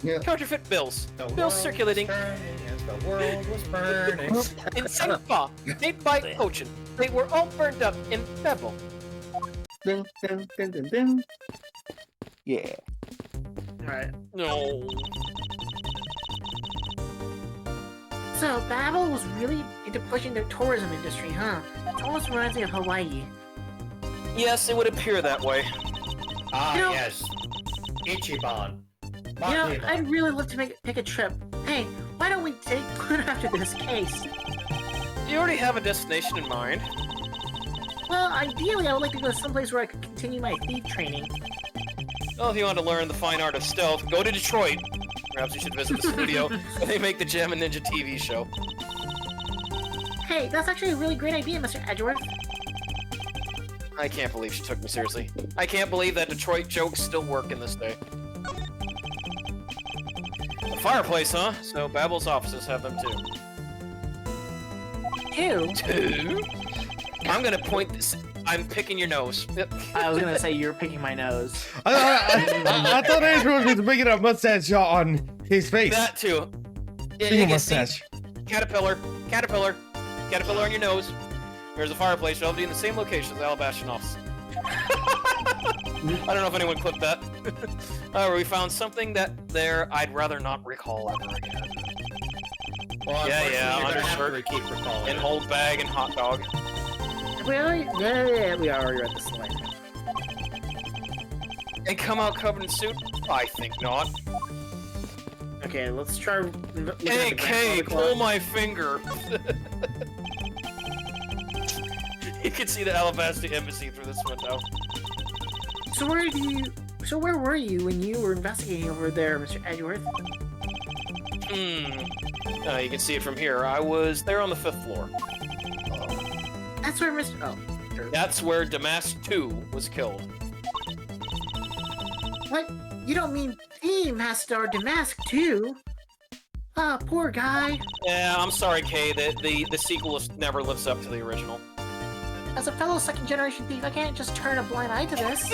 Yeah. Counterfeit bills. Bills circulating As the world was burning. in Zhengfa, made by Cochin. They were all burned up in Bevel. Dun, dun, dun, dun, dun. Yeah. Alright. No. So, Babel was really into pushing the tourism industry, huh? It almost reminds me of Hawaii. Yes, it would appear that way. Ah, You know- yes. Ichiban. You know, I'd really love to take a trip. Hey, why don't we take one after this case? Do you already have a destination in mind? Well, ideally, I would like to go someplace where I could continue my thief training. Well, if you want to learn the fine art of stealth, go to Detroit. Perhaps you should visit the studio where they make the Gem and Ninja TV show. Hey, that's actually a really great idea, Mr. Edgeworth. I can't believe she took me seriously. I can't believe that Detroit jokes still work in this day. A fireplace, huh? So Babbel's offices have them too. Two? Two? I'm gonna point this. I'm picking your nose. I was gonna say you're picking my nose. I thought Andrew was making a mustache shot on his face. That too. Yeah, Single you can see mustache. caterpillar on your nose. There's a fireplace. I'll be in the same location as the Alabastion office. I don't know if anyone clipped that. We found something that there I'd rather not recall ever again. Well, Yeah, unfortunately, you're gonna have to undershirt keep recalling and it. old bag and hot dog. Really? Yeah, we already read this line. And come out covered in suit? I think not. Okay, let's try. Hey, Kay, pull my finger. You can see the Alabasta embassy through this window. So where were you when you were investigating over there, Mr. Edgeworth? You can see it from here. I was there on the 5th floor. That's where Mr. Oh. That's where Damask 2 was killed. What? You don't mean the Master Damask too? Ah, poor guy. Yeah, I'm sorry, Kay. The sequel never lives up to the original. As a fellow second-generation thief, I can't just turn a blind eye to this.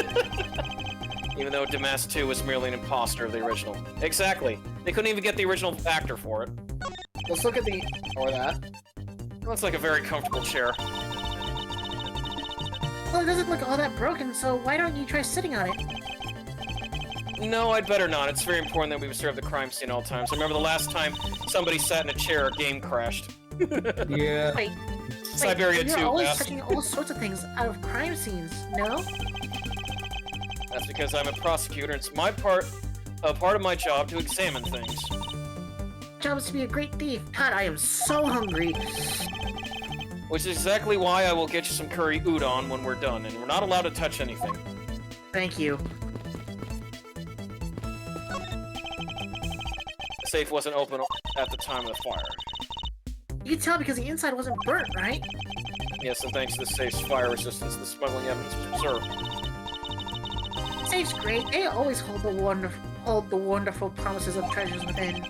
Even though Damask 2 was merely an imposter of the original. Exactly. They couldn't even get the original actor for it. Let's look at the... or that. Looks like a very comfortable chair. Well, it doesn't look all that broken, so why don't you try sitting on it? No, I'd better not. It's very important that we observe the crime scene all times. I remember the last time somebody sat in a chair, a game crashed. Yeah. Wait, Siberia you're 2, always Bass. touching all sorts of things out of crime scenes, no? That's because I'm a prosecutor. It's a part of my job to examine things. Job is to be a great thief. God, I am so hungry. Which is exactly why I will get you some curry udon when we're done, and we're not allowed to touch anything. Thank you. The safe wasn't open at the time of the fire. You can tell because the inside wasn't burnt, right? Yes, and thanks to the safe's fire resistance, the smuggling evidence was preserved. Safe's great. They always hold hold the wonderful promises of treasures within.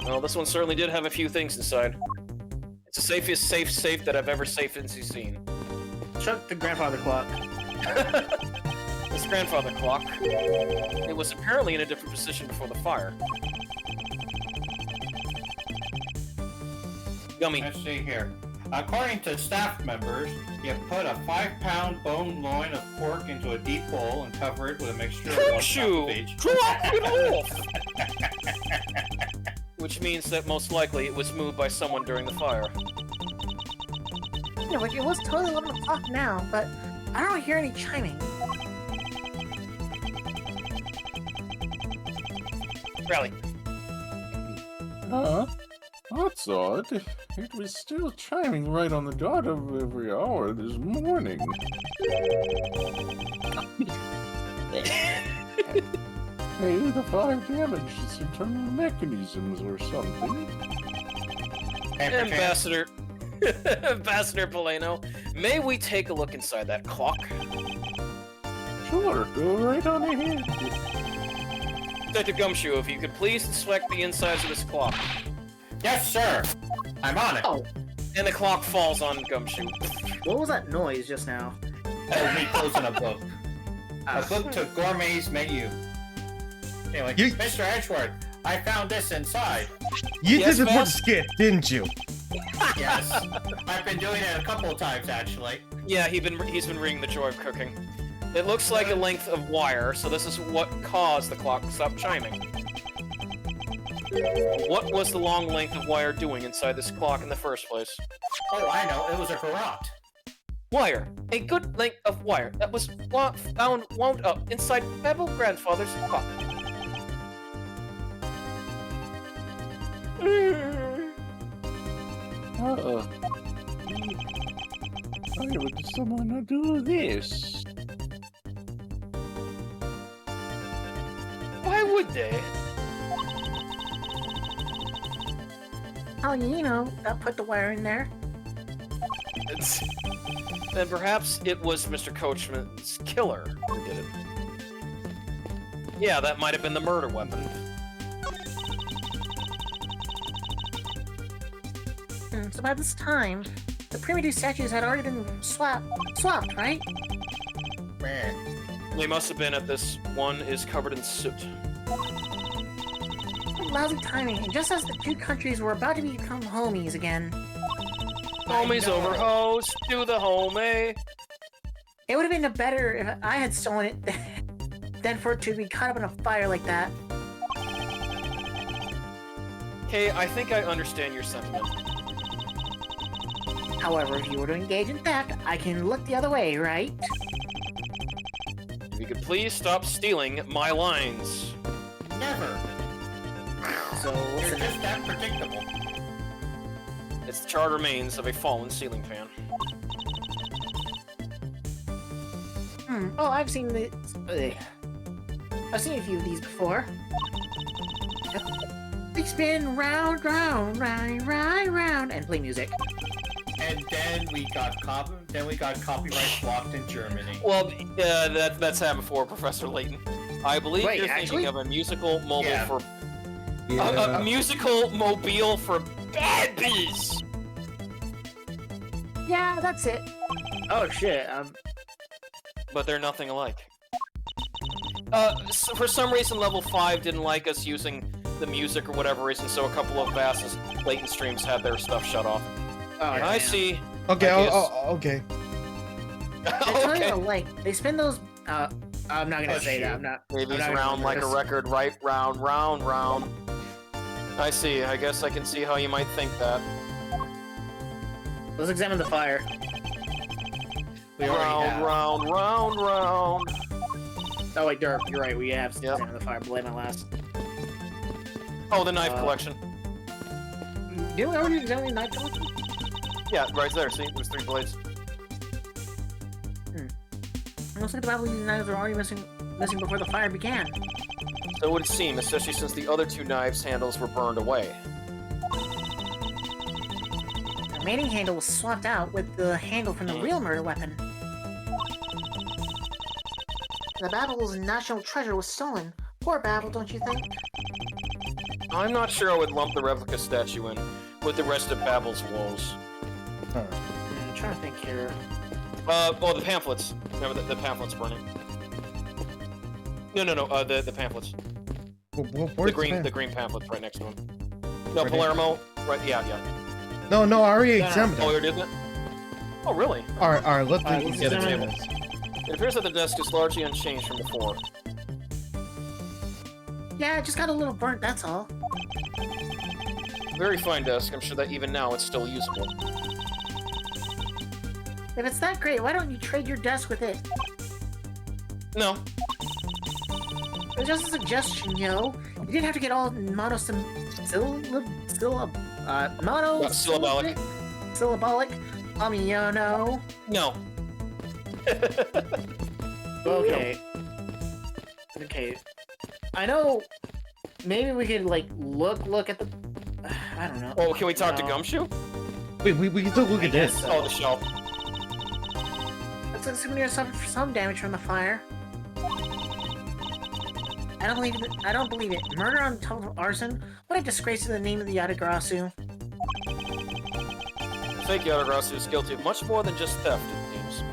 Well, this one certainly did have a few things inside. It's the safest safe that I've ever seen. Shut the grandfather clock. This grandfather clock. It was apparently in a different position before the fire. Gummy. Let's see here. According to staff members, you put a 5-pound bone loin of pork into a deep bowl and cover it with a mixture of 1 cup of each. Drop it off! Which means that most likely it was moved by someone during the fire. Yeah, like it was totally 11 o'clock now, but I don't hear any chiming. Rally. Huh? That's odd. It was still chiming right on the dot of every hour this morning. Maybe the fire damaged its internal mechanisms or something. Ambassador... Ambassador Poleno, may we take a look inside that clock? Sure, go right on ahead. Detective Gumshoe, if you could please inspect the insides of this clock. Yes, sir. I'm on it. Oh, And the clock falls on Gumshoe. what was that noise just now? That was me closing a book. A book to Gourmet's menu. Anyway, You- Mr. Edgeworth, I found this inside. You Yes, did the Beth? skit, didn't you? Yes. I've been doing it a couple of times, actually. Yeah, he's been reading The Joy of Cooking. It looks like a length of wire, so this is what caused the clock to stop chiming. What was the long length of wire doing inside this clock in the first place? Oh, I know. It was a garrote. Wire. A good length of wire that was found wound up inside Bevel grandfather's clock. Why would someone do this? Why would they? Oh, you know, put the wire in there. Then perhaps it was Mr. Coachman's killer who did it. Yeah, that might have been the murder weapon. So by this time, the primitive statues had already been swapped, right? Meh. They must have been at this one is covered in soot. Lousy timing, and just as the two countries were about to become homies again. Homies know. over hoes, do the homie. It would have been better if I had stolen it than for it to be caught up in a fire like that. Okay, I think I understand your sentiment. However, if you were to engage in theft, I can look the other way, right? If you could please stop stealing my lines. Never. So, what's You're the next? just that predictable. It's the charred remains of a fallen ceiling fan. Oh, I've seen the. I've seen a few of these before. They spin round, round, round, and play music. And then we got copyright blocked in Germany. Well, that's happened before, Professor Layton. I believe Wait, you're actually? thinking of a musical mobile Yeah. for a musical mobile for babies. Yeah, that's it. Oh shit. But they're nothing alike. For some reason, level 5 didn't like us using the music or whatever reason, so a couple of Vass's Layton streams had their stuff shut off. Oh, I damn. see. Okay, I guess- okay. They're totally Okay. alike. They spin those. I'm not gonna Oh, say that. shoot. I'm not. Babies I'm not round gonna like a this. record, right? Round, round, round. I see. I guess I can see how you might think that. Let's examine the fire. We already have. Round, round, round. Oh wait, Derp, you're right. We have Yep. examined the fire. Blame my last. Oh, the knife collection. Did we already examine the knife collection? Yeah, right there. See, there's 3 blades. Looks like the Babylonian knives were already missing before the fire began. So it would seem, especially since the other 2 knives' handles were burned away. The remaining handle was swapped out with the handle from the real murder weapon. The Babel's national treasure was stolen, Poor Babel, don't you think? I'm not sure I would lump the replica statue in with the rest of Babel's woes. I'm trying to think here. Oh, the pamphlets. Remember the pamphlets burning. No, the pamphlets. The green pamphlets right next to him. No, Palermo. Right, yeah. No, I already No. examined Oh, it. you did that? Oh, really? Alright, let's let's get a examine table. It appears that the desk is largely unchanged from before. Yeah, it just got a little burnt, that's all. Very fine desk. I'm sure that even now it's still usable. If it's that great, why don't you trade your desk with it? No. It's just a suggestion, yo. You didn't have to get all Syllabolic. Syllabolic. No. No. Okay. Okay. I know. Maybe we could like look at the. I don't know. Oh, can we talk to No. Gumshoe? Wait, we can still look at this. guess Oh, the shelf. Looks like the souvenir suffered some damage from the fire. I don't believe it. Murder on top of arson? What a disgrace to the name of the Yatagarasu. Fake Yatagarasu is guilty of much more than just theft, it seems.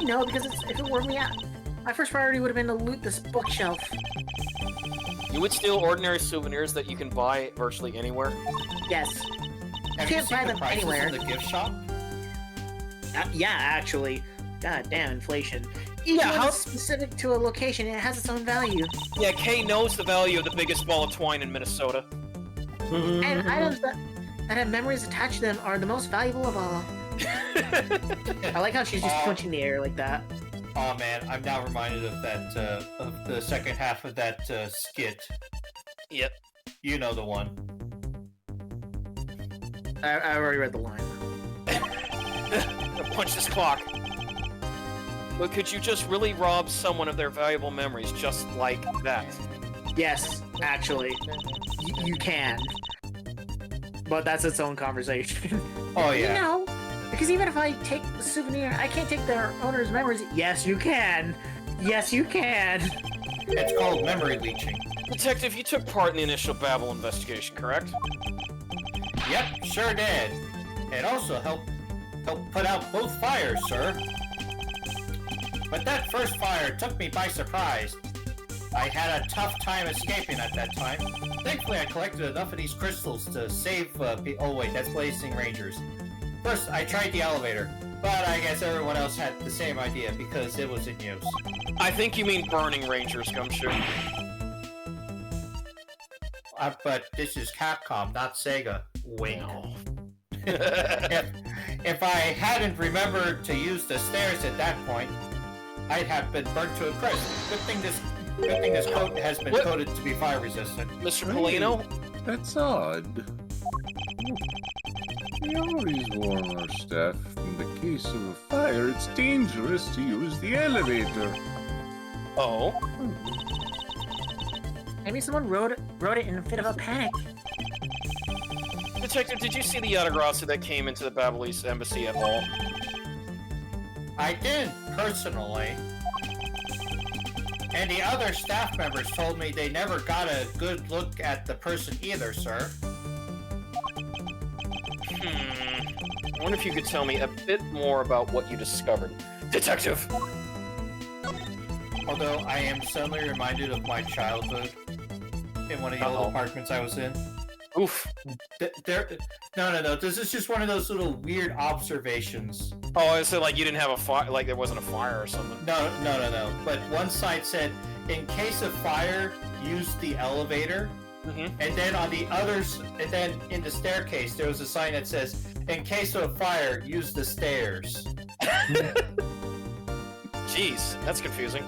No, because if it were me, my first priority would have been to loot this bookshelf. You would steal ordinary souvenirs that you can buy virtually anywhere? Yes. Have can't you seen buy the them prices anywhere. in the gift shop? Yeah, actually. God damn inflation. Each Yeah, one how- is specific to a location and it has its own value. Yeah, Kay knows the value of the biggest ball of twine in Minnesota. And items that have memories attached to them are the most valuable of all. I like how she's just punching the air like that. Oh man, I'm now reminded of that, of the second half of that skit. Yep. You know the one. I already read the line. Punch this clock. But could you just really rob someone of their valuable memories just like that? Yes, actually. You can. But that's its own conversation. Oh yeah. You know, because even if I take the souvenir, I can't take their owner's memories. Yes, you can. Yes, you can. It's called memory leeching. Detective, you took part in the initial Babel investigation, correct? Yep, sure did. It also helped put out both fires, sir. But that first fire took me by surprise. I had a tough time escaping at that time. Thankfully, I collected enough of these crystals to save oh wait, that's Blazing Rangers. First, I tried the elevator, but I guess everyone else had the same idea because it was in use. I think you mean Burning Rangers, Gumshoe. But this is Capcom, not Sega. Wink. No. If I hadn't remembered to use the stairs at that point, I'd have been burnt to a crisp. Good thing this coat has been coated to be fire resistant. Mr. Polino? That's odd. We always warn our staff in the case of a fire, it's dangerous to use the elevator. Oh? Maybe someone wrote it in a fit of a panic. Detective, did you see the Yatagarasu that came into the Babelese embassy at all? I did, personally. And the other staff members told me they never got a good look at the person either, sir. I wonder if you could tell me a bit more about what you discovered. Detective! Although I am suddenly reminded of my childhood in one of the old apartments I was in. Oof. No. This is just one of those little weird observations. Oh, so like you didn't have a fire, like there wasn't a fire or something? No. But one side said, in case of fire, use the elevator. And then on the others, and then in the staircase, there was a sign that says, in case of fire, use the stairs. Jeez, that's confusing.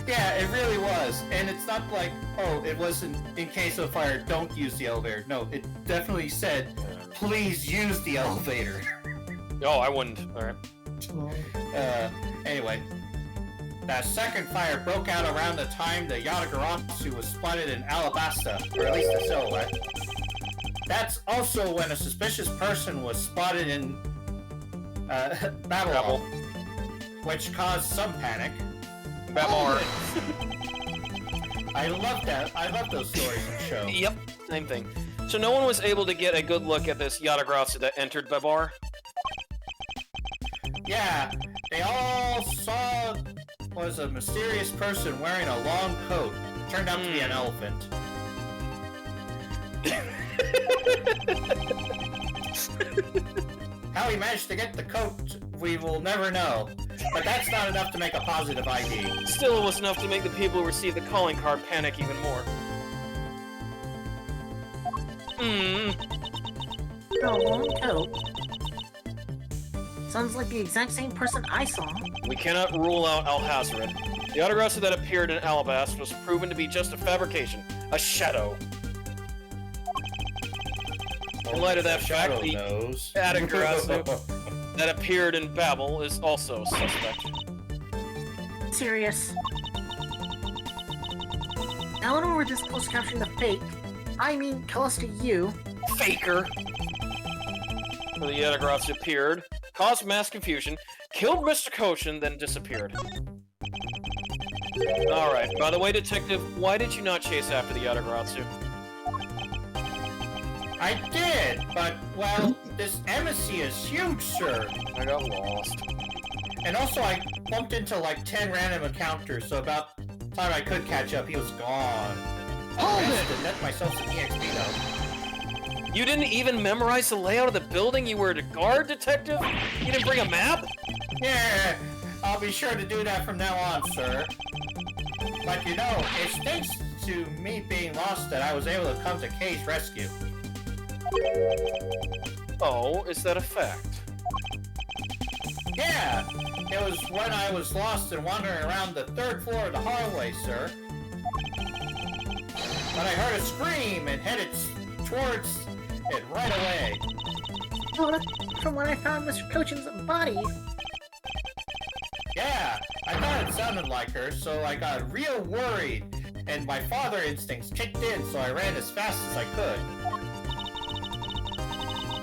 Yeah, it really was. And it's not like, oh, it wasn't in case of fire, don't use the elevator. No, it definitely said, please use the elevator. Oh, I wouldn't. Alright. Anyway. That second fire broke out around the time the Yatagarasu was spotted in Alabasta, or at least the silhouette. That's also when a suspicious person was spotted in Babylon, which caused some panic. Babylon. I love that. I love those stories in the show. Yep, same thing. So no one was able to get a good look at this Yatagratsu that entered Babar? Yeah, they all saw was a mysterious person wearing a long coat. Turned out to be an elephant. How he managed to get the coat, we will never know. But that's not enough to make a positive ID. Still, it was enough to make the people who received the calling card panic even more. A long coat. Sounds like the exact same person I saw. We cannot rule out Alhazred. The Yatagratsu that appeared in Alabast was proven to be just a fabrication, a shadow. In light of that fact, the Yatagratsu that appeared in Babel is also suspect. Serious. Now when we're this close to capturing the fake, I mean Callista you, Faker! The Yatagratsu appeared, caused mass confusion, killed Mr. Koshin, then disappeared. Alright, by the way, Detective, why did you not chase after the Yatagratsu? I did, but, well, this embassy is huge, sir. I got lost. And also, I bumped into like 10 random encounters, so about the time I could catch up, he was gone. Hold I it! to net myself some EXP though. You didn't even memorize the layout of the building you were to guard, Detective? You didn't bring a map? Yeah, I'll be sure to do that from now on, sir. But you know, it's thanks to me being lost that I was able to come to Kay's rescue. Oh, is that a fact? Yeah, it was when I was lost and wandering around the 3rd floor of the hallway, sir. But I heard a scream and headed towards it right away. oh, that's from when I found Mr. Kochin's body. Yeah, I thought it sounded like her, so I got real worried, and my father instincts kicked in, so I ran as fast as I could.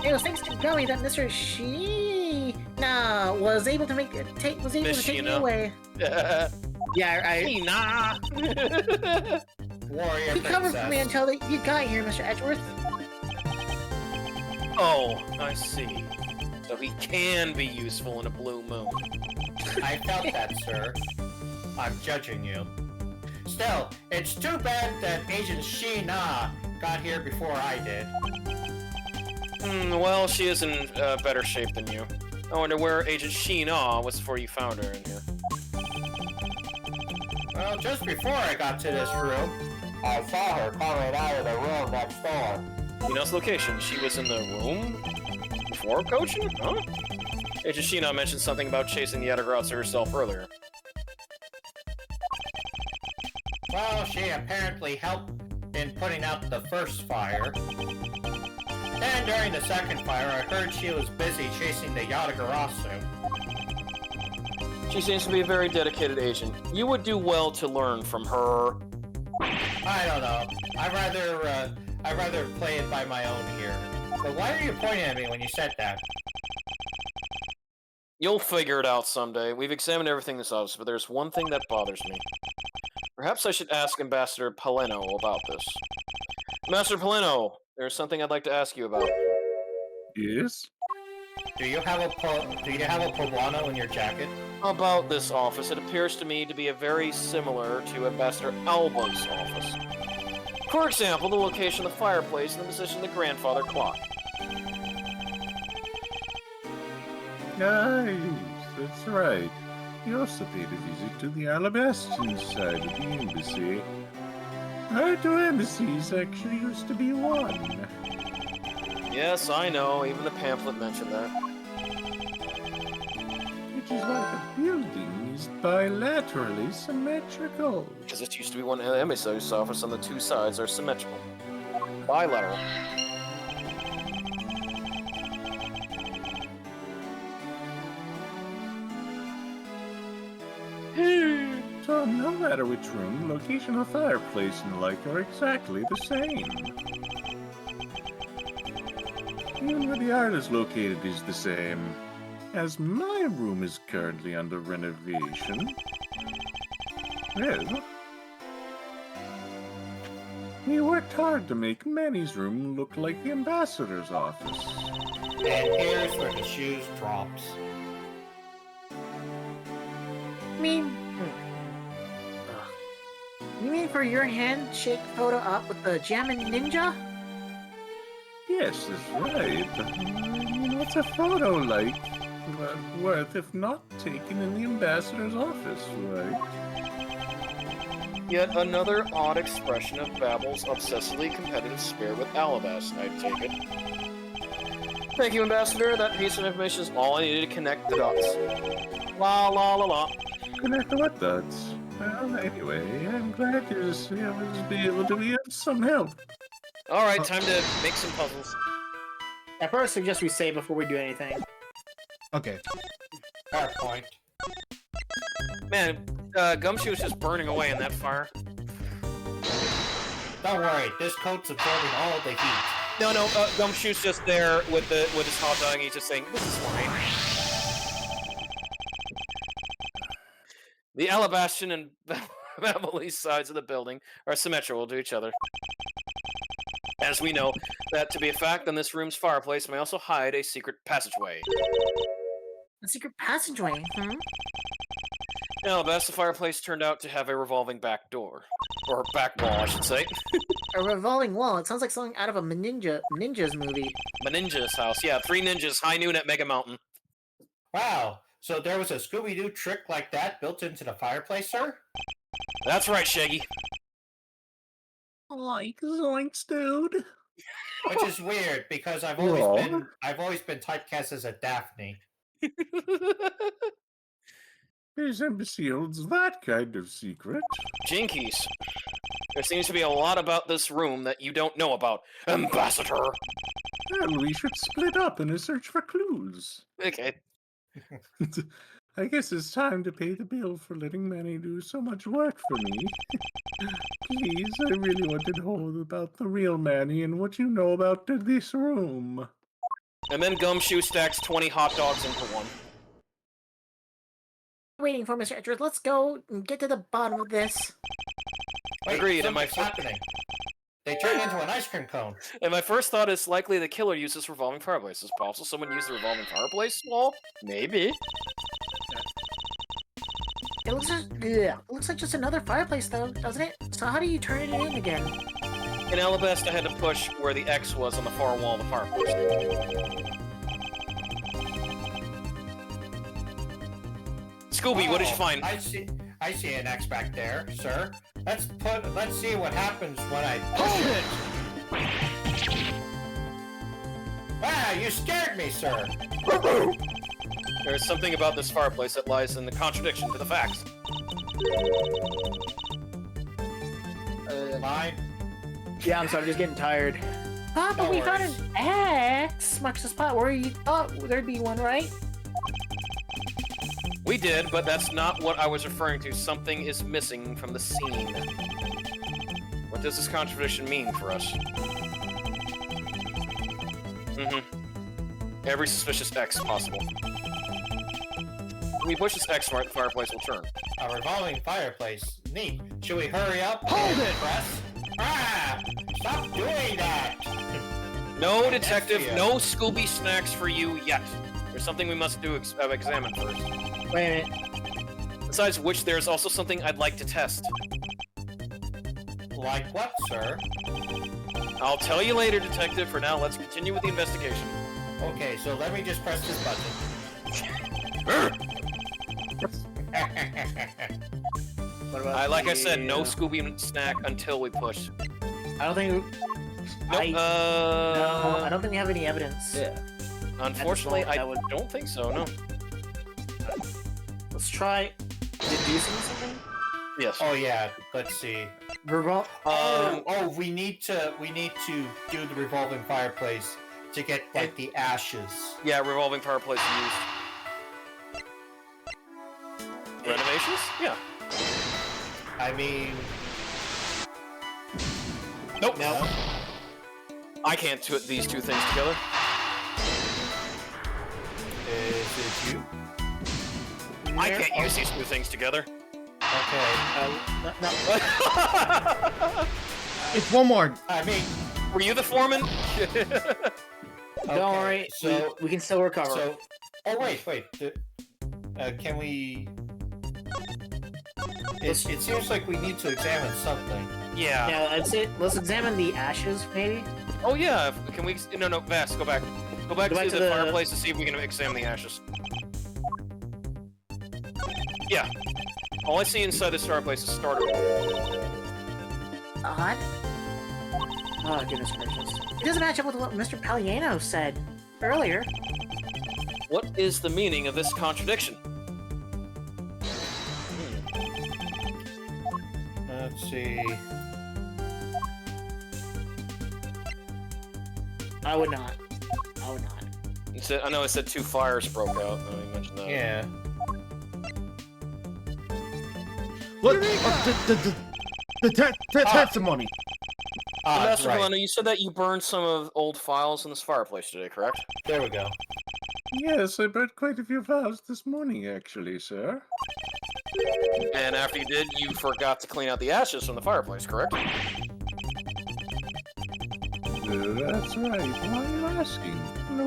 It was thanks to Gummy that Mr. Sheena was able to take me away. Yeah, Nah. Warrior He covered princess. for me until you got here, Mr. Edgeworth. Oh, I see. So he can be useful in a blue moon. I felt that, sir. I'm judging you. Still, it's too bad that Agent Sheena got here before I did. Well, she is in better shape than you. I wonder where Agent Sheena was before you found her in here. Well, just before I got to this room, I saw her coming out of the room next door. Sheena's location. She was in the room before coaching? Huh? Agent Sheena mentioned something about chasing the Yatagratsu herself earlier. Well, she apparently helped in putting out the first fire. Then during the second fire, I heard she was busy chasing the Yatagarasu. She seems to be a very dedicated agent. You would do well to learn from her. I don't know. I'd rather play it by my own here. But why are you pointing at me when you said that? You'll figure it out someday. We've examined everything this office, but there's one thing that bothers me. Perhaps I should ask Ambassador Paleno about this. Master Paleno, there's something I'd like to ask you about. Yes? Do you have a poblano in your jacket? About this office, it appears to me to be very similar to Ambassador Alba's office. For example, the location of the fireplace and the position of the grandfather clock. Ah, yes, that's right. He also paid a visit to the Alabastian side of the embassy. Our two embassies actually used to be one. Yes, I know. Even the pamphlet mentioned that. Which is why the building is bilaterally symmetrical. Because it used to be one embassy's office on the two sides are symmetrical. Bilateral. So no matter which room, location of fireplace and the like are exactly the same. Even where the art is located is the same. As my room is currently under renovation, well, We worked hard to make Manny's room look like the ambassador's office. And here's where the shoes drops. You mean for your handshake photo up with the Jammin' Ninja? Yes, that's right. What's a photo like? But worth if not taken in the ambassador's office, right? Yet another odd expression of Babble's obsessively competitive spirit with Alabasta, I take it. Thank you, Ambassador. That piece of information is all I needed to connect the dots. La la la la. Connect the what dots? Well, anyway, I'm glad to be able to be of some help. Alright, time to make some puzzles. I first suggest we save before we do anything. Okay. Fair point. Man, Gumshoe is just burning away in that fire. Don't worry, this coat's absorbing all the heat. No, Gumshoe's just there with his hot dog, and he's just saying, "This is fine." The Alabastion and Babble sides of the building are symmetrical to each other. As we know that to be a fact, then this room's fireplace may also hide a secret passageway. A secret passageway, In Alabasta, the fireplace turned out to have a revolving back door. Or back wall, I should say. A revolving wall. It sounds like something out of a ninjas movie. Ninja's house. Yeah, 3 ninjas, high noon at Mega Mountain. Wow, so there was a Scooby-Doo trick like that built into the fireplace, sir? That's right, Shaggy. Like zoinks, dude. Which is weird because I've always been typecast as a Daphne. His embassy holds that kind of secret. Jinkies. There seems to be a lot about this room that you don't know about, Ambassador. Well, we should split up in a search for clues. Okay. I guess it's time to pay the bill for letting Manny do so much work for me. Please, I really want to know about the real Manny and what you know about this room. And then Gumshoe stacks 20 hot dogs into one. Waiting for Mr. Edwards. Let's go and get to the bottom of this. Wait, Agreed, and my something's happening. They turned into an ice cream cone. And my first thought is likely the killer uses revolving fireplace. Is possible someone used the revolving fireplace wall? Maybe. It looks like just another fireplace, though, doesn't it? So how do you turn it in again? In Alabasta, I had to push where the X was on the far wall of the fireplace. Scooby, what did you find? I see an X back there, sir. Let's see what happens when I push it. Ah, you scared me, sir. There is something about this fireplace that lies in the contradiction to the facts. Mine. Yeah, I'm sorry, I'm just getting tired. But No we found worries. an X marks the spot where you thought there'd be one, right? We did, but that's not what I was referring to. Something is missing from the scene. What does this contradiction mean for us? Every suspicious X possible. When we push this X right, the fireplace will turn. A revolving fireplace. Neat. Should we hurry up? Hold it! Press. Ah! Stop doing that! No, detective, no Scooby snacks for you yet. There's something we must do examine first. Wait a minute. Besides which, there's also something I'd like to test. Like what, sir? I'll tell you later, detective. For now, let's continue with the investigation. Okay, so let me just press this button. What about Like I said, no Scooby snack until we push. I don't think... Nope, No, I don't think we have any evidence. Yeah. Unfortunately, At this I moment, don't think so, no. Let's try deducing something. Yes. Oh yeah, let's see. We need to do the revolving fireplace to get like the ashes. Yeah, revolving fireplace used. Renovations? Yeah. I mean, Nope. no. I can't put these two things together. Is it you? I can't use these two things together. Okay. No. It's one more. I mean, Were you the foreman? Don't worry, so we can still recover. So, oh wait. Can we? It seems like we need to examine something. Yeah. Yeah, that's it. Let's examine the ashes, maybe. Oh yeah. Can we? No, Vass, go back. Go back Go back to to the the- fireplace to see if we can examine the ashes. Yeah. All I see inside this fireplace is starter. Odd. Oh, goodness gracious. It doesn't match up with what Mr. Palliano said earlier. What is the meaning of this contradiction? Let's see. I would not. You said, I know I said 2 fires broke out. I know you mentioned that. Yeah. What? The testimony. Master Right. Helena, you said that you burned some of old files in this fireplace today, correct? There we go. Yes, I burned quite a few files this morning, actually, sir. And after you did, you forgot to clean out the ashes from the fireplace, correct? That's right. Why are you asking?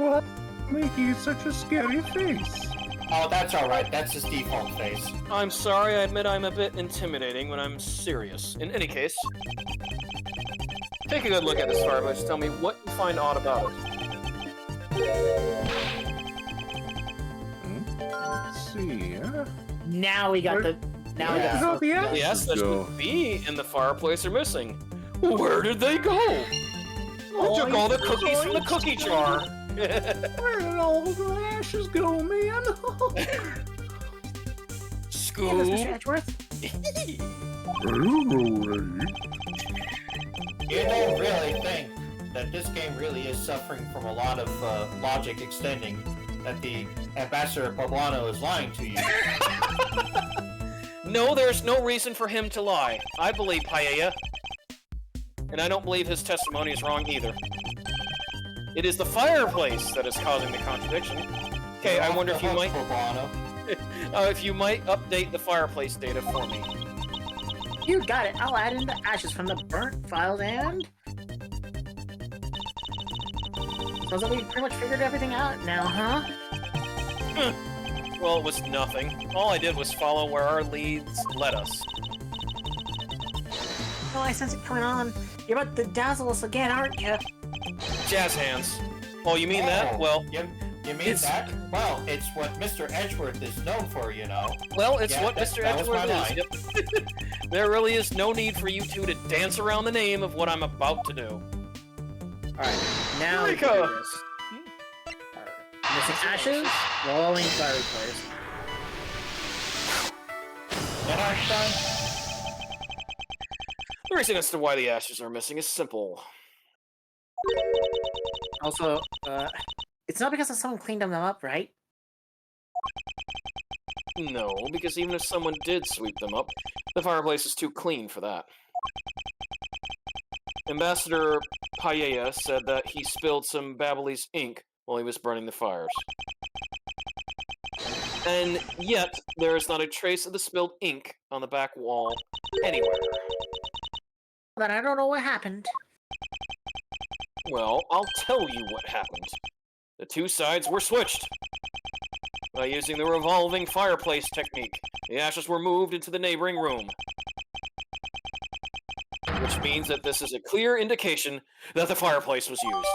Why making such a scary face? Oh, that's all right. That's his default face. I'm sorry, I admit I'm a bit intimidating when I'm serious. In any case, take a good look at this fireplace. Tell me what you find odd about it. Let's see, huh? Now we got the. Now we Yeah. got Where did all the The ashes assets go? should be in the fireplace are missing. Where did they go? Who took all the cookies from the cookie jar? Where did all the ashes go, man? Yeah, Mr. Scoob. Edgeworth. You don't really think that this game really is suffering from a lot of logic extending, that the Ambassador Poblano is lying to you. No, there's no reason for him to lie. I believe Paella. And I don't believe his testimony is wrong either. It is the fireplace that is causing the contradiction. Okay, I wonder if you might update the fireplace data for me. You got it. I'll add in the ashes from the burnt files and... Sounds like we pretty much figured everything out now, huh? Well, it was nothing. All I did was follow where our leads led us. Oh, I sense it coming on. You're about to dazzle us again, aren't you? Jazz hands. Oh, you mean that? Well, You mean It's- that? Well, it's what Mr. Edgeworth is known for, you know. well, it's Yeah, what that- Mr. that was my Edgeworth is. Yep. There really is no need for you two to dance around the name of what I'm about to do. Alright, now we Eureka! can do this. Missing ashes, rolling fireplace. And I'm done. The reason as to why the ashes are missing is simple. Also, It's not because someone cleaned them up, right? No, because even if someone did sweep them up, the fireplace is too clean for that. Ambassador Paella said that he spilled some Babbly's ink while he was burning the fires. And yet, there is not a trace of the spilled ink on the back wall anywhere. Then I don't know what happened. Well, I'll tell you what happened. The two sides were switched. By using the revolving fireplace technique, the ashes were moved into the neighboring room. Which means that this is a clear indication that the fireplace was used.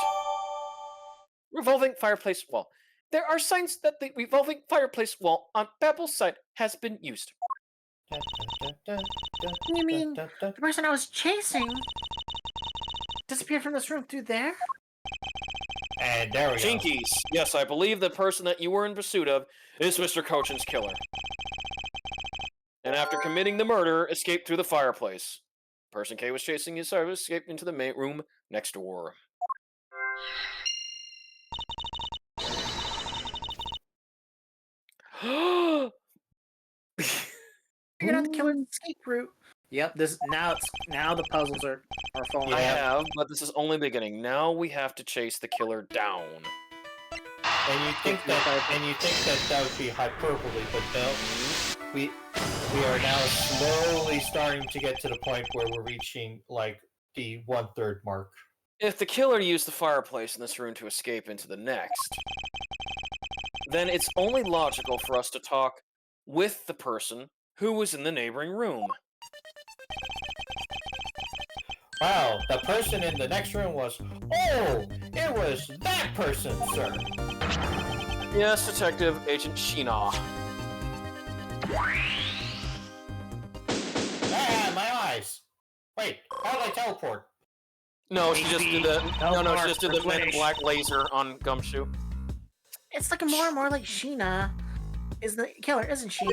Revolving fireplace wall. There are signs that the revolving fireplace wall on Babble's side has been used. You mean the person I was chasing disappeared from this room through there? And there we go. Jinkies. Yes, I believe the person that you were in pursuit of is Mr. Cochin's killer. And after committing the murder, escaped through the fireplace. Person K was chasing his service, escaped into the main room next door. Figured out the killer's escape route. yep. This now the puzzles are falling. I Yeah. have, but this is only beginning. Now we have to chase the killer down. And you think that would be hyperbole, but no. We are now slowly starting to get to the point where we're reaching like the 1/3 mark. If the killer used the fireplace in this room to escape into the next, then it's only logical for us to talk with the person who was in the neighboring room. Wow, the person in the next room was... Oh! It was that person, sir! Yes, Detective Agent Sheena. Ah, my eyes! Wait, how did I teleport? No, she just did the she just did the Men in Flash. Black laser on Gumshoe. It's looking more and more like Sheena is the killer, isn't she?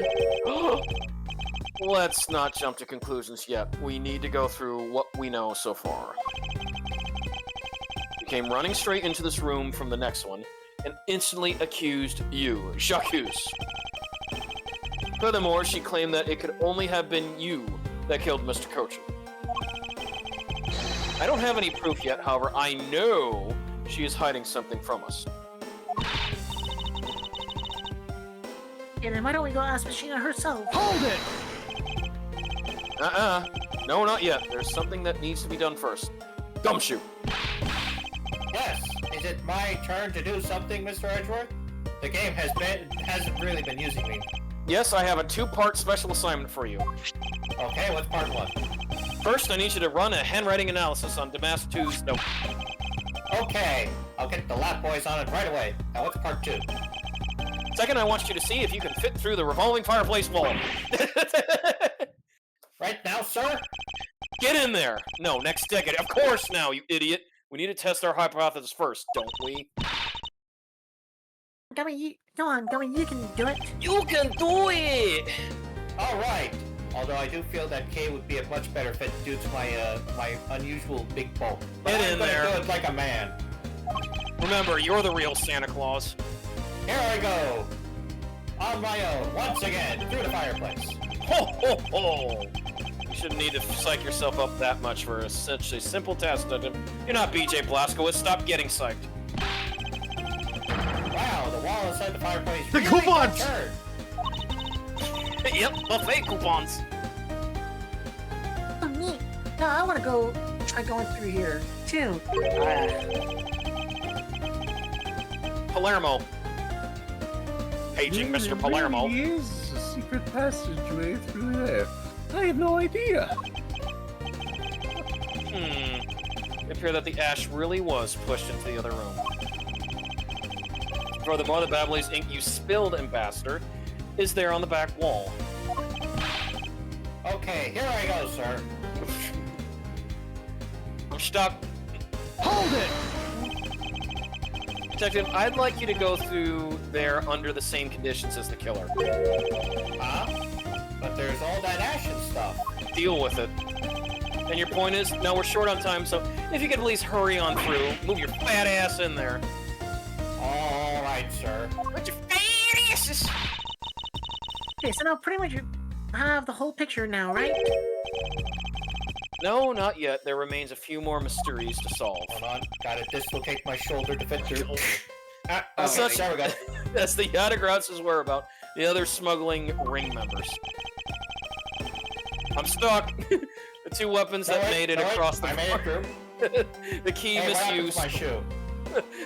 Let's not jump to conclusions yet. We need to go through what we know so far. We came running straight into this room from the next one and instantly accused you, Jacques. Furthermore, she claimed that it could only have been you that killed Mr. Cochin. I don't have any proof yet, however, I know she is hiding something from us. And then why don't we go ask Sheena herself? Hold it! No, not yet. There's something that needs to be done first. Gumshoe! Yes, is it my turn to do something, Mr. Edgeworth? The game hasn't really been using me. Yes, I have a 2-part special assignment for you. Okay, what's part 1? First, I need you to run a handwriting analysis on Damas 2's note. Okay, I'll get the lab boys on it right away. Now what's part 2? Second, I want you to see if you can fit through the revolving fireplace wall. Right now, sir? Get in there! No, next decade. Of course now, you idiot! We need to test our hypothesis first, don't we? Gummy, you can do it. You can do it! Alright! Although I do feel that Kay would be a much better fit due to my unusual big bulk. But Get I'm in gonna there. do it like a man. Remember, you're the real Santa Claus. Here I go! On my own, once again, through the fireplace. Ho ho ho! You shouldn't need to psych yourself up that much for such a simple task, Dungeon. You're not BJ Blazkowicz, stop getting psyched. Wow, the wall inside the fireplace The really coupons! got turned. Yep, buffet coupons. Oh, neat. No, I want to go try going through here, too. Palermo. Paging Mr. Palermo. There really is a secret passageway through there. I had no idea. It appeared that the ash really was pushed into the other room. Furthermore, the Babbly's ink you spilled, Ambassador, is there on the back wall. Okay, here I go, sir. I'm stuck. Hold it! Detective, I'd like you to go through there under the same conditions as the killer. Huh? But there's all that ash and stuff. Deal with it. And your point is, no, we're short on time, so if you could at least hurry on through, move your fat ass in there. Alright, sir. Put your fat asses! Okay, so now pretty much you have the whole picture now, right? No, not yet. There remains a few more mysteries to solve. Hold on, gotta dislocate my shoulder to fit through. Okay, Such- there we go. That's the Yatagrat's whereabout. The other smuggling ring members. I'm stuck. The 2 weapons that made it across the I made it through. The key Hey, what happened misused to my shoe?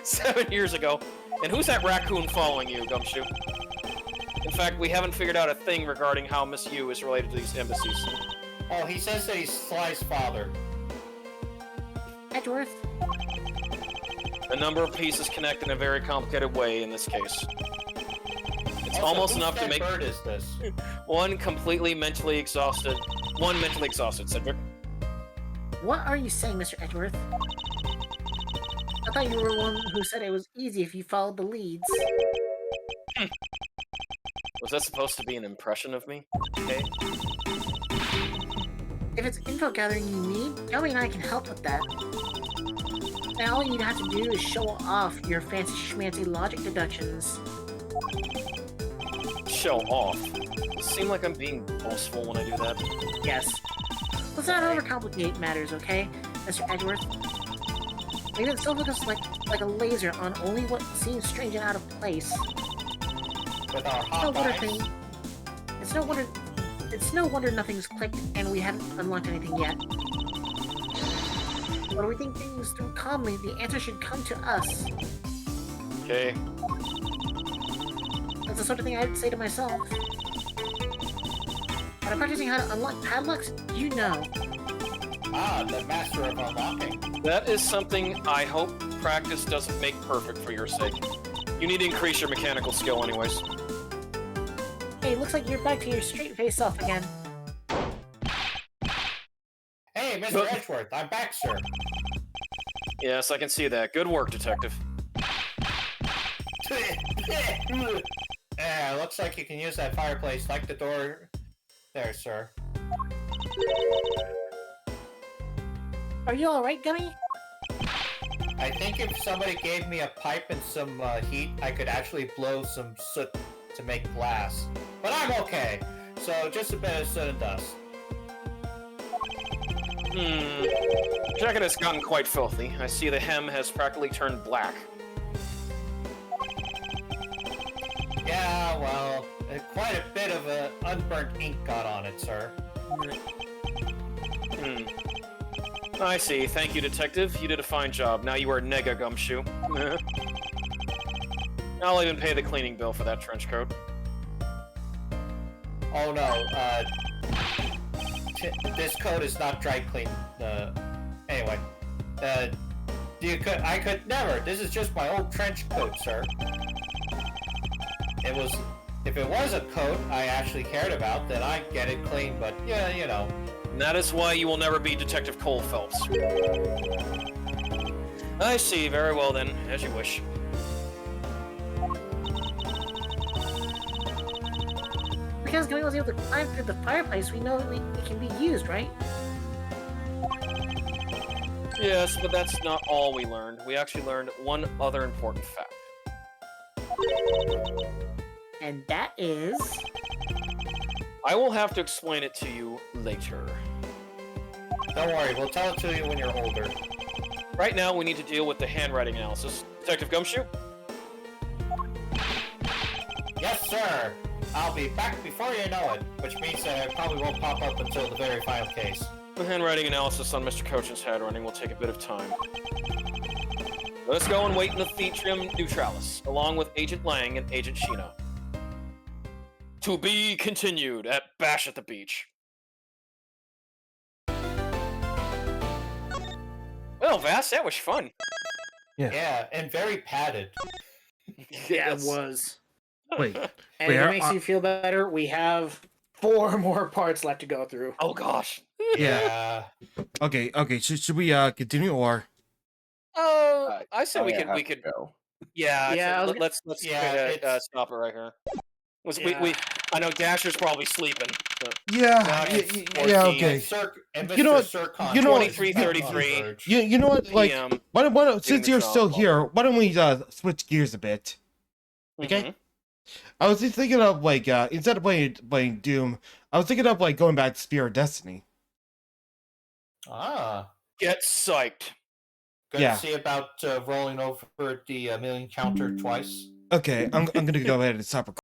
7 years ago. And who's that raccoon following you, Gumshoe? In fact, we haven't figured out a thing regarding how Miss Yu is related to these embassies. Oh, he says that he's Sly's father. Edgeworth? A number of pieces connect in a very complicated way in this case. It's Also, almost whose enough to dead make bird is this? one mentally exhausted, Cedric. What are you saying, Mr. Edgeworth? I thought you were the one who said it was easy if you followed the leads. Was that supposed to be an impression of me? Okay. If it's info gathering you need, Gummy and I can help with that. And all you'd have to do is show off your fancy schmancy logic deductions. Show off. Does it seem like I'm being boastful when I do that? Yes. Let's not overcomplicate matters, okay, Mr. Edgeworth? Maybe it still looks like a laser on only what seems strange and out of place. With our It's no hot wonder eyes? It's no wonder nothing's clicked and we haven't unlocked anything yet. When we think things through calmly, the answer should come to us. Okay. That's the sort of thing I'd say to myself. When I'm practicing how to unlock padlocks, you know. Ah, the master of unlocking. That is something I hope practice doesn't make perfect for your sake. You need to increase your mechanical skill anyways. Hey, looks like you're back to your straight face self again. Hey, Mr. Edgeworth, I'm back, sir. Yes, I can see that. Good work, Detective. Yeah, looks like you can use that fireplace like the door there, sir. Are you alright, Gummy? I think if somebody gave me a pipe and some heat, I could actually blow some soot to make glass. But I'm okay. So just a bit of soot and dust. Jacket has gotten quite filthy. I see the hem has practically turned black. Yeah, well, quite a bit of unburnt ink got on it, sir. I see. Thank you, Detective. You did a fine job. Now you are Nega Gumshoe. I'll even pay the cleaning bill for that trench coat. Oh no, this coat is not dry clean. Anyway, I could never. This is just my old trench coat, sir. If it was a coat I actually cared about, then I'd get it clean, but yeah, you know. And that is why you will never be Detective Cole Phelps. I see. Very well then, as you wish. Because Gummy was able to climb through the fireplace, we know it can be used, right? Yes, but that's not all we learned. We actually learned one other important fact. And that is... I will have to explain it to you later. Don't worry, we'll tell it to you when you're older. Right now, we need to deal with the handwriting analysis. Detective Gumshoe? Yes, sir! I'll be back before you know it, which means that I probably won't pop up until the very final case. The handwriting analysis on Mr. Cochin's handwriting will take a bit of time. Let us go and wait in the Theatrium Neutralis, along with Agent Lang and Agent Sheena. To be continued at Bash at the Beach. Well, Vass, that was fun. Yeah, and very padded. Yeah, it was. Wait, And if it makes you feel better, we have 4 more parts left to go through. Oh gosh. Yeah. Okay. Should we continue or? I said we could. go. Yeah. Yeah, Let's stop it right here. I know Dasher's probably sleeping. So. Yeah. Okay. And You know what? Sircon, You know what? 23:33. You know what? Like, PM. why don't since you're Signature still alcohol. here, why don't we switch gears a bit? Okay. Mhm. I was just thinking of like instead of playing Doom, I was thinking of like going back to Spear of Destiny. Ah. Get psyched. Gonna Yeah. see about rolling over the million counter twice. Okay, I'm gonna go ahead and stop recording.